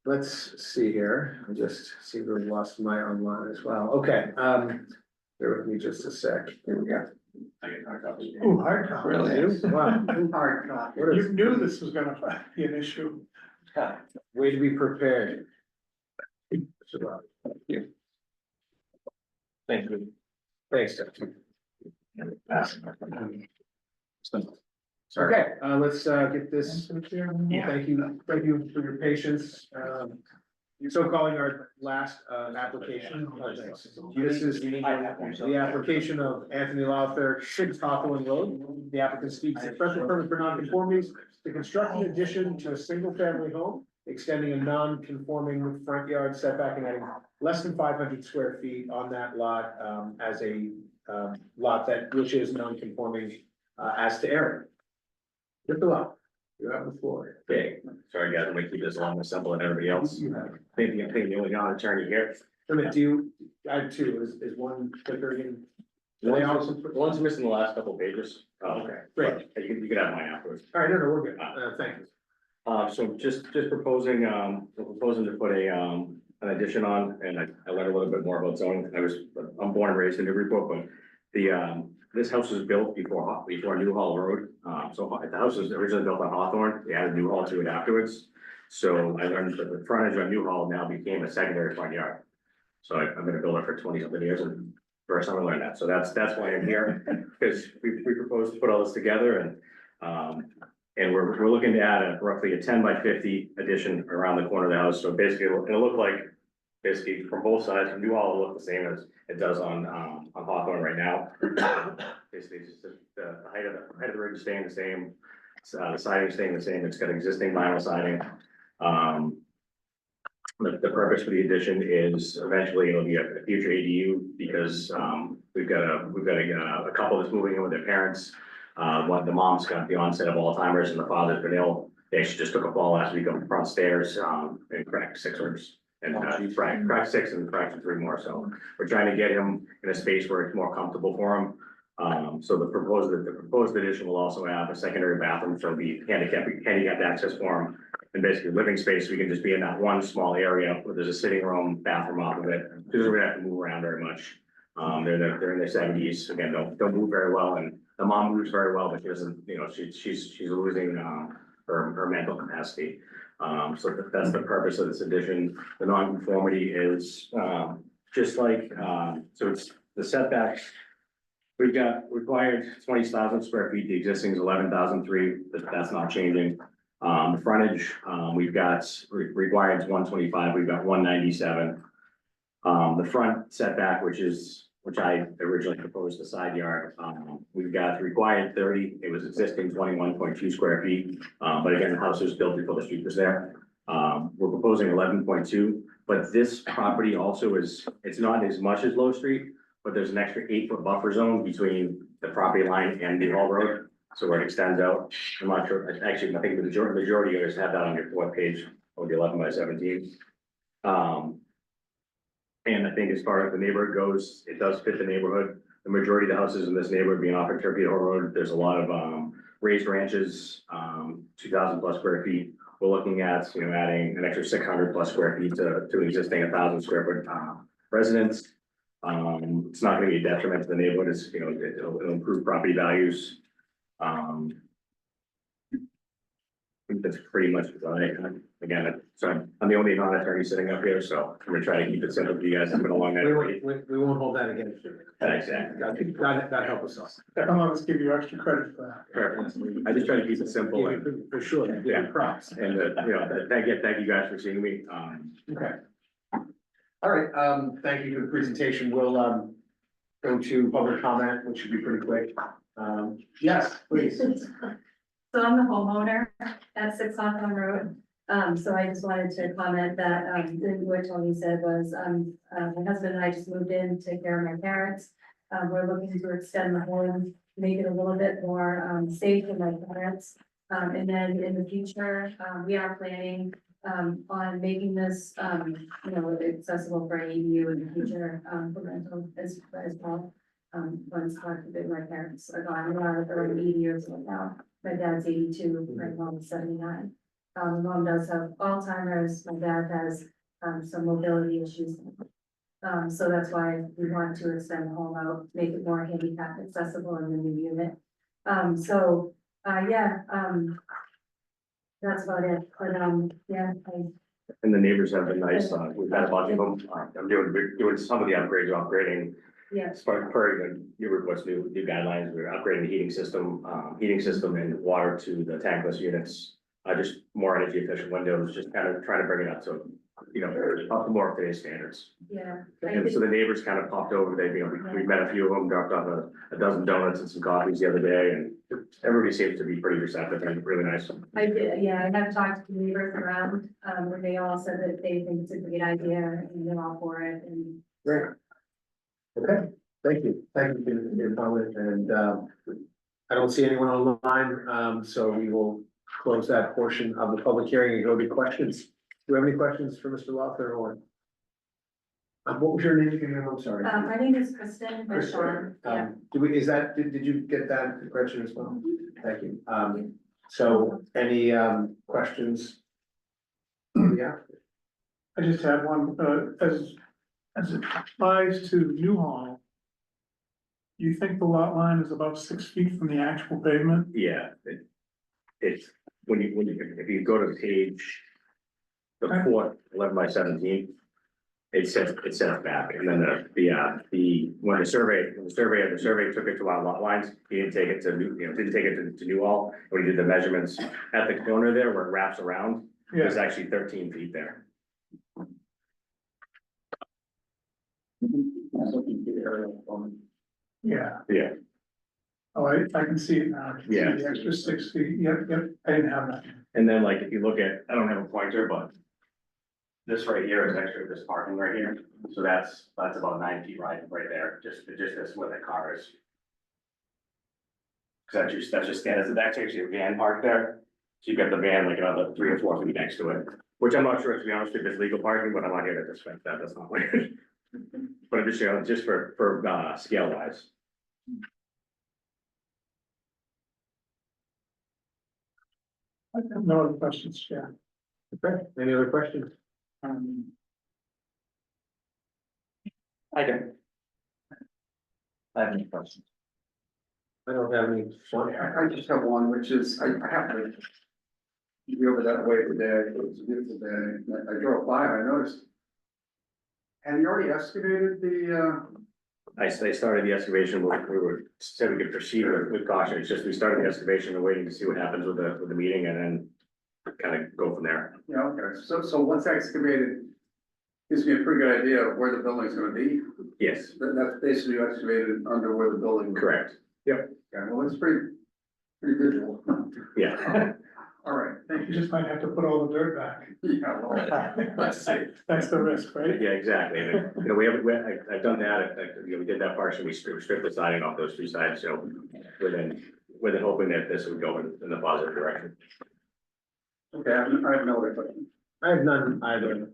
let's see here. I just seem to have lost my online as well. Okay, bear with me just a sec. Here we go. Ooh, hard copy. Really? Wow. Hard copy. What You is, knew this was gonna be an issue. way to be prepared. Thank you. Thank you. Thanks, Jeff. Okay, let's get this. Thank you for your patience. So calling our last application. This is the application of Anthony Lawther, 6 Hawthorne Road. The applicant seeks a special permit for non-conformities to construct an addition to a single-family home, extending a non-conforming front yard setback and adding less than 500 square feet on that lot as a lot which is non-conforming as to area. Get the lot. You have the floor. Okay, sorry guys, I'm gonna keep this along as simple and everybody else. Maybe I'm paying the only non-attorney here. I have 2, is one quicker than The one's missing the last couple pages. Okay, great. But you can have mine afterwards. All right, no, we're good. Thank you. So just proposing, we're proposing to put an addition on, and I learned a little bit more about zoning. I'm born and raised in Newburyport, but this house was built before Newhall Road. So the house was originally built on Hawthorne. They added Newhall to it afterwards. So I learned that the frontage on Newhall now became a secondary front yard. So I've been a builder for 20-something years, and first time I learned that. So that's why I'm here, because we proposed to put all this together, and we're looking to add roughly a 10 by 50 addition around the corner of the house. So basically, it'll look like, basically from both sides, from Newhall, it'll look the same as it does on Hawthorne right now. Basically, it's just the height of the ridge is staying the same, the siding is staying the same. It's got existing vinyl siding. The purpose for the addition is eventually it'll be a future ADU, because we've got a couple that's moving in with their parents. The mom's got the onset of Alzheimer's and the father's been ill. They actually just took a fall last week up the front stairs and cracked 6 ribs. And cracked 6 and fractured 3 more. So we're trying to get him in a space where it's more comfortable for him. So the proposed addition will also have a secondary bathroom, so it'll be handicapped access for him. And basically living space, we can just be in that one small area where there's a sitting room, bathroom off of it. Because we don't have to move around very much. They're in their 70s, again, don't move very well, and the mom moves very well, but she doesn't, she's losing her mental capacity. So that's the purpose of this addition. The non-conformity is just like, so it's the setbacks. We've got required 20,000 square feet, the existing is 11,003, that's not changing. The frontage, we've got required 125, we've got 197. The front setback, which I originally proposed the side yard, we've got required 30, it was existing 21.2 square feet. But again, the house was built before the street was there. We're proposing 11.2, but this property also it's not as much as Low Street, but there's an extra 8-foot buffer zone between the property line and the Hall Road. So where it extends out, I'm not sure, actually, I think the majority of you guys have that on your 4th page, or the 11 by 17. And I think as far as the neighborhood goes, it does fit the neighborhood. The majority of the houses in this neighborhood being off of Turkey Hill Road, there's a lot of raised ranches, 2,000 plus square feet. We're looking at, adding an extra 600 plus square feet to an existing 1,000 square foot residence. It's not gonna be a detriment to the neighborhood, it'll improve property values. I think that's pretty much it. Again, so I'm the only non-attorney sitting up here, so I'm gonna try to keep it simple for you guys. I've been along that. We won't hold that against you. Exactly. God help us all. Come on, let's give you extra credit for that. Perfect. I just try to keep it simple and, For sure, Yeah. props. and, thank you guys for seeing me. Okay. All right, thank you for the presentation. We'll, go to public comment, which should be pretty quick. Yes, please. So I'm the homeowner at 6 Hawthorne Road. So I just wanted to comment that, what Tony said was, my husband and I just moved in to take care of my parents. We're looking to extend the home, make it a little bit more, safe for my parents. And then in the future, we are planning, on making this, accessible for ADU in the future, for rental as well. Once my parents are gone, they're 80 years old now. My dad's 82, my mom's 79. Mom does have Alzheimer's, my dad has, some mobility issues. So that's why we want to extend the home out, make it more handicap accessible in the new unit. That's about it, but, And the neighbors have been nice. We've had a bunch of them. I'm doing some of the upgrades, upgrading. yes, Per Newburyport's new guidelines, we're upgrading the heating system and water to the tankless units. Just more energy efficient windows, just kind of trying to bring it up to, up to more of today's standards. yeah. And so the neighbors kind of popped over, we met a few of them, dropped off a dozen donuts and some coffees the other day, and everybody seems to be pretty receptive and really nice. I did, yeah, I have talked to neighbors around, where they all said that they think it's a great idea and they're all for it and. Great. Okay, thank you. Thank you for your comment, and, I don't see anyone online, so we will close that portion of the public hearing and go to questions. Do we have any questions for Mr. Lawson or? What was your name again? I'm sorry. My name is Kristen Bashar. Yeah. Did you get that question as well? Thank you. So any, questions? Yeah, I just have one, as it applies to Newhall. You think the lot line is about 6 feet from the actual pavement? Yeah, it's, when you, if you go to page, the fourth, 11 by 17, it says back, and then when the survey took it to our lot lines, he didn't take it to didn't take it to Newhall, when he did the measurements at the corner there where it wraps around, it's Yeah, actually 13 feet there. yeah. Yeah. Oh, I can see it now. I can see Yeah. The extra 6 feet. Yep, I didn't have that. And then like, if you look at, I don't have a pointer, but this right here is actually this parking right here, so that's about 9 feet right there, just as where the car is. Cause that's just standard, that's actually a van parked there, so you've got the van like another 3 or 4 feet next to it, which I'm not sure, to be honest, if it's legal parking, but I'm not here to discuss that, that's not weird. But I'm just for scale wise. I have no other questions, yeah. okay, any other questions? I don't. I have any questions. I don't have any. I just have one, which is, I have to be over that way today, it was a beautiful day, I drove by, and I noticed. Have you already excavated the, I started the excavation, we said we could proceed with caution, it's just we started the excavation, we're waiting to see what happens with the meeting and then kind of go from there. yeah, okay, so once excavated, gives me a pretty good idea of where the building's gonna be, Yes, that's basically excavated under where the building. correct, Yeah, well, it's pretty visual. yeah. All right, thank You you. just might have to put all the dirt back. Yeah, well, let's see. That's the risk, right? Yeah, exactly. And, I've done that, we did that partially, we stripped the siding off those 2 sides, so within hoping that this would go in the positive direction. Okay, I have no other questions. I have none either,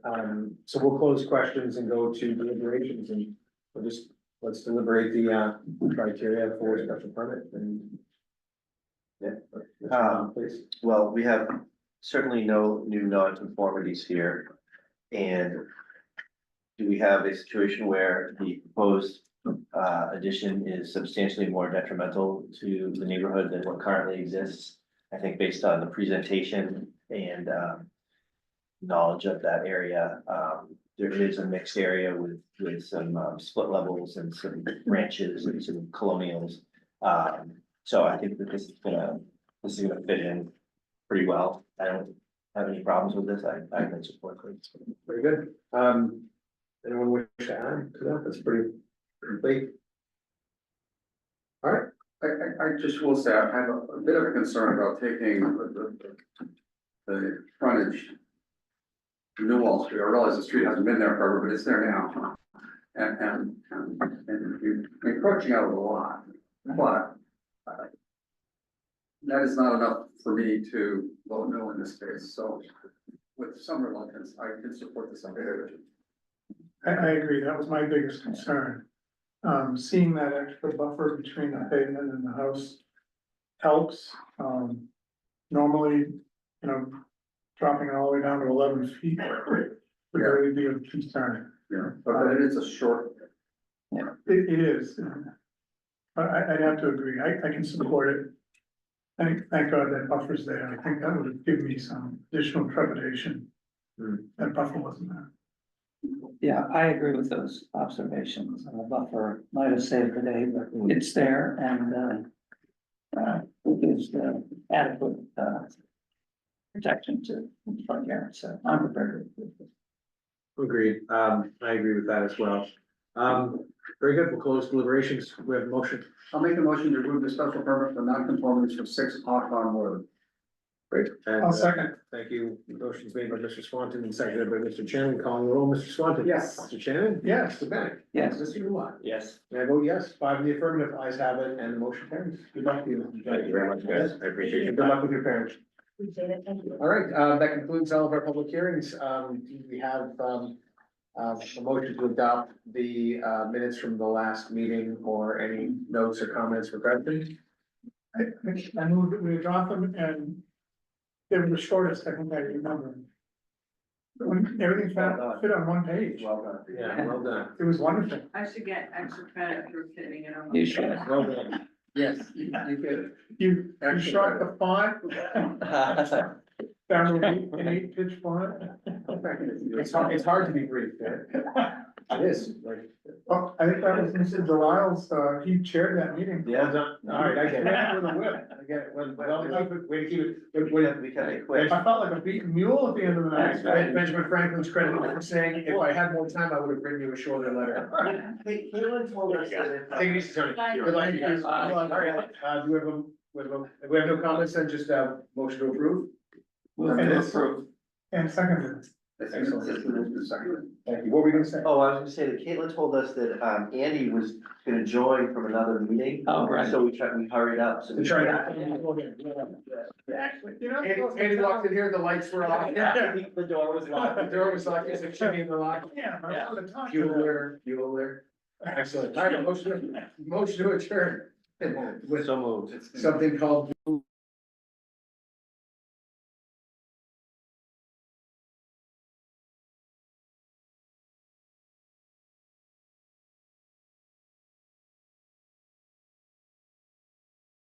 so we'll close questions and go to deliberations and let's deliberate the criteria for special permit and. Yeah. Please. Well, we have certainly no new non-conformities here. And do we have a situation where the proposed addition is substantially more detrimental to the neighborhood than what currently exists? I think based on the presentation and knowledge of that area, there is a mixed area with some split levels and some ranches and some colonials. So I think that this is gonna fit in pretty well. I don't have any problems with this. I can support this. Very good. Anyone wish to add to that? That's pretty complete. All right, I just will say, I have a bit of a concern about taking the frontage to Newwall Street. I realize the street hasn't been there forever, but it's there now. And you're encroaching out a lot, but that is not enough for me to vote no in this case, so with some reluctance, I can support this application. I agree, that was my biggest concern. Seeing that extra buffer between the pavement and the house helps. Normally, dropping it all the way down to 11 feet would really be a concern. Yeah, but it is a short. It is. But I'd have to agree, I can support it. Thank God that buffer's there, I think that would have given me some additional trepidation. That buffer wasn't there. Yeah, I agree with those observations. The buffer might have saved the day, but it's there and it gives the adequate protection to the front yard, so I'm prepared with this. agreed. I agree with that as well. Very good. We'll close deliberations. We have a motion. I'll make a motion to approve the special permit for non-conformities for 6 Hawthorne Road. Great. And, I'll second. Thank you. Motion's made by Mr. Swanton and seconded by Mr. Shannon. Calling the roll, Mr. Swanton. Yes. Mr. Shannon. Yes. Mr. Bennett. Yes. Mr. Gulon. Yes. And I vote yes. 5 in the affirmative. Ayes have it, and the motion carries. Good luck to you. Thank you very much, guys, I appreciate your Good luck time. with your parents. Appreciate it, thank you. All right, that concludes all of our public hearings. We have, A motion to adopt the minutes from the last meeting or any notes or comments or questions? I moved that we adopt them and they were the shortest, I think I remember. When everything fit on one page. Well done. Yeah, well done. It was wonderful. I should get extra credit for fitting it on. You should. Well done. Yes, you could. You shot the font down to an 8-pitch font. It's hard to be brief, man. It is, like. Oh, I think that was Mr. Delisle's, he chaired that meeting. Well done. All right, I get it. Ran with a whip. I get it. Well, way to keep it. We can be quick. I felt like a beaten mule at the end of the night. Benjamin Franklin's credited for saying, if I had more time, I would have written you a shorter letter. Hey, Caitlin told us that. Take it easy, Tony. Good luck, you guys. Bye. All right, do we have no comments, then just, motion to approve? Move to approve. And seconded. Excellent. Thank you. What were we gonna say? Oh, I was gonna say that Caitlin told us that, Andy was gonna join from another meeting. Oh, right. So we hurried up, so. To try to. Andy walked in here, the lights were off. The door was locked. The door was locked, it's a shimmy in the lock. Yeah. I wanted to talk to Fuel them. there. Excellent. All right, motion to adjourn. With So moved. something called